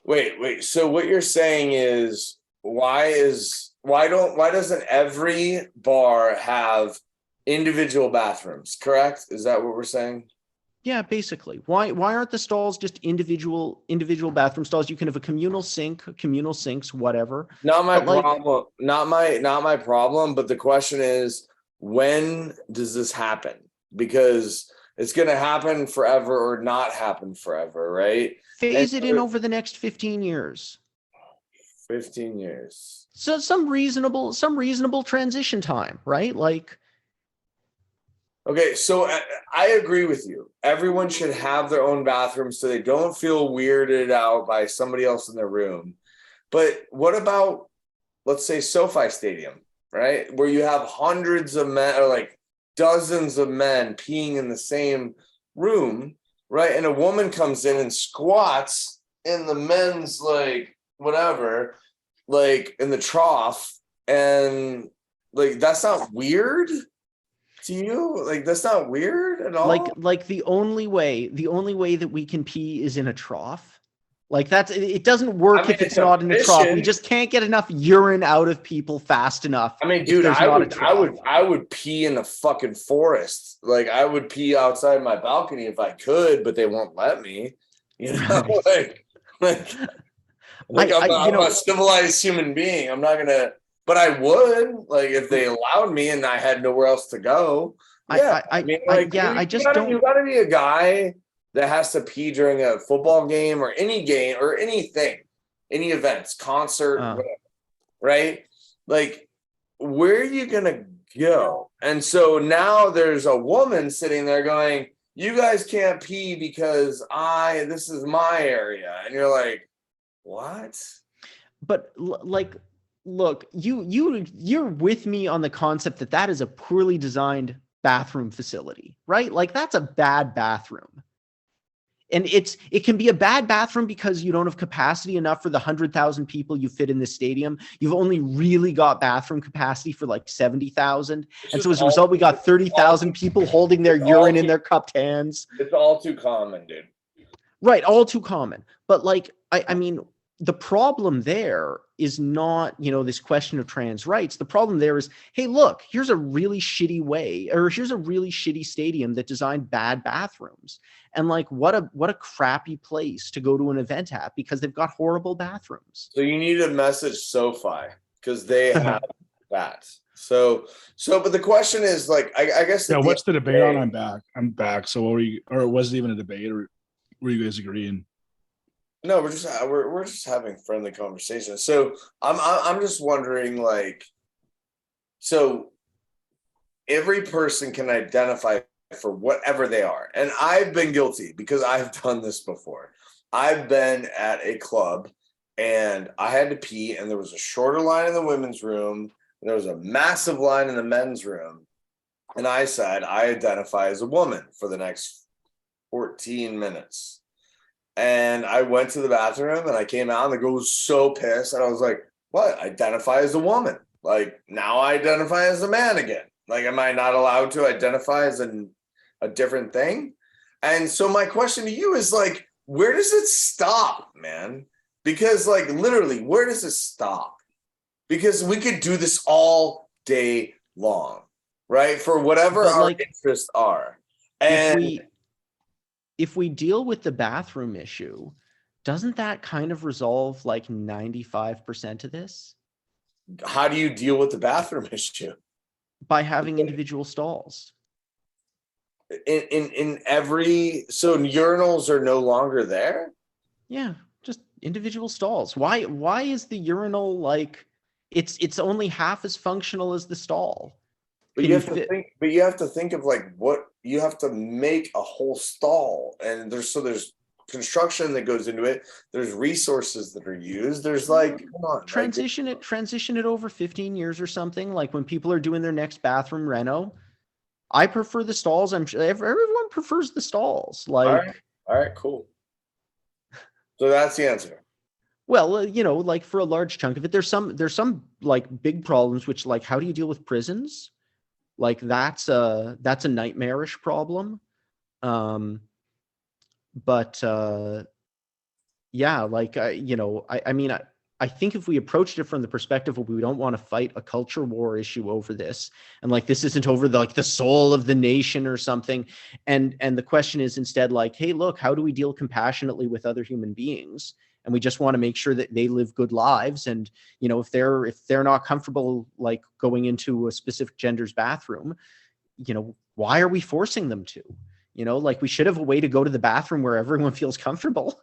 Wait. So what you're saying is why doesn't every bar have individual bathrooms? Correct? Is that what we're saying? Yeah, basically. Why aren't the stalls just individual bathroom stalls? You can have a communal sinks, whatever. Not my problem. Not my problem. But the question is, when does this happen? Because it's going to happen forever or not happen forever, right? Phase it in over the next 15 years. 15 years. So some reasonable transition time, right? Like, okay, so I agree with you. Everyone should have their own bathroom so they don't feel weirded out by somebody else in their room. But what about, let's say, SoFi Stadium, right? Where you have hundreds of men, or like dozens of men peeing in the same room, right? And a woman comes in and squats in the men's like whatever, like in the trough, and like that's not weird to you? Like that's not weird at all? Like the only way that we can pee is in a trough. Like it doesn't work if it's not in a trough. We just can't get enough urine out of people fast enough. I mean, dude, I would pee in the fucking forest. Like I would pee outside my balcony if I could, but they won't let me. You know, I'm a civilized human being. I'm not gonna, but I would, like, if they allowed me and I had nowhere else to go. Yeah, I just don't. You gotta be a guy that has to pee during a football game or any game or anything, any events, concert, whatever, right? Like, where are you gonna go? And so now there's a woman sitting there going, "You guys can't pee because this is my area," and you're like, "What?" But like, look, you're with me on the concept that is a poorly designed bathroom facility, right? Like that's a bad bathroom. And it can be a bad bathroom because you don't have capacity enough for the 100,000 people you fit in the stadium. You've only really got bathroom capacity for like 70,000. And so as a result, we got 30,000 people holding their urine in their cupped hands. It's all too common, dude. Right. All too common. But like, I mean, the problem there is not, this question of trans rights. The problem there is, hey, look, here's a really shitty way, or here's a really shitty stadium that designed bad bathrooms. And like, what a crappy place to go to an event at because they've got horrible bathrooms. So you need to message SoFi because they have that. So, but the question is like, I guess. Yeah. What's the debate on? I'm back. So or was it even a debate, or were you guys agreeing? No, we're just having friendly conversation. So I'm just wondering, like, so every person can identify for whatever they are, and I've been guilty because I've done this before. I've been at a club and I had to pee, and there was a shorter line in the women's room, and there was a massive line in the men's room, and I said I identify as a woman for the next 14 minutes. And I went to the bathroom and I came out and the girl was so pissed. And I was like, what? Identify as a woman. Like now I identify as a man again. Like, am I not allowed to identify as a different thing? And so my question to you is like, where does it stop, man? Because like literally, where does it stop? Because we could do this all day long, right? For whatever our interests are. And if we deal with the bathroom issue, doesn't that kind of resolve like 95% of this? How do you deal with the bathroom issue? By having individual stalls. In every, so urinals are no longer there? Yeah, just individual stalls. Why is the urinal like it's only half as functional as the stall? But you have to think of like what you have to make a whole stall, and there's construction that goes into it. There's resources that are used. There's like, come on, transition it over 15 years or something. Like when people are doing their next bathroom reno, I prefer the stalls. I'm sure everyone prefers the stalls. Like, all right, cool. So that's the answer. Well, like for a large chunk of it, there's some like big problems, which like, how do you deal with prisons? Like that's a nightmarish problem. But yeah, like, I mean, I think if we approached it from the perspective of we don't want to fight a culture war issue over this, and like this isn't over the soul of the nation or something, and the question is instead like, hey, look, how do we deal compassionately with other human beings? And we just want to make sure that they live good lives. And, if they're not comfortable, like going into a specific gender's bathroom, why are we forcing them to? Like we should have a way to go to the bathroom where everyone feels comfortable.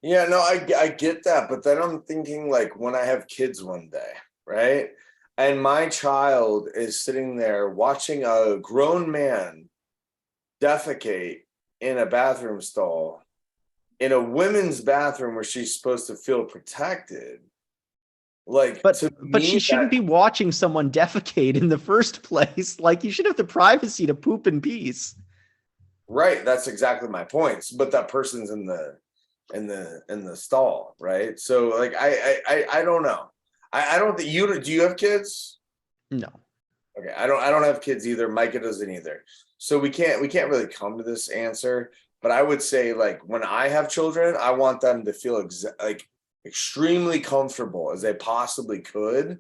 Yeah, no, I get that. But then I'm thinking like when I have kids one day, right? And my child is sitting there watching a grown man defecate in a bathroom stall in a women's bathroom where she's supposed to feel protected. Like, But to but me, she shouldn't be watching someone defecate in the first place. Like, you should have the privacy to poop in peace. right, that's exactly my points. But that person's in the stall, right? So like I don't know. I don't think you do. You have kids? No. Okay, I don't have kids either. Micah doesn't either. So we can't really come to this answer. But I would say, like, when I have children, I want them to feel like extremely comfortable as they possibly could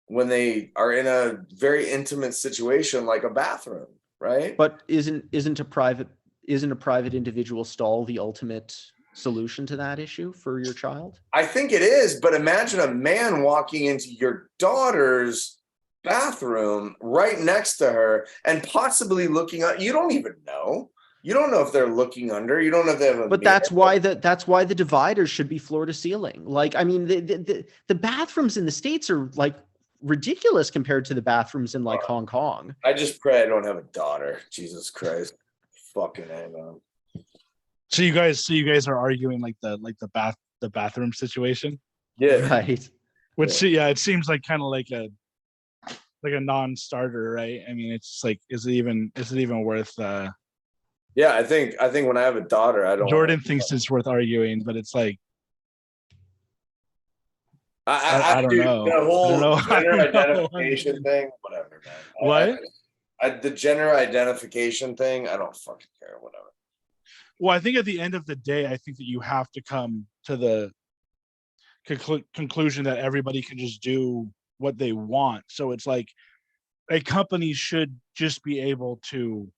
when they are in a very intimate situation like a bathroom, right? But isn't a private individual stall the ultimate solution to that issue for your child? I think it is, but imagine a man walking into your daughter's bathroom right next to her and possibly looking up. You don't even know. You don't know if they're looking under. You don't know if they have a But mirror. that's why the dividers should be floor to ceiling. Like, I mean, the bathrooms in the States are like ridiculous compared to the bathrooms in like Hong Kong. I just pray I don't have a daughter. Jesus Christ. Fucking hang on. So you guys are arguing like the bathroom situation, Yeah. Right. which yeah, it seems like kind of like a non-starter, right? I mean, it's like, is it even worth? Yeah, I think when I have a daughter, I don't. Jordan thinks it's worth arguing, but it's like, I don't dude, know. The whole I don't know. gender I don't know. identification thing, whatever, man. What? The gender identification thing, I don't fucking care. Whatever. Well, I think at the end of the day, I think that you have to come to the conclusion that everybody can just do what they want. So it's like a company should just be able to,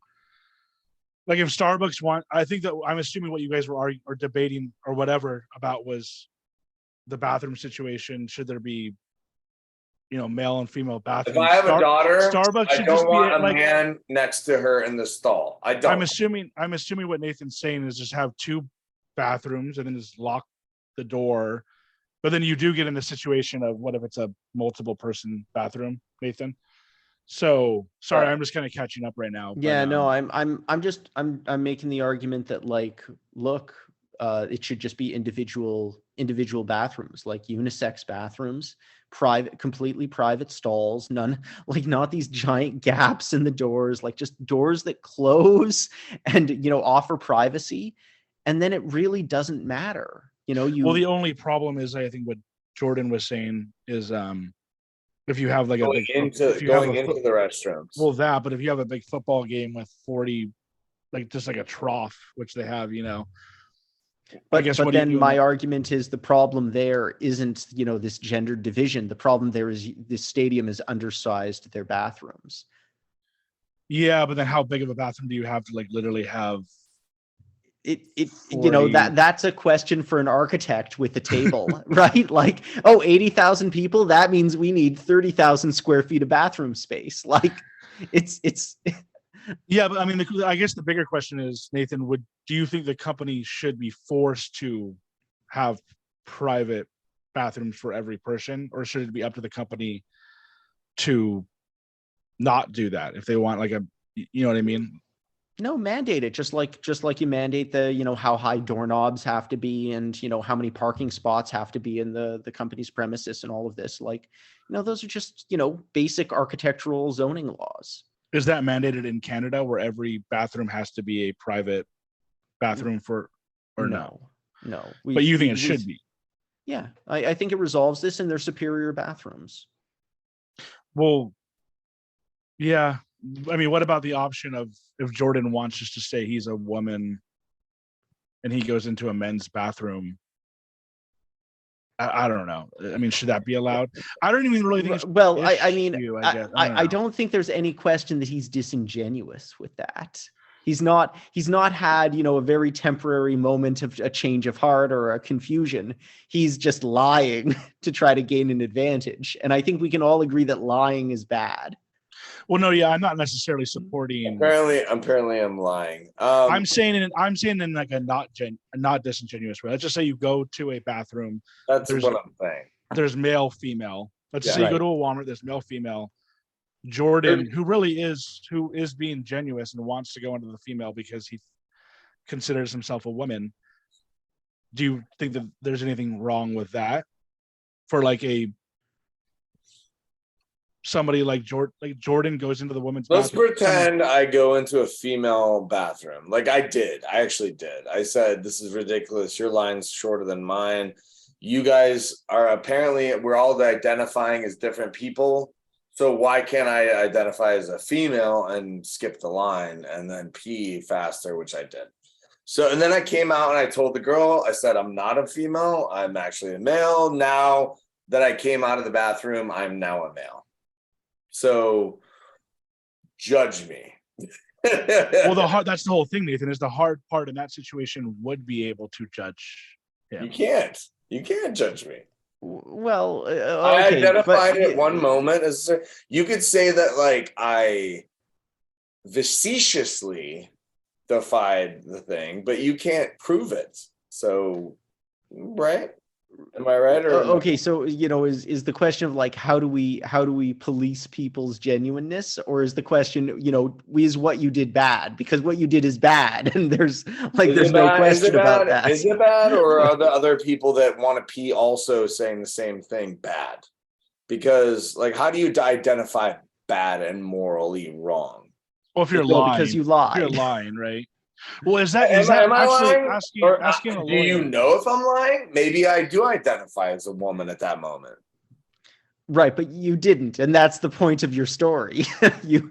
like, if Starbucks want, I think that I'm assuming what you guys were arguing or debating or whatever about was the bathroom situation. Should there be, male and female bathrooms? If I have a daughter, Starbucks I should just don't want a be like, man next to her in the stall. I don't. I'm assuming what Nathan's saying is just have two bathrooms and then just lock the door. But then you do get in the situation of what if it's a multiple person bathroom, Nathan? So sorry, I'm just kind of catching up right now. Yeah, but, no, I'm making the argument that, like, look, it should just be individual bathrooms, like unisex bathrooms, completely private stalls, none, like, not these giant gaps in the doors, like just doors that close and, offer privacy. And then it really doesn't matter. well, the only problem is, I think what Jordan was saying is, if you have like going into the restrooms. Well, but if you have a big football game with 40, like just like a trough, which they have, But, I guess but then my argument is the problem there isn't, this gender division. The problem there is this stadium is undersized their bathrooms. Yeah, but then how big of a bathroom do you have to, like, literally have? That's a question for an architect with a table, right? Like, 80,000 people, that means we need 30,000 square feet of bathroom space. Like, it's Yeah, but I mean, I guess the bigger question is, Nathan, do you think the company should be forced to have private bathrooms for every person, or should it be up to the company to not do that if they want, like, you know what I mean? No, mandate it, just like you mandate the, how high doorknobs have to be, and, how many parking spots have to be in the company's premises, and all of this. Like, those are just, basic architectural zoning laws. Is that mandated in Canada, where every bathroom has to be a private bathroom or no? No. But you think it should be? Yeah, I think it resolves this in their superior bathrooms. Well, yeah. I mean, what about the option of, if Jordan wants just to say he's a woman and he goes into a men's bathroom? I don't know. I mean, should that be allowed? I don't even really think it's well. I don't think there's any question that he's disingenuous with that. He's not had, a very temporary moment of a change of heart or a confusion. He's just lying to try to gain an advantage. And I think we can all agree that lying is bad. Well, no, yeah, I'm not necessarily supporting. Apparently, I'm lying. I'm saying in like a not disingenuous way. Let's just say you go to a bathroom. That's what I'm saying. There's male, female. Let's say you go to a Walmart. There's male, female. Jordan, who is being genuine and wants to go into the female because he considers himself a woman. Do you think that there's anything wrong with that? For like a somebody like Jordan goes into the women's Let's bathroom. pretend I go into a female bathroom. Like I did. I actually did. I said, this is ridiculous. Your line's shorter than mine. You guys are apparently, we're all identifying as different people. So why can't I identify as a female and skip the line and then pee faster, which I did. So, and then I came out and I told the girl, I said, I'm not a female. I'm actually a male. Now that I came out of the bathroom, I'm now a male. So judge me. Well, that's the whole thing, Nathan, is the hard part in that situation would be able to judge him. You can't judge me. Well, I okay, identified at one moment as you could say that like I facetiously defied the thing, but you can't prove it. So, right? Am I right? Or okay, so is the question of like how do we police people's genuineness, or is the question is what you did bad? Because what you did is bad, and there's no question about that. Is it bad, or are the other people that want to pee also saying the same thing bad? Because like, how do you identify bad and morally wrong? Well, if you're lying, because you lied. You're lying, right? Well, is that am I lying? Asking a do lawyer, you know if I'm lying? Maybe I do identify as a woman at that moment. Right, but you didn't, and that's the point of your story. The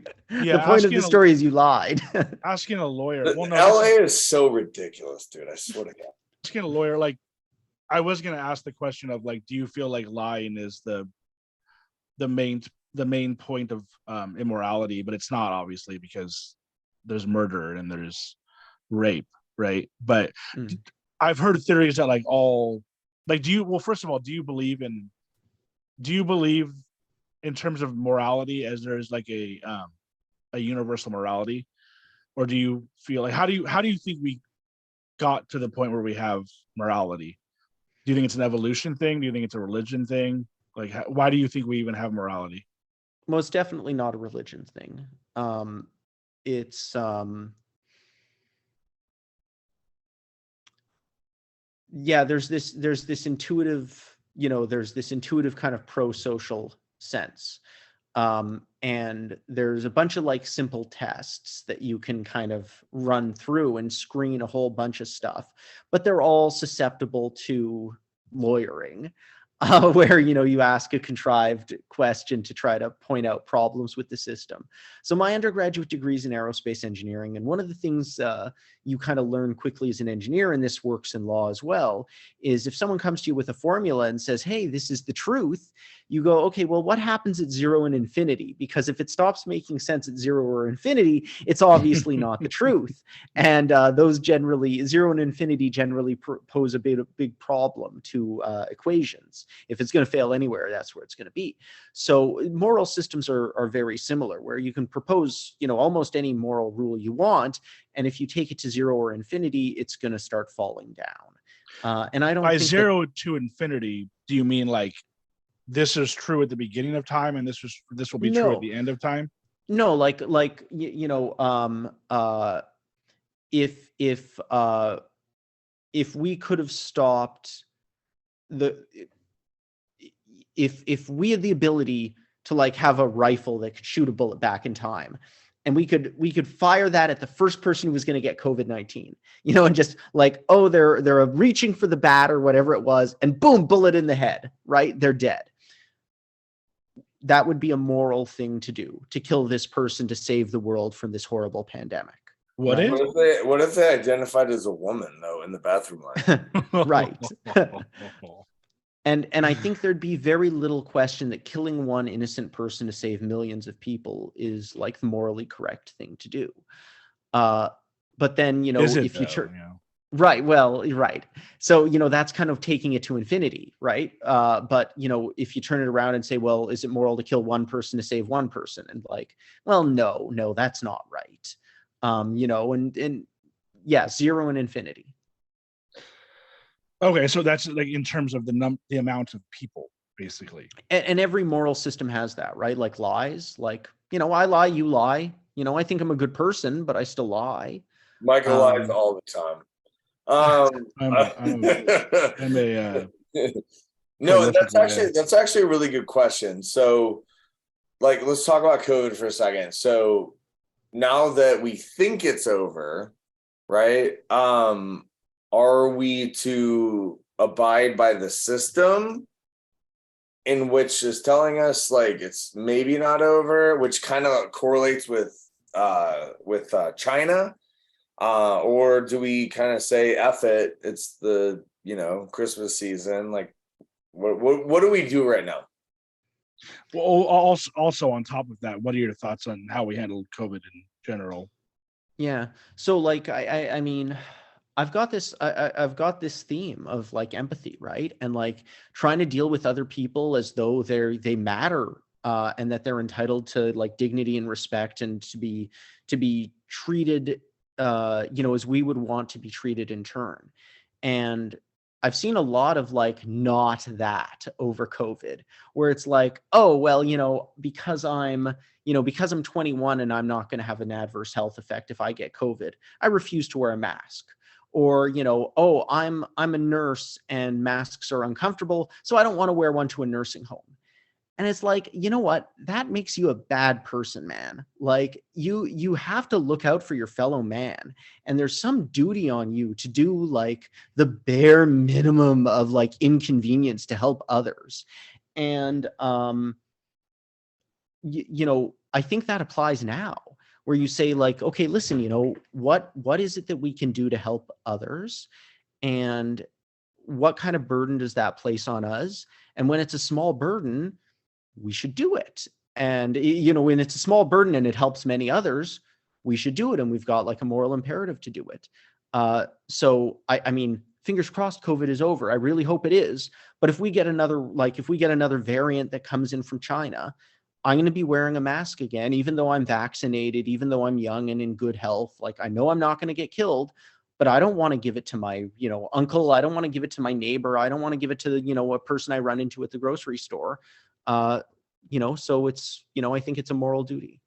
point of the story is you lied. Asking a lawyer. Well, no, LA is so ridiculous, dude. I swear to God. Asking a lawyer, like, I was gonna ask the question of like, do you feel like lying is the main point of immorality? But it's not, obviously, because there's murder and there's rape, right? But I've heard theories that like all like first of all, do you believe in terms of morality as there's like a universal morality, or do you feel like how do you think we got to the point where we have morality? Do you think it's an evolution thing? Do you think it's a religion thing? Like, why do you think we even have morality? Most definitely not a religion thing. It's there's this intuitive kind of pro-social sense, and there's a bunch of like simple tests that you can kind of run through and screen a whole bunch of stuff, but they're all susceptible to lawyering. Where you ask a contrived question to try to point out problems with the system. So my undergraduate degree is in aerospace engineering, and one of the things you kind of learn quickly as an engineer, and this works in law as well, is if someone comes to you with a formula and says, hey, this is the truth, you go, okay, well, what happens at 0 and infinity? Because if it stops making sense at 0 or infinity, it's obviously not the truth. And those generally, 0 and infinity generally pose a big problem to equations. If it's going to fail anywhere, that's where it's going to be. So moral systems are very similar, where you can propose, almost any moral rule you want, and if you take it to 0 or infinity, it's going to start falling down. And I don't by think 0 to infinity, do you mean like this is true at the beginning of time and this will be true at the end of time? No, like if we could have stopped if we had the ability to like have a rifle that could shoot a bullet back in time, and we could fire that at the first person who was going to get COVID-19, and just like, oh, they're reaching for the bat or whatever it was, and boom, bullet in the head, right? They're dead. That would be a moral thing to do, to kill this person to save the world from this horrible pandemic. What if they identified as a woman though in the bathroom line? Right. And I think there'd be very little question that killing one innocent person to save millions of people is like the morally correct thing to do. But then, if you turn right, well, right. So, that's kind of taking it to infinity, right? But, if you turn it around and say, well, is it moral to kill one person to save one person? And like, well, no, that's not right. And 0 and infinity. Okay, so that's like in terms of the amount of people, basically. And every moral system has that, right? Like lies, like, I lie, you lie. I think I'm a good person, but I still lie. Michael lies all the time. No, that's actually a really good question. So like, let's talk about COVID for a second. So now that we think it's over, right? Are we to abide by the system in which is telling us like it's maybe not over, which kind of correlates with China? Or do we kind of say F it, it's the Christmas season? Like what do we do right now? Well, also on top of that, what are your thoughts on how we handled COVID in general? Yeah. So like I mean, I've got this theme of like empathy, right? And like trying to deal with other people as though they matter, and that they're entitled to like dignity and respect, and to be treated as we would want to be treated in turn. And I've seen a lot of like not that over COVID, where it's like, oh well, because I'm 21 and I'm not going to have an adverse health effect if I get COVID, I refuse to wear a mask. Or, oh, I'm a nurse and masks are uncomfortable, so I don't want to wear one to a nursing home. And it's like, you know what? That makes you a bad person, man. Like you have to look out for your fellow man. And there's some duty on you to do like the bare minimum of like inconvenience to help others. And I think that applies now, where you say like, okay, listen, what is it that we can do to help others? And what kind of burden does that place on us? And when it's a small burden, we should do it. And when it's a small burden and it helps many others, we should do it. And we've got like a moral imperative to do it. So I mean, fingers crossed COVID is over. I really hope it is. But if we get another variant that comes in from China, I'm going to be wearing a mask again, even though I'm vaccinated, even though I'm young and in good health. Like, I know I'm not going to get killed, but I don't want to give it to my, uncle. I don't want to give it to my neighbor. I don't want to give it to, a person I run into at the grocery store. So it's, I think it's a moral duty.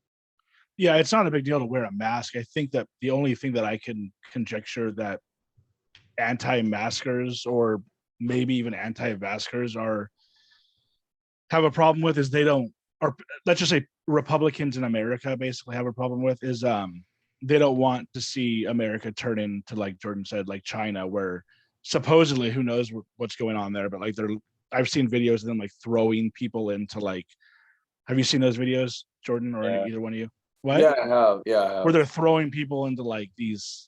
Yeah, it's not a big deal to wear a mask. I think that the only thing that I can conjecture that anti-maskers or maybe even anti-vaxxers have a problem with is or let's just say Republicans in America basically have a problem with is they don't want to see America turn into, like Jordan said, like China, where supposedly who knows what's going on there, but like I've seen videos of them like throwing people into like, have you seen those videos, Jordan, or either one of you? What? Yeah, I have. Yeah, I have. Where they're throwing people into like these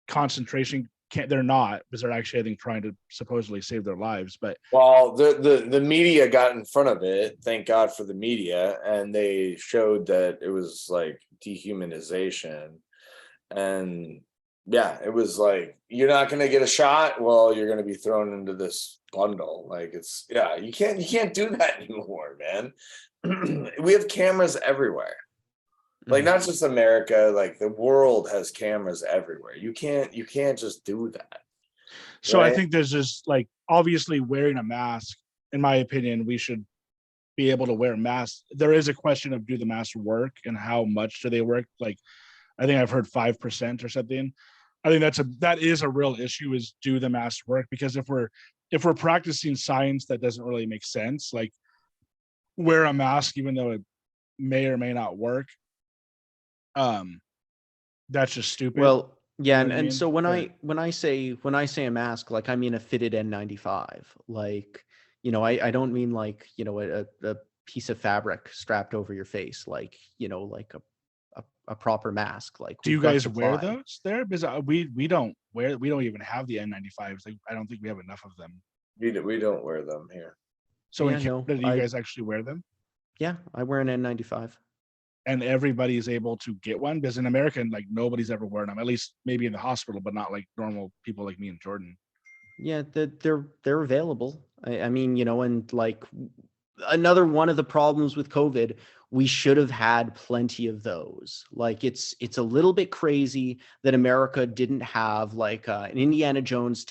concentration camp. They're not, because they're actually, I think, trying to supposedly save their lives. But well, the media got in front of it. Thank God for the media, and they showed that it was like dehumanization. And yeah, it was like, you're not going to get a shot. Well, you're going to be thrown into this bundle. Like you can't do that anymore, man. We have cameras everywhere. Like, not just America, like the world has cameras everywhere. You can't just do that. So right? I think there's just like, obviously wearing a mask, in my opinion, we should be able to wear masks. There is a question of, do the masks work and how much do they work? Like, I think I've heard 5% or something. I think that is a real issue, is do the masks work? Because if we're practicing science that doesn't really make sense, like wear a mask even though it may or may not work, that's just stupid. Well, yeah, and so when I say a mask, like I mean a fitted N95. Like, I don't mean like, a piece of fabric strapped over your face, like, like a proper mask. Like, do you guys wear those there? Because we don't even have the N95s. Like, I don't think we have enough of them. We don't wear them here. So in Canada, do you guys actually wear them? Yeah, I wear an N95. And everybody is able to get one? Because in America, like, nobody's ever wearing them, at least maybe in the hospital, but not like normal people like me and Jordan. Yeah, they're available. I mean, and like another one of the problems with COVID, we should have had plenty of those. Like, it's a little bit crazy that America didn't have like an Indiana Jones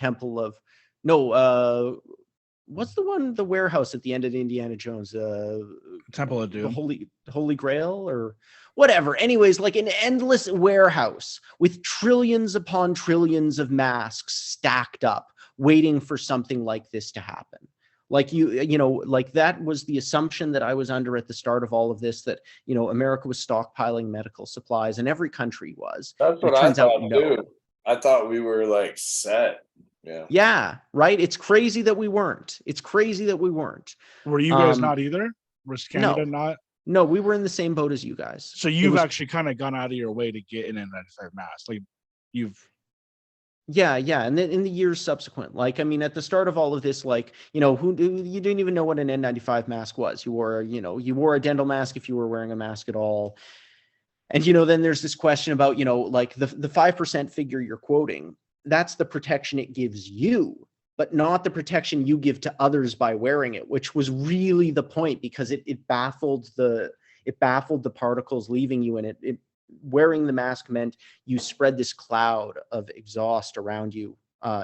what's the warehouse at the end of Indiana Jones? Temple of Doom. The Holy Grail or whatever. Anyways, like an endless warehouse with trillions upon trillions of masks stacked up, waiting for something like this to happen. Like like that was the assumption that I was under at the start of all of this, that, America was stockpiling medical supplies, and every country was. That's And it what I turns out, thought no. too. I thought we were like set. Yeah. Yeah, right. It's crazy that we weren't. It's crazy that we weren't. Were you guys not either? Was Canada No. not? No, we were in the same boat as you guys. So you've actually kind of gone out of your way to get an N95 mask. Like you've. Yeah. And then in the years subsequent, like, I mean, at the start of all of this, like, you didn't even know what an N95 mask was. You wore a dental mask if you were wearing a mask at all. And, then there's this question about, like the 5% figure you're quoting, that's the protection it gives you, but not the protection you give to others by wearing it, which was really the point, because it baffled the particles leaving you, and it wearing the mask meant you spread this cloud of exhaust around you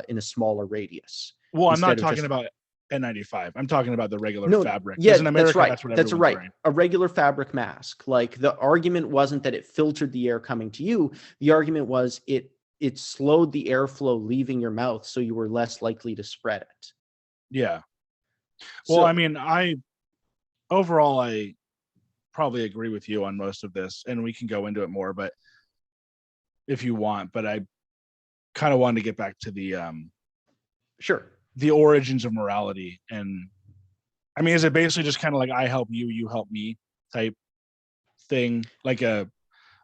in a smaller radius. Well, I'm not talking about N95. I'm talking about the regular fabric. Yeah, in America, that's right. A regular fabric mask. Like, the argument wasn't that it filtered the air coming to you. The argument was it slowed the airflow leaving your mouth, so you were less likely to spread it. Yeah. Well, I mean, overall, I probably agree with you on most of this, and we can go into it more, but if you want, but I kind of wanted to get back to the sure, the origins of morality. And I mean, is it basically just kind of like I help you, you help me type thing? Like I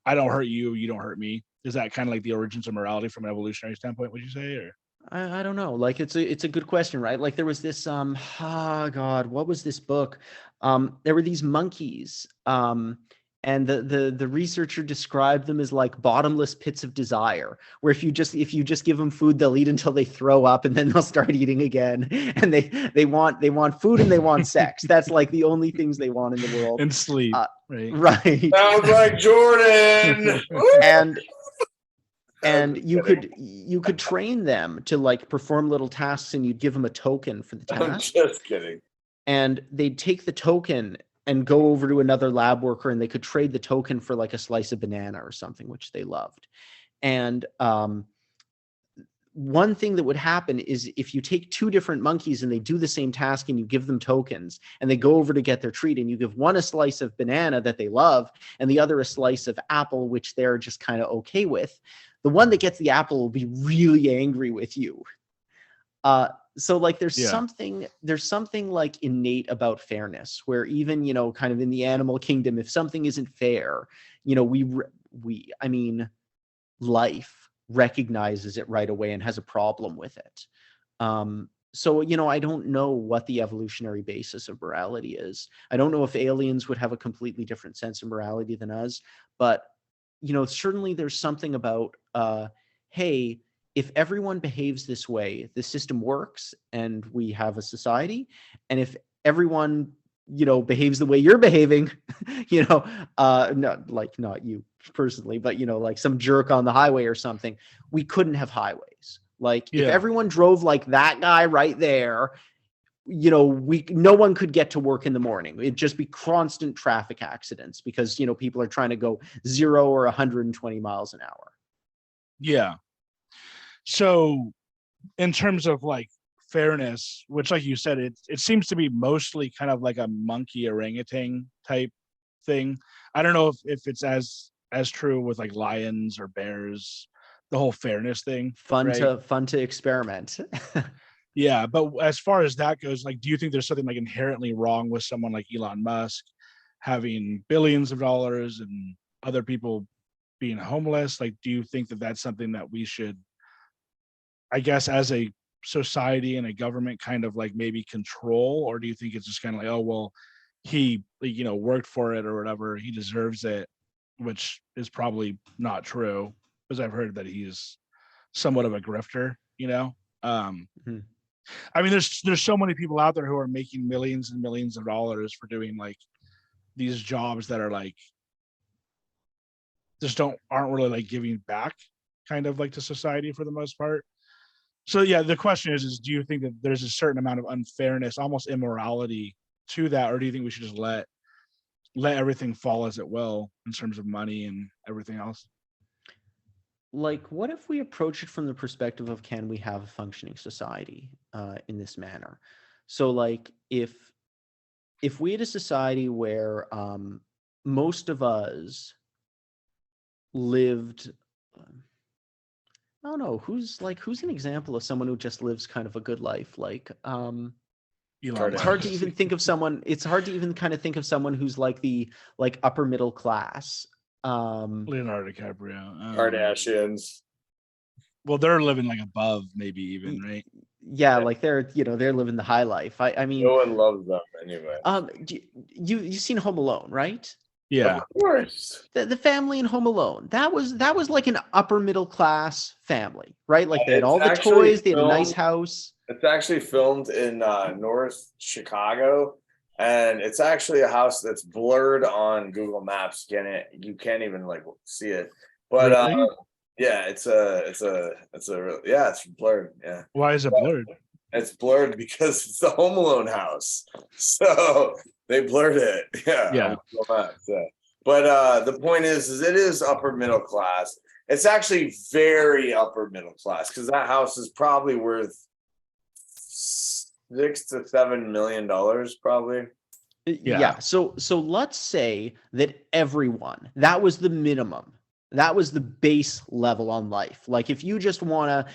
don't hurt you, you don't hurt me. Is that kind of like the origins of morality from an evolutionary standpoint, would you say? Or I don't know. Like, it's a good question, right? Like, there was this what was this book? There were these monkeys, and the researcher described them as like bottomless pits of desire, where if you just give them food, they'll eat until they throw up, and then they'll start eating again. And they want food, and they want sex. That's like the only things they want in the world. and sleep, right? Right. Sounds like Jordan. And you could train them to like perform little tasks, and you'd give them a token for the task. I'm just kidding. And they'd take the token and go over to another lab worker, and they could trade the token for like a slice of banana or something, which they loved. And one thing that would happen is, if you take two different monkeys and they do the same task, and you give them tokens, and they go over to get their treat, and you give one a slice of banana that they love, and the other a slice of apple, which they're just kind of okay with, the one that gets the apple will be really angry with you. So like there's something like innate about fairness, where even, kind of in the animal kingdom, if something isn't fair, life recognizes it right away and has a problem with it. So, I don't know what the evolutionary basis of morality is. I don't know if aliens would have a completely different sense of morality than us, but, certainly there's something about, hey, if everyone behaves this way, the system works and we have a society. And if everyone, behaves the way you're behaving, not you personally, but, like some jerk on the highway or something, we couldn't have highways. Like, if everyone drove like that guy right there, no one could get to work in the morning. It'd just be constant traffic accidents because, people are trying to go 0 or 120 miles an hour. Yeah. So in terms of like fairness, which, like you said, it seems to be mostly kind of like a monkey orangutan type thing. I don't know if it's as true with like lions or bears, the whole fairness thing. Fun to experiment. Yeah, but as far as that goes, like, do you think there's something like inherently wrong with someone like Elon Musk having billions of dollars and other people being homeless? Like, do you think that that's something that we should, I guess, as a society and a government, kind of like maybe control? Or do you think it's just kind of like, oh, well, he, worked for it or whatever, he deserves it, which is probably not true, because I've heard that he's somewhat of a grifter, I mean, there's so many people out there who are making millions and millions of dollars for doing like these jobs that are like just aren't really like giving back kind of like to society for the most part. So yeah, the question is do you think that there's a certain amount of unfairness, almost immorality to that, or do you think we should just let everything fall as it will in terms of money and everything else? Like, what if we approach it from the perspective of, can we have a functioning society in this manner? So like if we had a society where most of us lived, I don't know, who's an example of someone who just lives kind of a good life? Like Elon it's hard to Musk. even think of someone, it's hard to even kind of think of someone who's like the upper middle class. Leonardo DiCaprio. Kardashians. Well, they're living like above, maybe even, right? Yeah, like they're living the high life. I mean, No one loves them anyway. You've seen Home Alone, right? Yeah. Of course. The family in Home Alone, that was like an upper middle class family, right? Like they had It's all the actually toys, they had a nice filmed- house. It's actually filmed in North Chicago, and it's actually a house that's blurred on Google Maps. You can't even like see it. But Really? yeah, it's blurred. Yeah, Why is it blurred? it's blurred because it's the Home Alone house, so they blurred it. Yeah. On Google Maps, yeah. But the point is it is upper middle class. It's actually very upper middle class because that house is probably worth $6 to $7 million, probably. Yeah. So let's say that everyone, that was the minimum. That was the base level on life. Like if you just want to,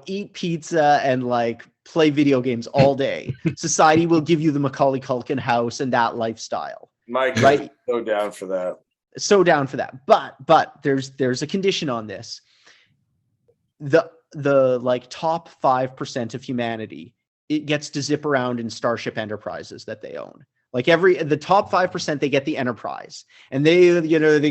eat pizza and like play video games all day, society will give you the Macaulay Culkin house and that lifestyle. Mike Right. is so down for that. So down for that. But there's a condition on this. The like top 5% of humanity, it gets to zip around in Starship Enterprises that they own. Like the top 5%, they get the Enterprise, and they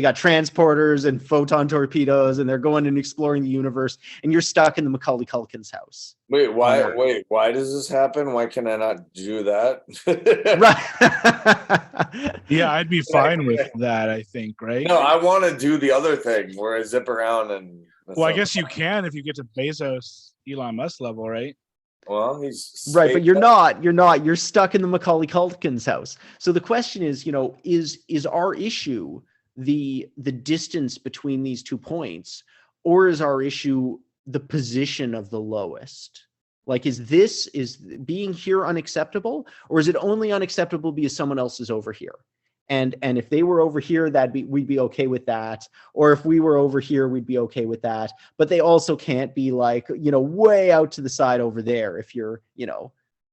got transporters and photon torpedoes, and they're going and exploring the universe, and you're stuck in the Macaulay Culkin's house. Wait, why? Right. Wait, why does this happen? Why can I not do that? Right. Yeah, I'd be fine with that, I think, right? No, I want to do the other thing where I zip around and. Well, I guess you can if you get to Bezos, Elon Musk level, right? Well, he's Right, but you're not. You're stuck in the Macaulay Culkin's house. So the question is, is our issue the distance between these 2 points, or is our issue the position of the lowest? Like, is being here unacceptable, or is it only unacceptable because someone else is over here? And if they were over here, we'd be okay with that. Or if we were over here, we'd be okay with that. But they also can't be like, way out to the side over there. If you're,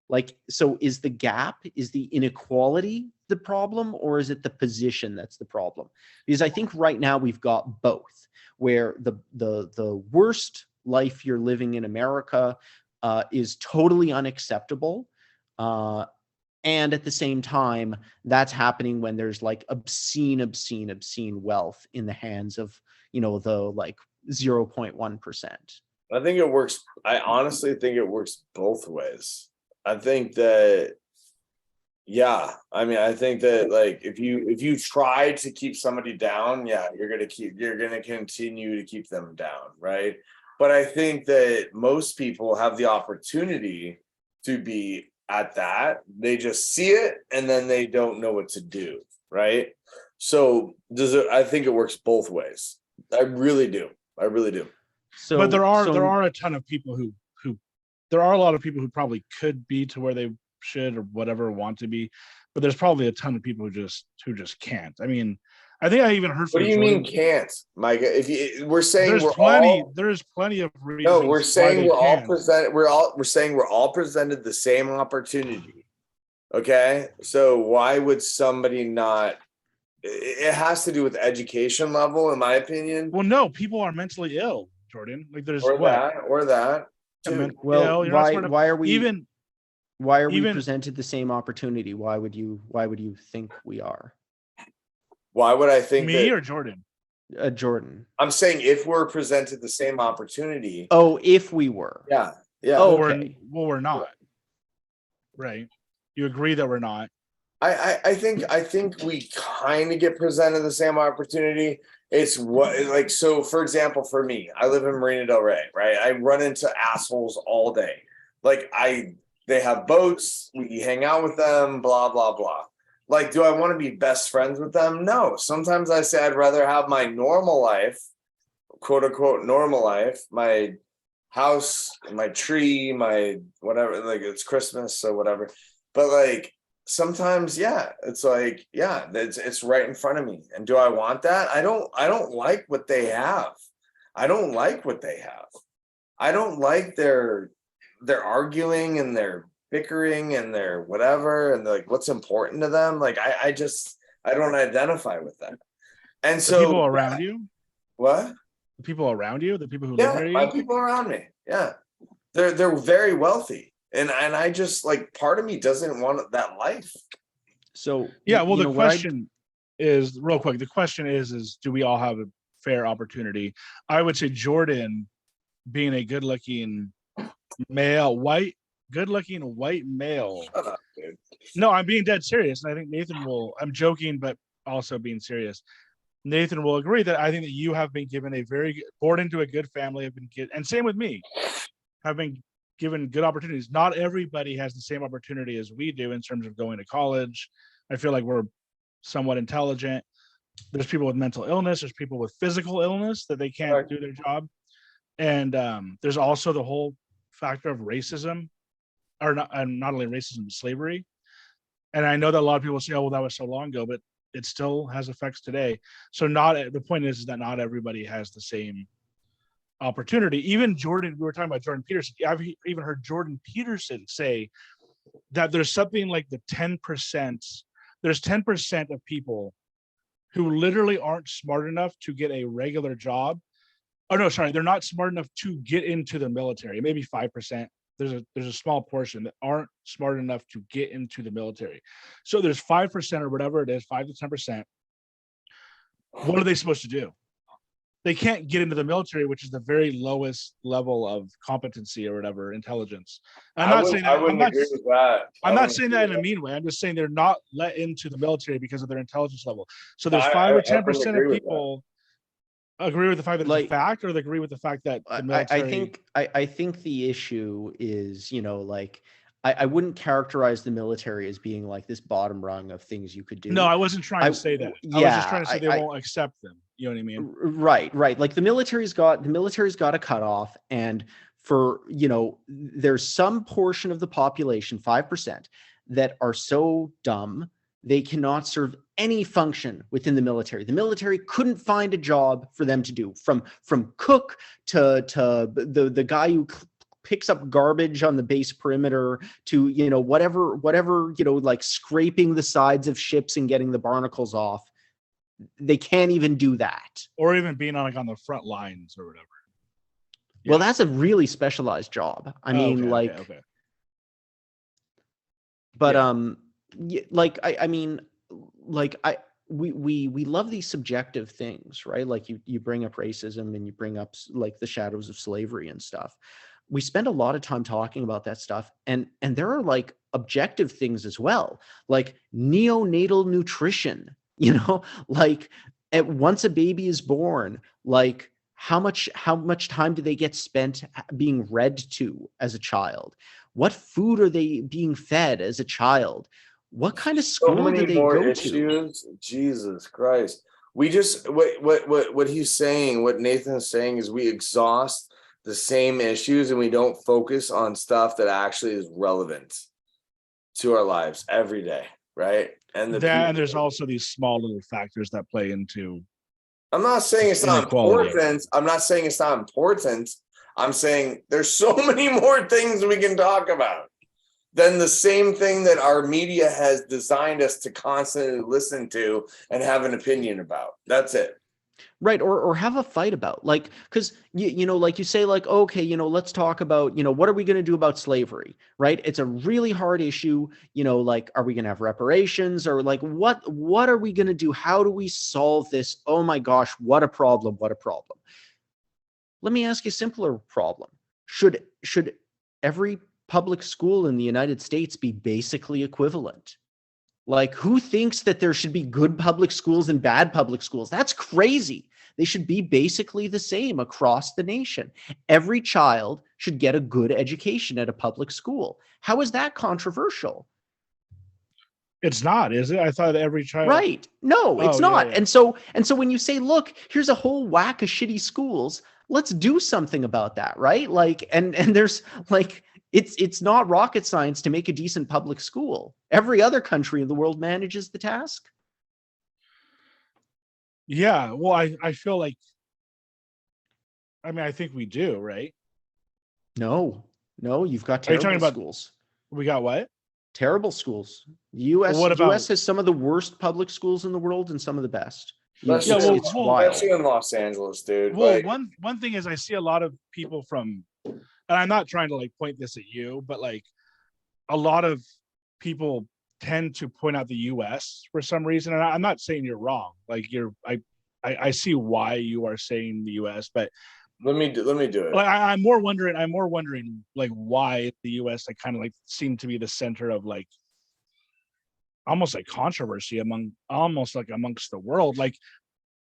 like, so is the gap, is the inequality the problem, or is it the position that's the problem? Because I think right now we've got both, where the worst life you're living in America is totally unacceptable. And at the same time, that's happening when there's like obscene wealth in the hands of, the like 0.1%. I think it works. I honestly think it works both ways. I think that, yeah. I mean, I think that like if you try to keep somebody down, yeah, you're gonna continue to keep them down, right? But I think that most people have the opportunity to be at that. They just see it and then they don't know what to do, right? So I think it works both ways. I really do. So, but there are a ton of people who there are a lot of people who probably could be to where they should or whatever want to be, but there's probably a ton of people who just can't. I mean, I think I even heard. What do you mean can't, Mike? We're saying there's plenty of reasons. No, we're saying we're saying we're all presented the same opportunity. Okay, so why would somebody not? It has to do with education level, in my opinion. Well, no, people are mentally ill, Jordan. Like there's or that. Well, why are we presented the same opportunity? Why would you think we are? Why would I think me or Jordan? Jordan. I'm saying if we're presented the same opportunity. Oh, if we were. Yeah. Oh, okay. We're not. Right. You agree that we're not. I think we kind of get presented the same opportunity. It's so for example, for me, I live in Marina Del Rey, right? I run into assholes all day. Like they have boats, we hang out with them, blah, blah, blah. Like, do I want to be best friends with them? No. Sometimes I say I'd rather have my normal life, quote unquote normal life, my house, my tree, my whatever, like it's Christmas, so whatever. But like sometimes, yeah, it's like, yeah, it's right in front of me. And do I want that? I don't like what they have. I don't like what they have. I don't like their arguing and their bickering and their whatever and like what's important to them. Like I don't identify with that. And The so people around you, what? the people around you, the people who live Yeah, near my you. people around me. Yeah. They're very wealthy. And I just like part of me doesn't want that life. So Yeah, well, you the know, what I- question is real quick. The question is do we all have a fair opportunity? I would say Jordan, being a good-looking male, good-looking white male. Shut up, dude. No, I'm being dead serious, and I think Nathan will. I'm joking, but also being serious. Nathan will agree that I think that you have been given a born into a good family, and same with me, have been given good opportunities. Not everybody has the same opportunity as we do in terms of going to college. I feel like we're somewhat intelligent. There's people with mental illness. There's people with physical illness that they can't Right. do their job. And there's also the whole factor of racism, or not only racism, but slavery. And I know that a lot of people say, oh, well, that was so long ago, but it still has effects today. So the point is that not everybody has the same opportunity. Even Jordan, we were talking about Jordan Peterson. I've even heard Jordan Peterson say that there's something like the 10%, there's 10% of people who literally aren't smart enough to get a regular job. Oh no, sorry, they're not smart enough to get into the military. Maybe 5%. There's a small portion that aren't smart enough to get into the military. So there's 5% or whatever it is, 5 to 10%. What are they supposed to do? They can't get into the military, which is the very lowest level of competency or whatever, intelligence. I'm not saying that. I wouldn't agree with that. I'm not saying that in a mean way. I'm just saying they're not let into the military because of their intelligence level. So there's 5 or 10% of people agree with the fact that it's a fact, or they agree with the fact that the military. I think the issue is, you know, like I wouldn't characterize the military as being like this bottom rung of things you could do. No, I wasn't trying to say that. I was just trying to say they won't accept them. You know what I mean? Right. Like the military's got a cutoff, and for, you know, there's some portion of the population, 5%, that are so dumb they cannot serve any function within the military. The military couldn't find a job for them to do, from cook to the guy who picks up garbage on the base perimeter to, you know, whatever, you know, like scraping the sides of ships and getting the barnacles off. They can't even do that. Or even being on the front lines or whatever. Yeah. Well, that's a really specialized job. I mean, okay. But like I mean, like we love these subjective things, right? Like you bring up racism and you bring up like the shadows of slavery and stuff. We spend a lot of time talking about that stuff, and there are like objective things as well, like neonatal nutrition, you know, like once a baby is born, like how much time do they get spent being read to as a child? What food are they being fed as a child? What kind of school do they go to? Jesus Christ. We just what he's saying, what Nathan's saying is we exhaust the same issues and we don't focus on stuff that actually is relevant to our lives every day, right? And there's also these small little factors that play into. I'm not saying it's not important. I'm not saying it's not important. I'm saying there's so many more things we can talk about than the same thing that our media has designed us to constantly listen to and have an opinion about. That's it. Right. Or have a fight about, like, because, you know, like you say, like, okay, you know, let's talk about, you know, what are we going to do about slavery? Right. It's a really hard issue. You know, like, are we going to have reparations, or like, what are we going to do? How do we solve this? Oh my gosh, what a problem. What a problem. Let me ask you a simpler problem. Should every public school in the United States be basically equivalent? Like, who thinks that there should be good public schools and bad public schools? That's crazy. They should be basically the same across the nation. Every child should get a good education at a public school. How is that controversial? It's not, is it? I thought every child. Right. No, it's not. Yeah. And so when you say, look, here's a whole whack of shitty schools, let's do something about that, right? Like, and there's like, it's not rocket science to make a decent public school. Every other country in the world manages the task. Yeah, well, I feel like, I mean, I think we do, right? No, you've got Are you talking terrible about schools. we got what? Terrible schools. US, Well, what about- US has some of the worst public schools in the world and some of the best. Especially, Yeah, well, it's well, wild. especially in Los Angeles, dude. Well, Like, one thing is I see a lot of people from, and I'm not trying to like point this at you, but like a lot of people tend to point out the US for some reason. And I'm not saying you're wrong. Like I see why you are saying the US, but let me do it. like I'm more wondering like why the US like kind of like seem to be the center of like almost like controversy amongst the world. Like,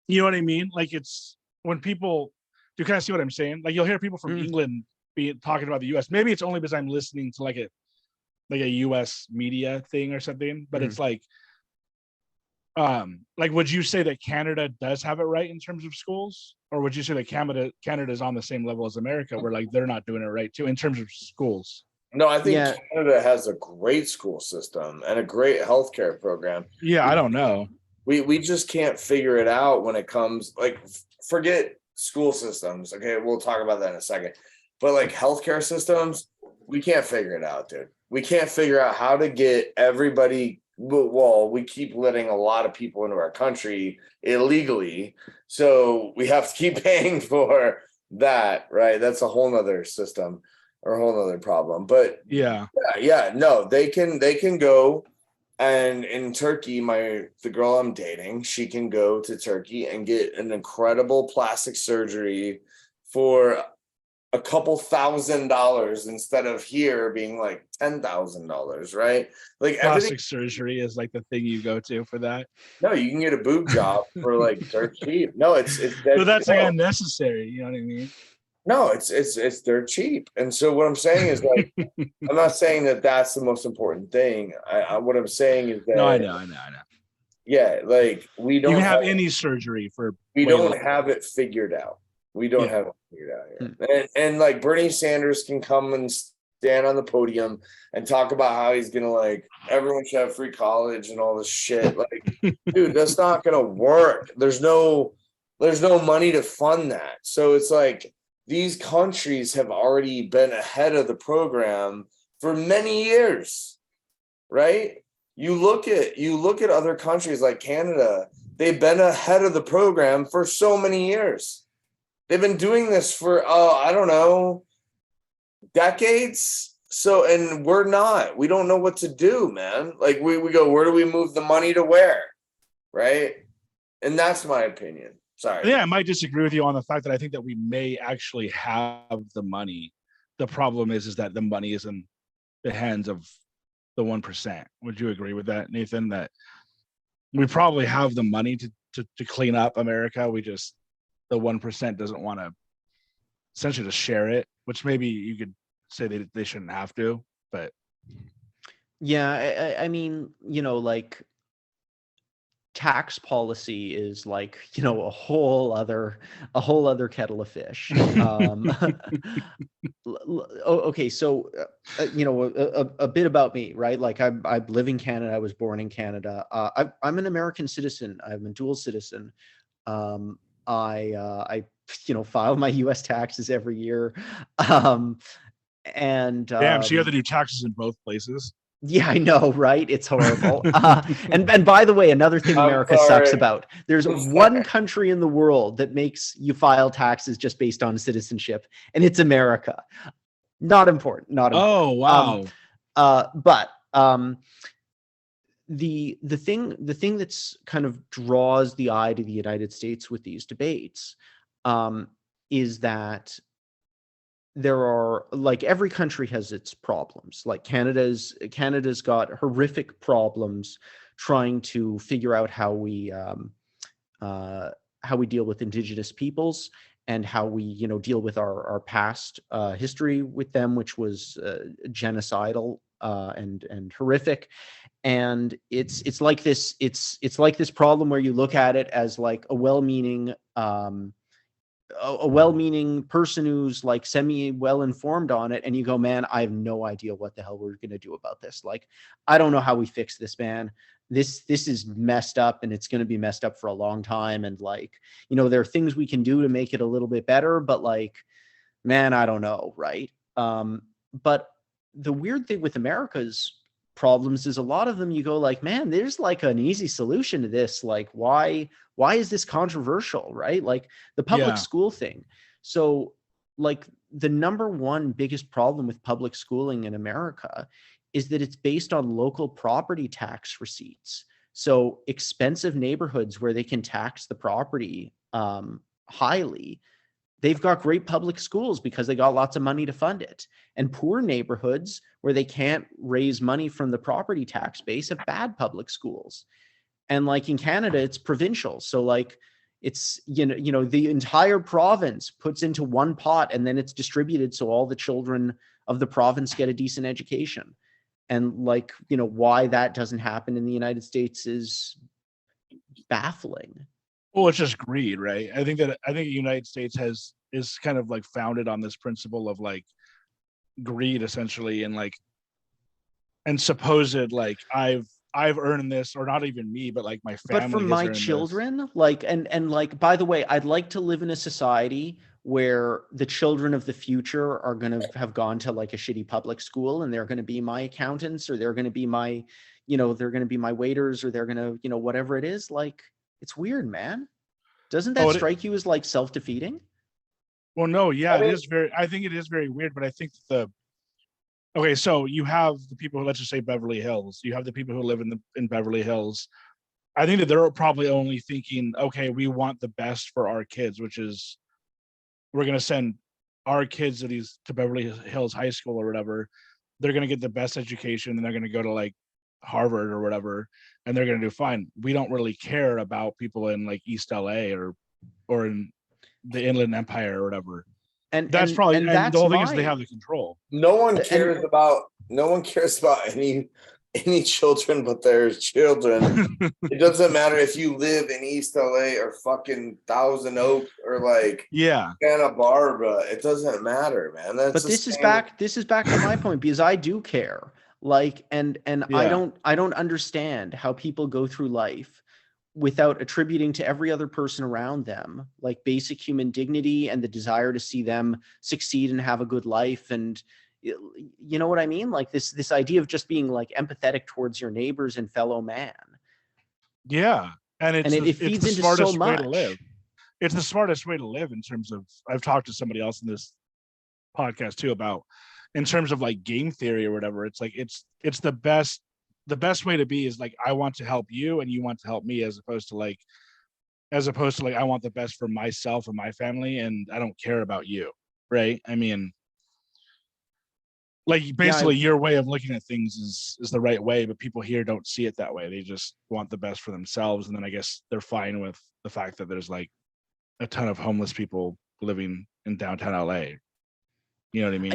you know what I mean? Like it's when people, do you kind of see what I'm saying? Like you'll hear people from England talking about the US. Maybe it's only because I'm listening to like a US media thing or something, but it's like would you say that Canada does have it right in terms of schools, or would you say that Canada is on the same level as America where like they're not doing it right too in terms of schools? No, I think Yeah. Canada has a great school system and a great healthcare program. Yeah, I don't know. We just can't figure it out when it comes, like, forget school systems. Okay, we'll talk about that in a second. But like healthcare systems, we can't figure it out, dude. We can't figure out how to get everybody. Well, we keep letting a lot of people into our country illegally, so we have to keep paying for that, right? That's a whole nother system or a whole nother problem. But Yeah. no, they can go. And in Turkey, the girl I'm dating, she can go to Turkey and get an incredible plastic surgery for a couple $1,000 instead of here being like $10,000, right? Like Plastic surgery is like the thing you go to for that. No, you can get a boob job for like dirt cheap. No, it's But that's like unnecessary. You know what I mean? No, it's dirt cheap. And so what I'm saying is like, I'm not saying that that's the most important thing. What I'm saying is that No, I know. Yeah, like we don't You can have any surgery for. we don't have it figured out. We don't have it figured out here. And like Bernie Sanders can come and stand on the podium and talk about how he's gonna like everyone should have free college and all this shit. Like, dude, that's not gonna work. There's no money to fund that. So it's like these countries have already been ahead of the program for many years, right? You look at other countries like Canada, they've been ahead of the program for so many years. They've been doing this for, I don't know, decades. So, and we're not. We don't know what to do, man. Like we go, where do we move the money to where? Right? And that's my opinion. Sorry. Yeah, I might disagree with you on the fact that I think that we may actually have the money. The problem is that the money is in the hands of the 1%. Would you agree with that, Nathan? That we probably have the money to clean up America. We just, the 1% doesn't want to essentially just share it, which maybe you could say they shouldn't have to, but yeah, I mean, like tax policy is like, a whole other kettle of fish. Okay, so a bit about me, right? Like I live in Canada. I was born in Canada. I'm an American citizen. I'm a dual citizen. I file my U.S. taxes every year. And damn, so you have to do taxes in both places. Yeah, I know, right? It's horrible. And by the way, another thing America sucks about, there's one country in the world that makes you file taxes just based on citizenship, and it's America. Not important. Oh, wow. But the thing that's kind of draws the eye to the United States with these debates is that there are, like, every country has its problems. Like Canada's got horrific problems trying to figure out how we deal with Indigenous peoples and how we deal with our past history with them, which was genocidal and horrific. And it's like this problem where you look at it as like a well-meaning a well-meaning person who's like semi well informed on it, and you go, man, I have no idea what the hell we're going to do about this. Like, I don't know how we fix this, man. This is messed up, and it's going to be messed up for a long time. And like, there are things we can do to make it a little bit better, but like, man, I don't know, right? But the weird thing with America's problems is a lot of them you go like, man, there's like an easy solution to this. Like, why is this controversial, right? Like the public school thing. So like the number one biggest problem with public schooling in America is that it's based on local property tax receipts. So expensive neighborhoods where they can tax the property highly, they've got great public schools because they got lots of money to fund it. And poor neighborhoods where they can't raise money from the property tax base have bad public schools. And like in Canada, it's provincial. So like it's, the entire province puts into one pot and then it's distributed so all the children of the province get a decent education. And like, why that doesn't happen in the United States is baffling. Well, it's just greed, right? I think the United States is kind of like founded on this principle of like greed essentially, and supposed like I've earned this, or not even me, but like my family. But for my children, like, and like, by the way, I'd like to live in a society where the children of the future are going to have gone to like a shitty public school and they're going to be my accountants, or they're going to be my, they're going to be my waiters, or they're going to, whatever it is. Like, it's weird, man. Doesn't that strike you as like self-defeating? Well, no, yeah, I think it is very weird, but I think okay, so you have the people who, let's just say Beverly Hills, you have the people who live in Beverly Hills. I think that they're probably only thinking, okay, we want the best for our kids, which is we're going to send our kids to Beverly Hills High School or whatever. They're going to get the best education, and they're going to go to like Harvard or whatever, and they're going to do fine. We don't really care about people in like East LA or in the Inland Empire or whatever. And the whole thing is they have the control. No one cares about any children but their children. It doesn't matter if you live in East LA or fucking Thousand Oaks or like Santa Barbara. It doesn't matter, man. But this is back to my point, because I do care. Like, and I don't understand how people go through life without attributing to every other person around them like basic human dignity and the desire to see them succeed and have a good life. And you know what I mean? Like this idea of just being like empathetic towards your neighbors and fellow man. Yeah. And it feeds into so much. To live. It's the smartest way to live in terms of, I've talked to somebody else in this podcast too about, in terms of like game theory or whatever. It's like, it's the best way to be is like, I want to help you and you want to help me, as opposed to like, I want the best for myself and my family and I don't care about you. Right. I mean, like basically your way of looking at things is the right way, but people here don't see it that way. They just want the best for themselves. And then I guess they're fine with the fact that there's like a ton of homeless people living in downtown LA. You know what I mean?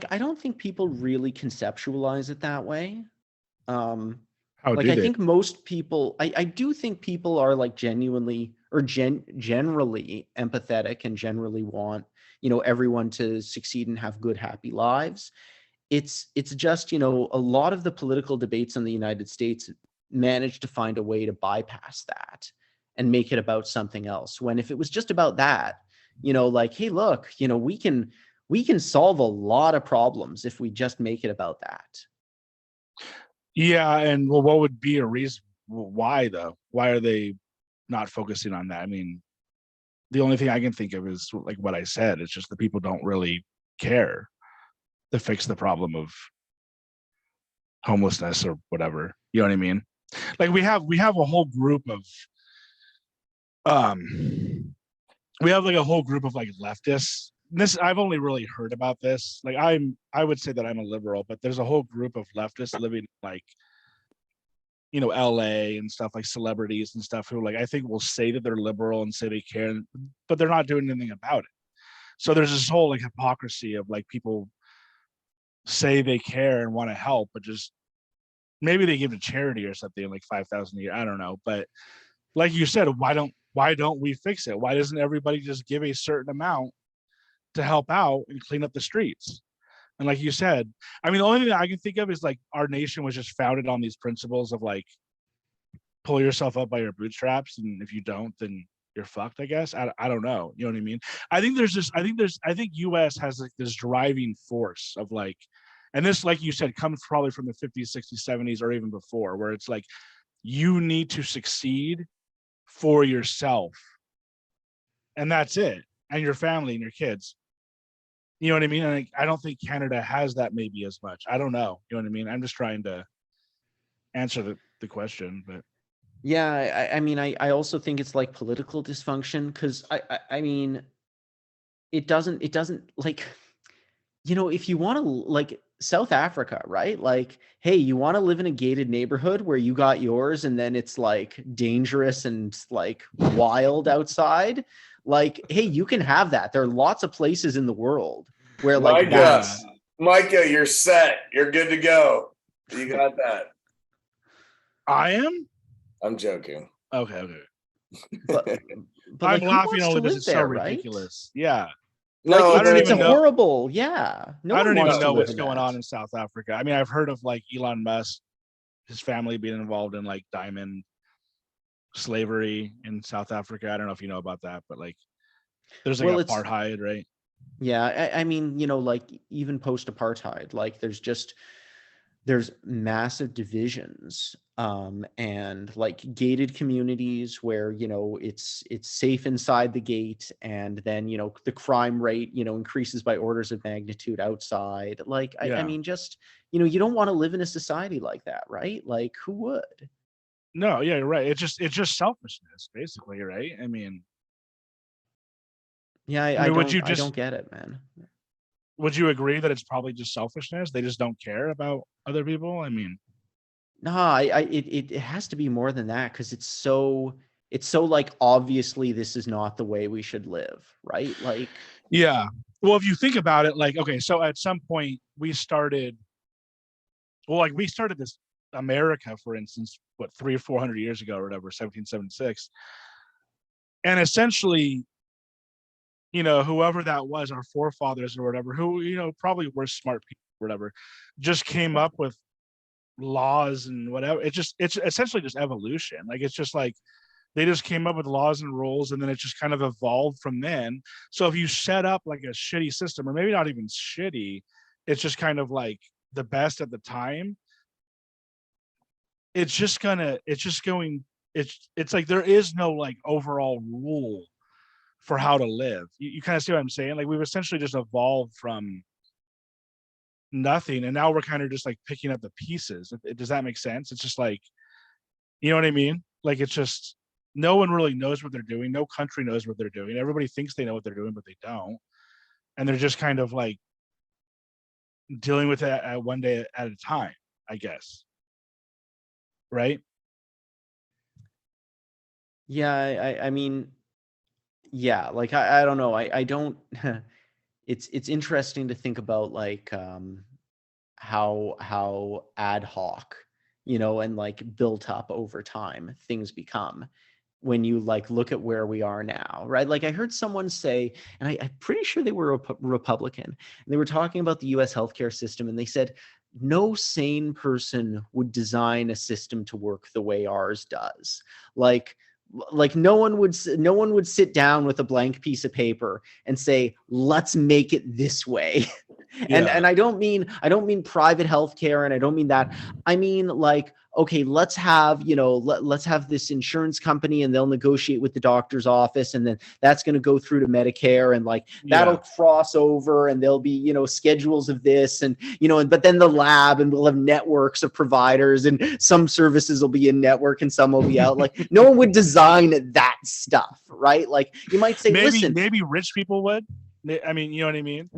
I don't think people really conceptualize it that way. I think most people, I do think people are like genuinely or generally empathetic and generally want, everyone to succeed and have good, happy lives. It's just, a lot of the political debates in the United States managed to find a way to bypass that and make it about something else. When if it was just about that, like, hey, look, we can solve a lot of problems if we just make it about that. Yeah. And well, what would be a reason? Why though? Why are they not focusing on that? I mean, the only thing I can think of is like what I said. It's just the people don't really care to fix the problem of homelessness or whatever. You know what I mean? Like we have a whole group of like leftists. This I've only really heard about this. Like I would say that I'm a liberal, but there's a whole group of leftists living like, LA and stuff, like celebrities and stuff, who like I think will say that they're liberal and say they care, but they're not doing anything about it. So there's this whole like hypocrisy of like people say they care and want to help, but just maybe they give to charity or something like 5,000 a year. I don't know, but like you said, why don't why don't we fix it? Why doesn't everybody just give a certain amount to help out and clean up the streets? And like you said, I mean, the only thing that I can think of is like our nation was just founded on these principles of like pull yourself up by your bootstraps, and if you don't, then you're fucked, I guess. I don't know. You know what I mean? I think US has like this driving force of like, and this, like you said, comes probably from the 50s, 60s, 70s, or even before, where it's like you need to succeed for yourself. And that's it. And your family and your kids. You know what I mean? And I don't think Canada has that maybe as much. I don't know. You know what I mean? I'm just trying to answer the question, but Yeah, I mean, I also think it's like political dysfunction because I mean, it doesn't like, if you want to like South Africa, right? Like, hey, you want to live in a gated neighborhood where you got yours and then it's like dangerous and like wild outside. Like, hey, you can have that. There are lots of places in the world where like Micah, you're set. You're good to go. You got that. I am? I'm joking. Okay. But I'm like, who laughing wants only to because live it's there, so right? ridiculous. Yeah. No, Like, I don't it's even a know. horrible, yeah. No I one don't wants even to know live what's in going that. on in South Africa. I mean, I've heard of like Elon Musk, his family being involved in like diamond slavery in South Africa. I don't know if you know about that, but like there's like Well, it's apartheid, right? yeah. I mean, like even post-apartheid, like there's massive divisions, and like gated communities where it's safe inside the gate, and then the crime rate increases by orders of magnitude outside. Like I Yeah. mean, just you don't want to live in a society like that, right? Like, who would? No, yeah, you're right. It's just selfishness, basically, right? I mean, Yeah, I mean, I don't get it, man. would you agree that it's probably just selfishness? They just don't care about other people? I mean, No, it has to be more than that because it's so like obviously this is not the way we should live, right? Like, yeah. Well, if you think about it, like, okay, so at some point we started this America, for instance, what, 300 or 400 years ago or whatever, 1776. And essentially, whoever that was, our forefathers or whatever, who, probably were smart people or whatever, just came up with laws and whatever. It's essentially just evolution. Like, it's just like they just came up with laws and rules, and then it just kind of evolved from then. So if you set up like a shitty system, or maybe not even shitty, it's just kind of like the best at the time, it's like there is no like overall rule for how to live. You kind of see what I'm saying? Like, we've essentially just evolved from nothing, and now we're kind of just like picking up the pieces. Does that make sense? It's just like, you know what I mean? Like, it's just no one really knows what they're doing. No country knows what they're doing. Everybody thinks they know what they're doing, but they don't. And they're just kind of like dealing with it at one day at a time, I guess. Right? yeah, I mean, yeah, like I don't know. I don't. It's interesting to think about like how ad hoc, and like built up over time things become when you like look at where we are now, right? Like I heard someone say, and I'm pretty sure they were a Republican, and they were talking about the US healthcare system, and they said no sane person would design a system to work the way ours does. Like no one would sit down with a blank piece of paper and say, let's make it this way. and Yeah. I don't mean private healthcare, and I don't mean that. I mean, like, okay, let's have let's have this insurance company, and they'll negotiate with the doctor's office, and then that's going to go through to Medicare, and like that'll cross over, and there'll be schedules of this, and but then the lab, and we'll have networks of providers, and some services will be in network and some will be out. Like no one would design that stuff, right? Like you might say, listen, maybe rich people would. I mean, you know what I mean?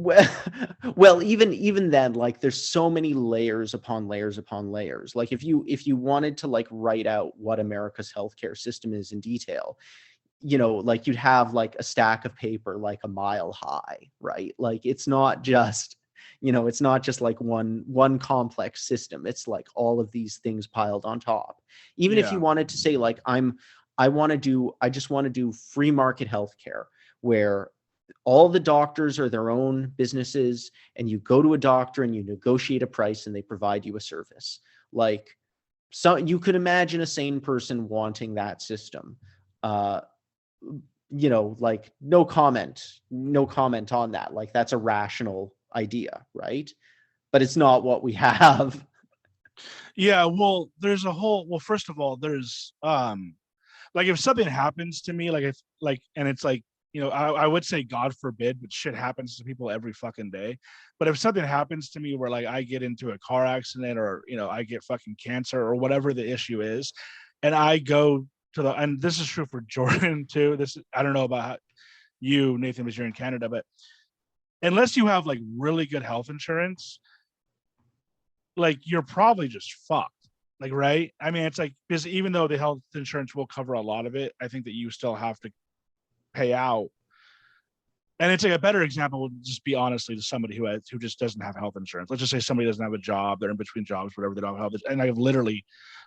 Well, even then, like there's so many layers upon layers upon layers. Like if you wanted to like write out what America's healthcare system is in detail, like you'd have like a stack of paper like a mile high, right? Like it's not just like one complex system. It's like all of these things piled on top. Even if you wanted to say like I'm I just want to do free market healthcare where all the doctors are their own businesses, and you go to a doctor and you negotiate a price and they provide you a service. Like, so you could imagine a sane person wanting that system. Like no comment on that. Like, that's a rational idea, right? But it's not what we have. Yeah, well, first of all, there's like if something happens to me, like if like and it's like, I would say God forbid, but shit happens to people every fucking day. But if something happens to me where like I get into a car accident, or I get fucking cancer or whatever the issue is, and I go and this is true for Jordan too. I don't know about you, Nathan, because you're in Canada, but unless you have like really good health insurance, like you're probably just fucked. Like, right? I mean, it's like, because even though the health insurance will cover a lot of it, I think that you still have to pay out. And it's like a better example would just be honestly to somebody who just doesn't have health insurance. Let's just say somebody doesn't have a job, they're in between jobs, whatever, they don't have health. And I've literally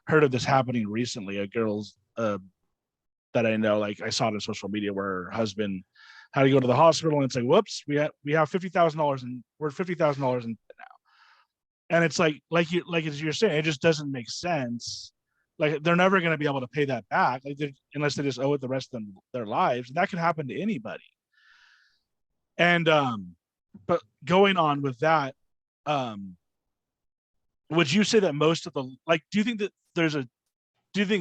heard of this happening recently. A girl's that I know, like I saw it on social media, where her husband had to go to the hospital, and it's like, whoops, we have $50,000 and we're $50,000 in now. And it's like as you're saying, it just doesn't make sense. Like, they're never going to be able to pay that back, like unless they just owe it the rest of their lives. And that can happen to anybody. And but going on with that, would you say that most of the, like, do you think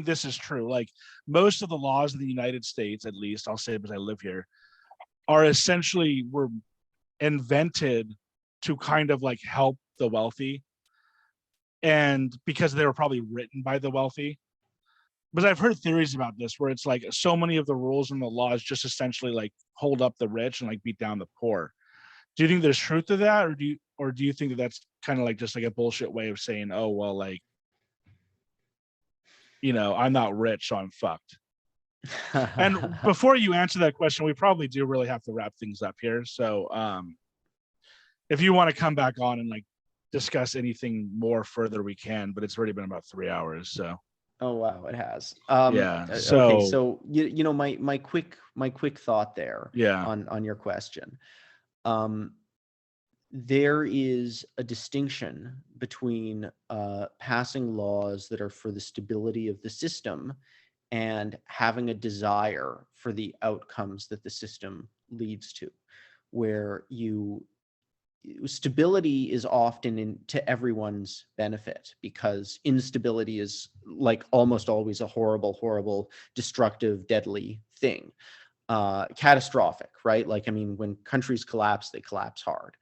this is true? Like, most of the laws in the United States, at least I'll say because I live here, are essentially were invented to kind of like help the wealthy, and because they were probably written by the wealthy. But I've heard theories about this where it's like so many of the rules and the laws just essentially like hold up the rich and like beat down the poor. Do you think there's truth to that, or do you think that that's kind of like just like a bullshit way of saying, oh well, like, I'm not rich, so I'm fucked? And before you answer that question, we probably do really have to wrap things up here. So if you want to come back on and like discuss anything more further, we can, but it's already been about 3 hours. So oh wow, it has. Yeah. Okay, so my quick thought there, Yeah. on your question. There is a distinction between passing laws that are for the stability of the system and having a desire for the outcomes that the system leads to, where stability is often to everyone's benefit, because instability is like almost always a horrible, destructive, deadly thing, catastrophic, right? Like, I mean, when countries collapse, they collapse hard.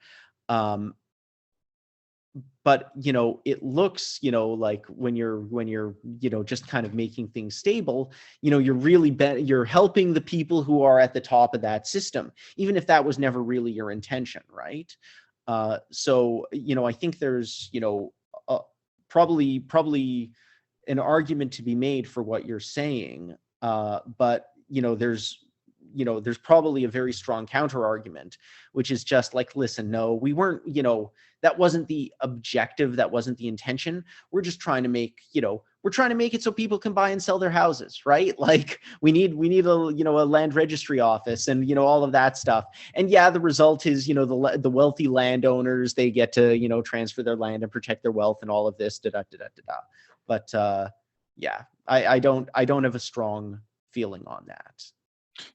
But it looks, like when you're just kind of making things stable, you're really you're helping the people who are at the top of that system, even if that was never really your intention, right? So I think there's probably an argument to be made for what you're saying, but there's probably a very strong counter argument, which is just like, listen, no, we weren't, that wasn't the objective, that wasn't the intention. We're just trying to make, we're trying to make it so people can buy and sell their houses, right? Like, we need a land registry office and all of that stuff. And yeah, the result is the wealthy landowners, they get to transfer their land and protect their wealth and all of this. But yeah, I don't have a strong feeling on that.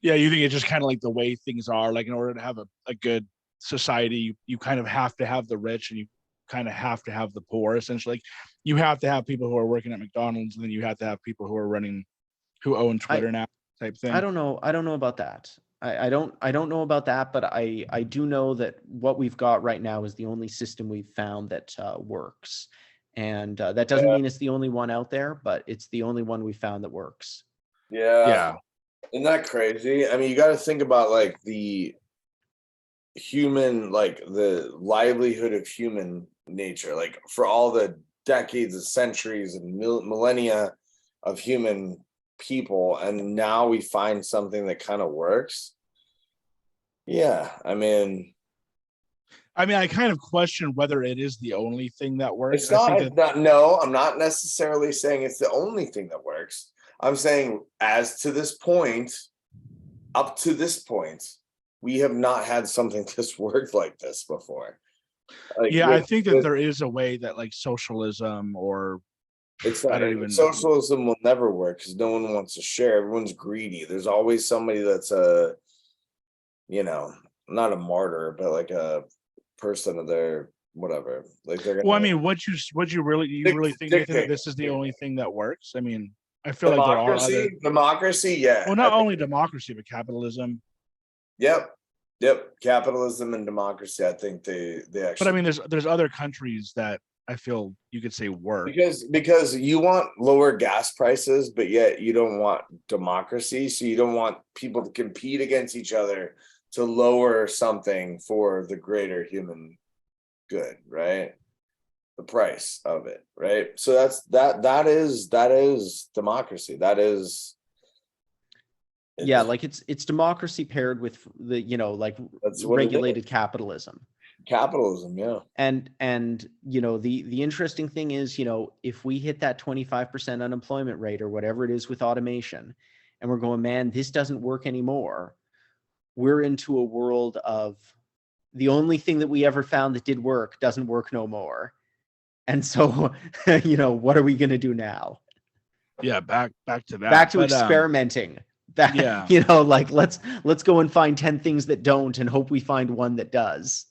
Yeah, you think it's just kind of like the way things are, like in order to have a good society, you kind of have to have the rich and you kind of have to have the poor, essentially. Like, you have to have people who are working at McDonald's, and then you have to have people who own Twitter now, type thing. I don't know about that. I don't know about that, but I do know that what we've got right now is the only system we've found that works. And that doesn't mean it's the only one out there, but it's the only one we found that works. Yeah. Isn't that crazy? I mean, you got to think about like the human, like the livelihood of human nature, like for all the decades of centuries and millennia of human people, and now we find something that kind of works. Yeah, I mean, I kind of question whether it is the only thing that works. It's not. No, I'm not necessarily saying it's the only thing that works. I'm saying as to this point, up to this point, we have not had something this worked like this before. Like, Yeah, I think that there is a way that like socialism or it's I not don't even socialism will never work because no one wants to share. Everyone's greedy. There's always somebody that's a, you know, not a martyr, but like a person of their whatever. Like they're well, I gonna mean, what you really think, Nathan, that this is the only thing that works? I mean, I feel like there are other democracy, yeah. well, not only democracy, but capitalism. Yep. Capitalism and democracy. I think they But I actually, mean, there's other countries that I feel you could say work. because you want lower gas prices, but yet you don't want democracy. So you don't want people to compete against each other to lower something for the greater human good, right? The price of it, right? So that is democracy. That is Yeah, like it's democracy paired with the, you know, like that's what it is. regulated capitalism. Capitalism, yeah. And you know, the interesting thing is, you know, if we hit that 25% unemployment rate or whatever it is with automation, and we're going, man, this doesn't work anymore, we're into a world of the only thing that we ever found that did work doesn't work no more. And so, you know, what are we going to do now? Yeah, back to that. Back to experimenting. Back, yeah. You know, like let's go and find 10 things that don't and hope we find one that does.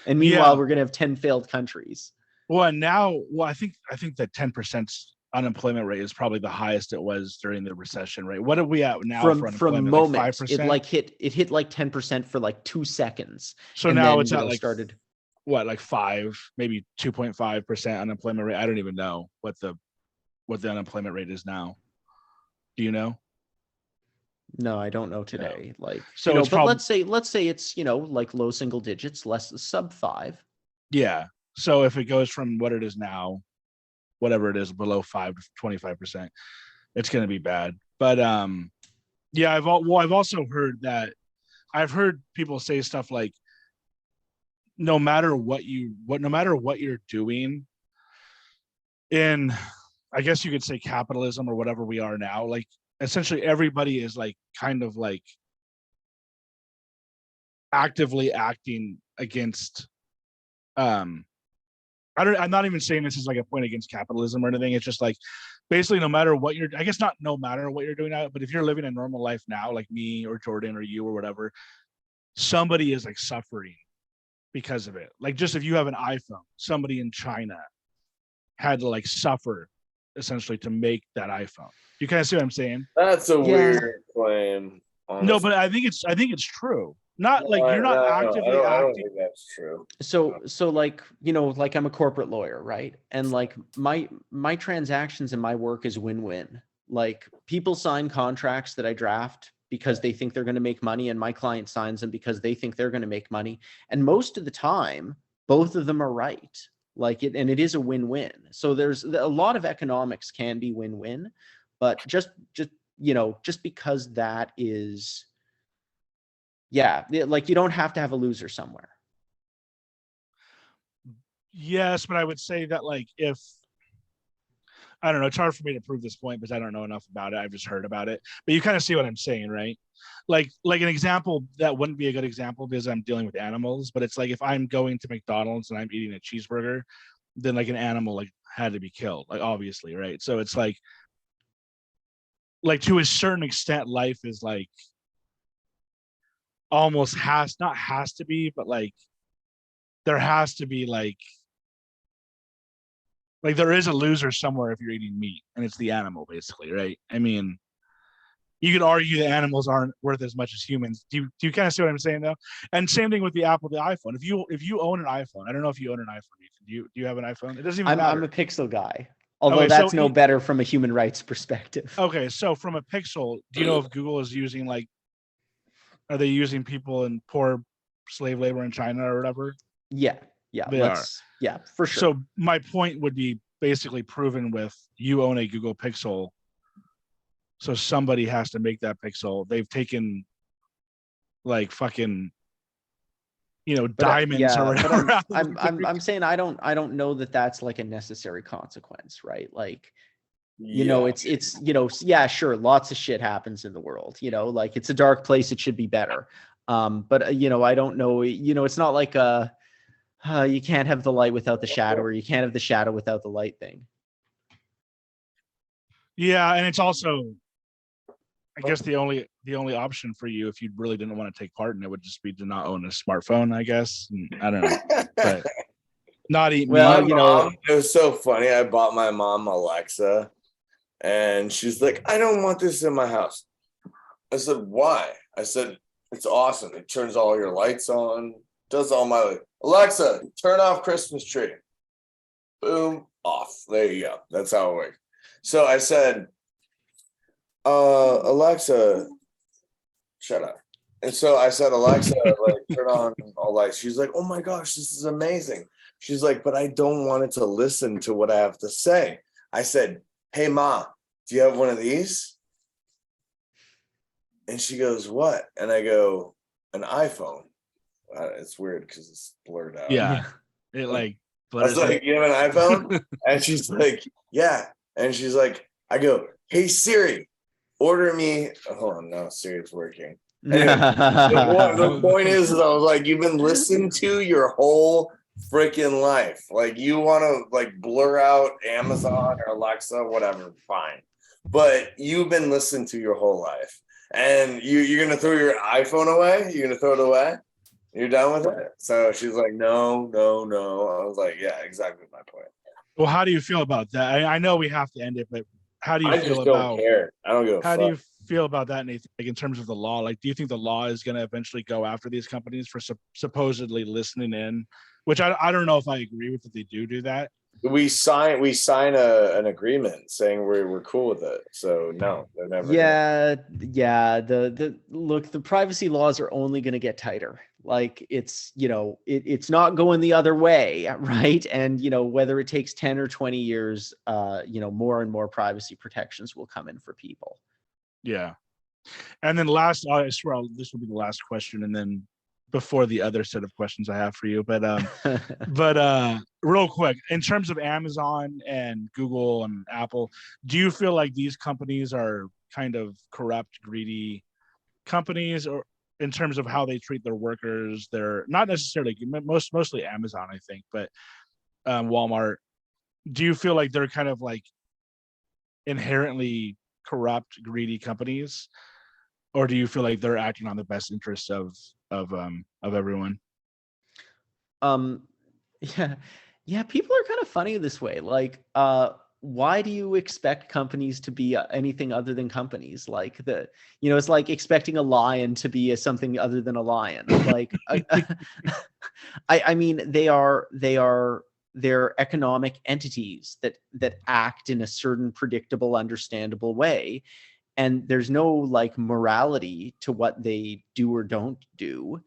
And meanwhile, we're going to have 10 failed countries. Well, and now, I think that 10% unemployment rate is probably the highest it was during the recession rate. What are we at now from moment? Like it hit like 10% for like 2 seconds. So and now then, it's at like started what, like 5, maybe 2.5% unemployment rate. I don't even know what the unemployment rate is now. Do you know? No, I don't know today. No. Like, so, you know, but let's say it's, you know, like low single digits, less sub 5. Yeah. So if it goes from what it is now, whatever it is, below 5 to 25%, it's going to be bad. But yeah, I've also heard that I've heard people say stuff like, no matter what you're doing in, I guess you could say capitalism or whatever we are now, like essentially everybody is like kind of like actively acting against I'm not even saying this is like a point against capitalism or anything. It's just like basically no matter what you're, I guess not no matter what you're doing now, but if you're living a normal life now, like me or Jordan or you or whatever, somebody is like suffering because of it. Like just if you have an iPhone, somebody in China had to like suffer essentially to make that iPhone. You kind of see what I'm saying? That's a weird claim. Honestly. No, but I think it's true. Not like you're not actively acting. I don't think that's true. So like, you know, like I'm a corporate lawyer, right? And like my transactions and my work is win-win. Like people sign contracts that I draft because they think they're going to make money, and my client signs them because they think they're going to make money. And most of the time, both of them are right. Like it, and it is a win-win. So there's a lot of economics can be win-win, but just you know, just because that is, yeah, like you don't have to have a loser somewhere. Yes, but I would say that like if, I don't know, it's hard for me to prove this point because I don't know enough about it. I've just heard about it, but you kind of see what I'm saying, right? Like an example that wouldn't be a good example because I'm dealing with animals, but it's like if I'm going to McDonald's and I'm eating a cheeseburger, then like an animal like had to be killed, like obviously, right? So it's like to a certain extent, life is like almost has to be, but like there has to be like there is a loser somewhere if you're eating meat, and it's the animal basically, right? I mean, you could argue that animals aren't worth as much as humans. Do you kind of see what I'm saying though? And same thing with the iPhone. If you own an iPhone, I don't know if you own an iPhone, Ethan. Do you have an iPhone? It doesn't even matter. I'm a Pixel guy. Although that's no better from a human rights perspective. Okay, so from a Pixel, do you know if Google is using are they using people in poor slave labor in China or whatever? Yeah, they are. Yeah, for sure. So my point would be basically proven with you own a Google Pixel. So somebody has to make that Pixel. They've taken like fucking, you know, diamonds or whatever. I'm saying I don't know that that's like a necessary consequence, right? Like You know, Yeah. it's yeah, sure, lots of shit happens in the world, like it's a dark place, it should be better. But I don't know, it's not like you can't have the light without the shadow, or you can't have the shadow without the light thing. Yeah, and it's also, I guess the only option for you if you really didn't want to take part in it would just be to not own a smartphone, I guess. And I don't know, but not eat Well, meat. My mom, it was so funny. I bought my mom Alexa, and she's like, I don't want this in my house. I said, why? I said, it's awesome. It turns all your lights on, does all my Alexa, turn off Christmas tree. Boom, off. There you go. That's how it works. So I said, Alexa, shut up. And so I said, Alexa, like, turn on all lights. She's like, oh my gosh, this is amazing. She's like, but I don't want it to listen to what I have to say. I said, hey, Ma, do you have one of these? And she goes, what? And I go, an iPhone. It's weird because it's blurred out. Yeah, it like. I was like, you have an iPhone? And she's like, yeah. And she's like, I go, hey, Siri, order me. Hold on, no, Siri's working. Anyway, the point is, I was like, you've been listening to your whole freaking life. Like, you want to like blur out Amazon or Alexa, whatever, fine. But you've been listening to your whole life. And you're going to throw your iPhone away? You're going to throw it away? You're done with it? So she's like, no. I was like, yeah, exactly my point. Well, how do you feel about that? I know we have to end it, but how do you I feel just about? don't care. I don't give a How fuck. do you feel about that, Nathan? Like in terms of the law, like do you think the law is going to eventually go after these companies for supposedly listening in? Which I don't know if I agree with that they do that. We sign an agreement saying we're cool with it. So no, they're never. Yeah. The privacy laws are only going to get tighter. Like it's not going the other way, right? And whether it takes 10 or 20 years, more and more privacy protections will come in for people. Yeah. And then last, I swear this will be the last question, and then before the other set of questions I have for you, but real quick, in terms of Amazon and Google and Apple, do you feel like these companies are kind of corrupt, greedy companies, or in terms of how they treat their workers? They're not necessarily mostly Amazon, I think, but Walmart. Do you feel like they're kind of like inherently corrupt, greedy companies, or do you feel like they're acting on the best interests of everyone? Yeah, people are kind of funny this way. Like, why do you expect companies to be anything other than companies? Like it's like expecting a lion to be something other than a lion. Like, I mean, they're economic entities that act in a certain predictable, understandable way. And there's no like morality to what they do or don't do.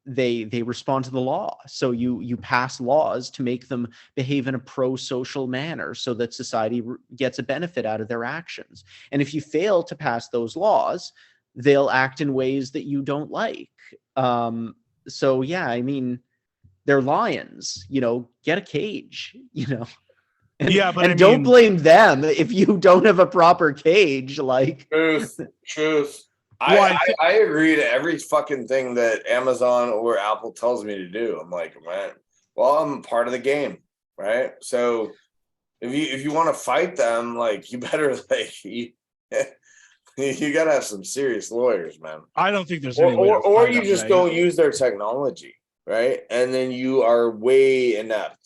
They respond to the law. So you pass laws to make them behave in a pro-social manner so that society gets a benefit out of their actions. And if you fail to pass those laws, they'll act in ways that you don't like. So yeah, I mean, they're lions. Get a cage. Yeah, but and don't blame them if you don't have a proper cage. Like truth. Well, I agree to every fucking thing that Amazon or Apple tells me to do. I'm like, man, well, I'm part of the game, right? So if you want to fight them, like you better like you gotta have some serious lawyers, man. I don't think there's any way or you just don't use their technology, right? And then you are way inept.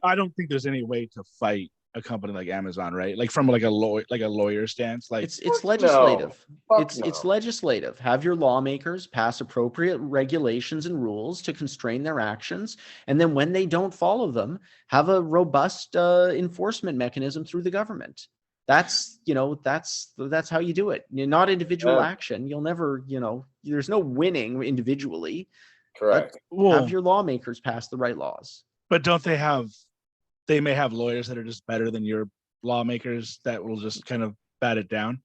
I don't think there's any way to fight a company like Amazon, right? Like from like a lawyer stance. Like it's legislative. No. It's legislative. Have your lawmakers pass appropriate regulations and rules to constrain their actions, and then when they don't follow them, have a robust enforcement mechanism through the government. That's how you do it. Not individual action. You'll never, there's no winning individually. Correct. Have your lawmakers pass the right laws. But don't they may have lawyers that are just better than your lawmakers that will just kind of bat it down?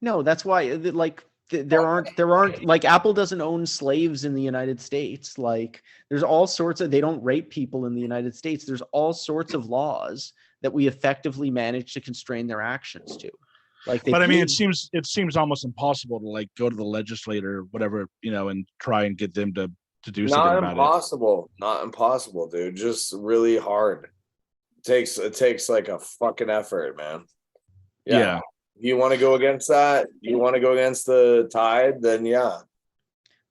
No, that's why, like, there aren't like Apple doesn't own slaves in the United States. Like there's all sorts of, they don't rape people in the United States. There's all sorts of laws that we effectively manage to constrain their actions to. Like but I mean, it seems almost impossible to like go to the legislator, whatever, and try and get them to do something about Not impossible, dude. Just really hard. It takes like a fucking effort, man. Yeah. If you want to go against that, you want to go against the tide, then yeah.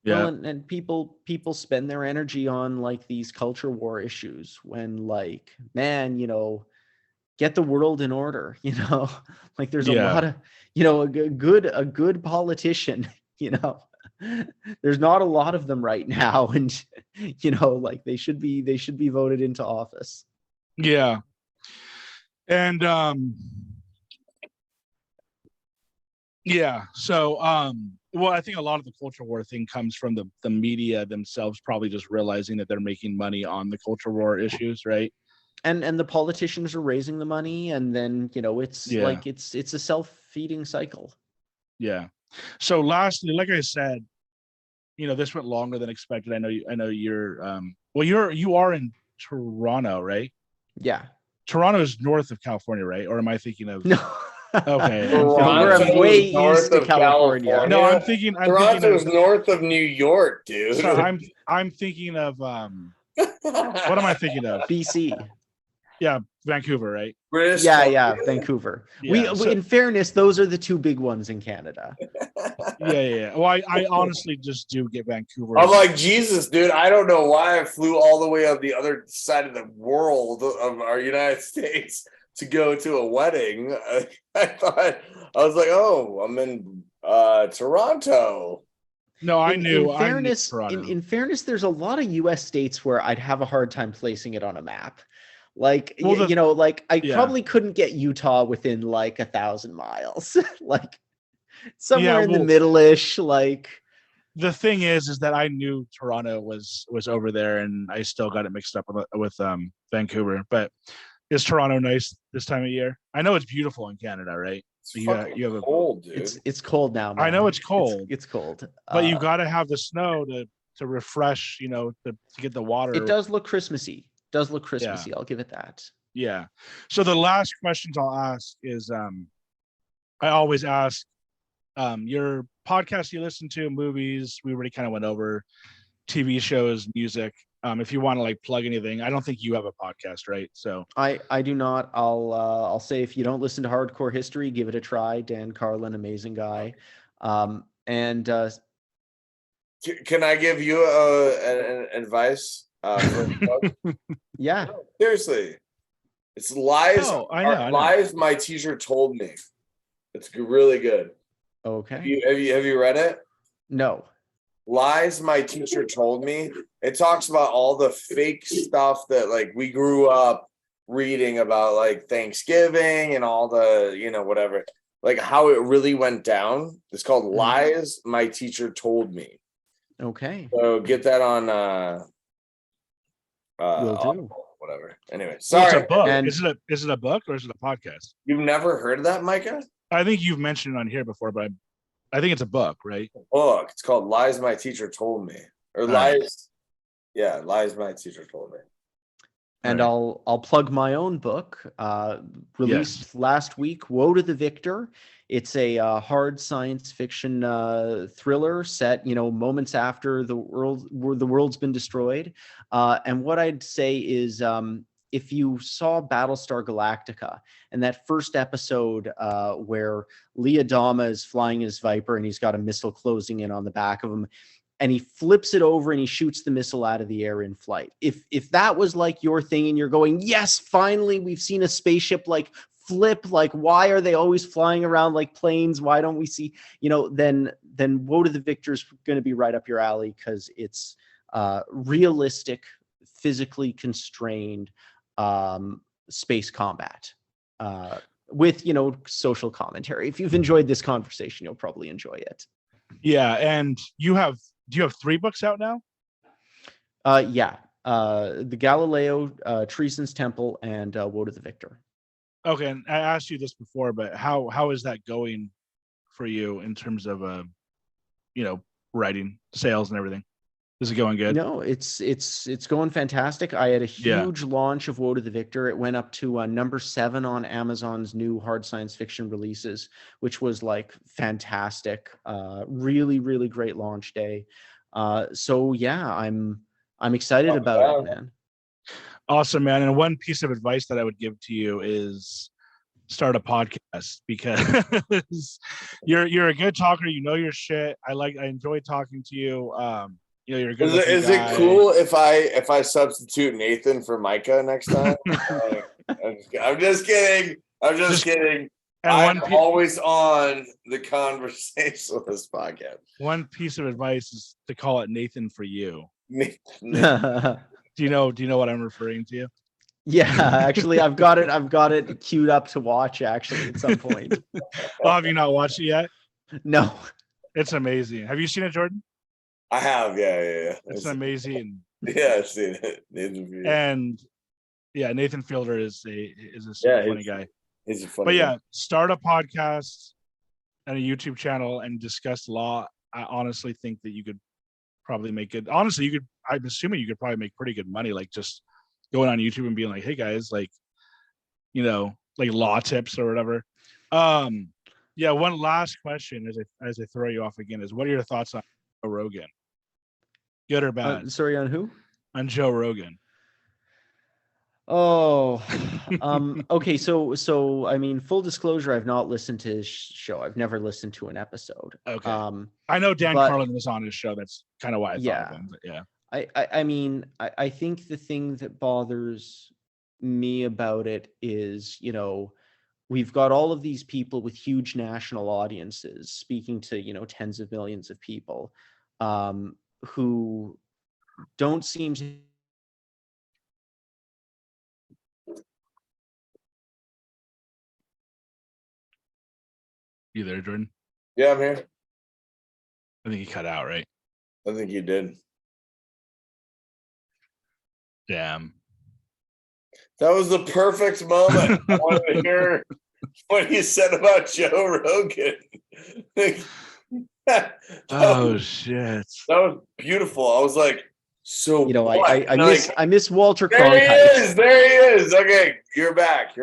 Well, and people spend their energy on like these culture war issues when like, man, get the world in order, like there's a lot of, a good politician, there's not a lot of them right now. And, like they should be voted into office. Yeah. And, yeah. So, well, I think a lot of the culture war thing comes from the media themselves, probably just realizing that they're making money on the culture war issues, right? And the politicians are raising the money, and then it's like it's a self-feeding cycle. Yeah. So lastly, like I said, this went longer than expected. I know you're you are in Toronto, right? Yeah. Toronto is north of California, right? Or am I thinking of no? Okay. We're way east of California. No, I'm thinking Toronto is north of New York, dude. So I'm thinking of what am I thinking of? BC. Yeah, Vancouver, right? British yeah, Vancouver. Yeah, we in fairness, those are the two big ones in Canada. Yeah. Well, I honestly just do get Vancouver. I'm like, Jesus, dude, I don't know why I flew all the way on the other side of the world of our United States to go to a wedding. I thought, I was like, oh, I'm in Toronto. No, I knew. In fairness, there's a lot of U.S. states where I'd have a hard time placing it on a map. Like, I probably couldn't get Utah within like 1,000 miles, like somewhere in the middle-ish. Like, the thing is that I knew Toronto was over there, and I still got it mixed up with Vancouver. But is Toronto nice this time of year? I know it's beautiful in Canada, right? You have cold, dude. It's cold now, man. I know it's cold. It's cold, but you got to have the snow to refresh. To get the water. It does look Christmassy. Yeah. I'll give it that. Yeah. So the last questions I'll ask is, I always ask, your podcast you listen to, movies, we already kind of went over, TV shows, music. If you want to like plug anything, I don't think you have a podcast, right? So I do not. I'll say if you don't listen to Hardcore History, give it a try. Dan Carlin, amazing guy. And can I give you an advice? Yeah. No, seriously, it's Lies. I know. Lies my teacher told me. It's really good. Okay. Have you read it? No. Lies my teacher told me. It talks about all the fake stuff that like we grew up reading about, like Thanksgiving and all the whatever, like how it really went down. It's called Lies My Teacher Told Me. Okay. So get that on Will do. Whatever. Anyway, sorry. It's a book. And is it a book or is it a podcast? You've never heard of that, Micah? I think you've mentioned it on here before, but I think it's a book, right? Book. It's called Lies My Teacher Told Me, or Lies. Yeah, Lies My Teacher Told Me. And I'll plug my own book, released last week, Woe to the Victor. It's a hard science fiction thriller set, moments after the world's been destroyed. And what I'd say is, if you saw Battlestar Galactica and that first episode where Lee Adama is flying his Viper and he's got a missile closing in on the back of him, and he flips it over and he shoots the missile out of the air in flight. If that was like your thing and you're going, yes, finally we've seen a spaceship like flip, like why are they always flying around like planes? Why don't we see, then Woe to the Victor is going to be right up your alley, because it's realistic, physically constrained space combat with social commentary. If you've enjoyed this conversation, you'll probably enjoy it. Yeah. And do you have 3 books out now? Yeah. The Galileo, Treason's Temple, and Woe to the Victor. Okay. And I asked you this before, but how is that going for you in terms of writing, sales, and everything? Is it going good? No, it's going fantastic. I had a Yeah. huge launch of Woe to the Victor. It went up to number 7 on Amazon's new hard science fiction releases, which was like fantastic. Really, really great launch day. So yeah, I'm excited about it, man. Awesome, man. And one piece of advice that I would give to you is start a podcast, because you're a good talker. You know your shit. I enjoy talking to you. You're a good. Is it cool if I substitute Nathan for Micah next time? I'm just kidding. I'm kidding. I'm always on the conversationalist podcast. One piece of advice is to call it Nathan for you. Yeah, Do you know what I'm referring to? actually, I've got it queued up to watch actually at some point. Oh, have you not watched it yet? No. It's amazing. Have you seen it, Jordan? I have, yeah. It's amazing. Yeah, I've seen it. Nathan Fielder is a super funny guy. He's a funny But guy. start a podcast and a YouTube channel and discuss law. I honestly think that you could probably make it. Honestly, I'm assuming you could probably make pretty good money, like just going on YouTube and being like, hey guys, like law tips or whatever. One last question as I throw you off again is, what are your thoughts on Joe Rogan? Good or bad? Sorry, on who? On Joe Rogan. Oh, okay. So I mean, full disclosure, I've not listened to his show. I've never listened to an episode. Okay. I know Dan Carlin was on his show. That's kind of why I thought of him. But yeah. I mean, I think the thing that bothers me about it is, we've got all of these people with huge national audiences speaking to, tens of millions of people, who don't seem to. You there, Jordan? Yeah, I'm here. I think he cut out, right? I think you did. Damn. That was the perfect moment. I wanted to hear what you said about Joe Rogan. Oh shit. That was beautiful. I was like, so I miss Walter Cronkite. There he is. Okay, you're back.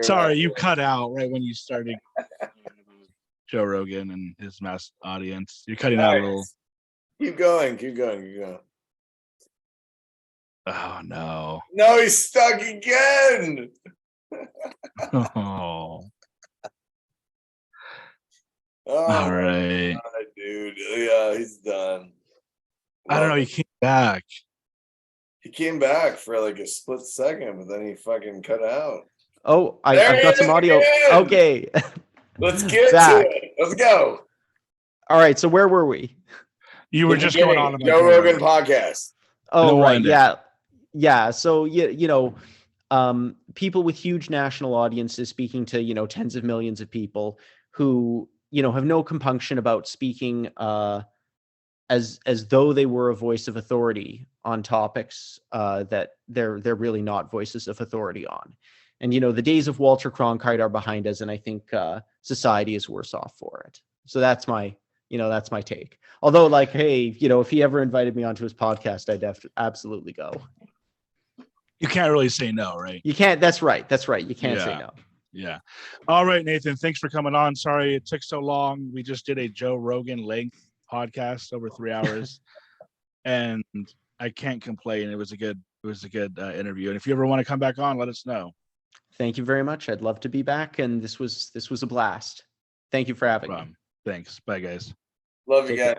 Sorry, you cut out right when you started Joe Rogan and his mass audience. You're cutting out a little. Keep going. Oh no. No, he's stuck again. Oh. All right. God, dude. Yeah, he's done. I don't know. He came back. He came back for like a split second, but then he fucking cut out. Oh, I've got some audio. Again. Okay. Let's get to it. Let's go. All right. So where were we? You were just going on about Joe Rogan podcast. Oh, right. Yeah. So, people with huge national audiences speaking to, tens of millions of people who, have no compunction about speaking as though they were a voice of authority on topics that they're really not voices of authority on. And, the days of Walter Cronkite are behind us, and I think society is worse off for it. So that's my take. Although, like, hey, if he ever invited me onto his podcast, I'd absolutely go. You can't really say no, right? You can't. That's right. You can't say no. Yeah. All right, Nathan. Thanks for coming on. Sorry it took so long. We just did a Joe Rogan length podcast over 3 hours, and I can't complain. It was a good interview. And if you ever want to come back on, let us know. Thank you very much. I'd love to be back. And this was a blast. Thank you for having me. Thanks. Bye, guys. Love you guys.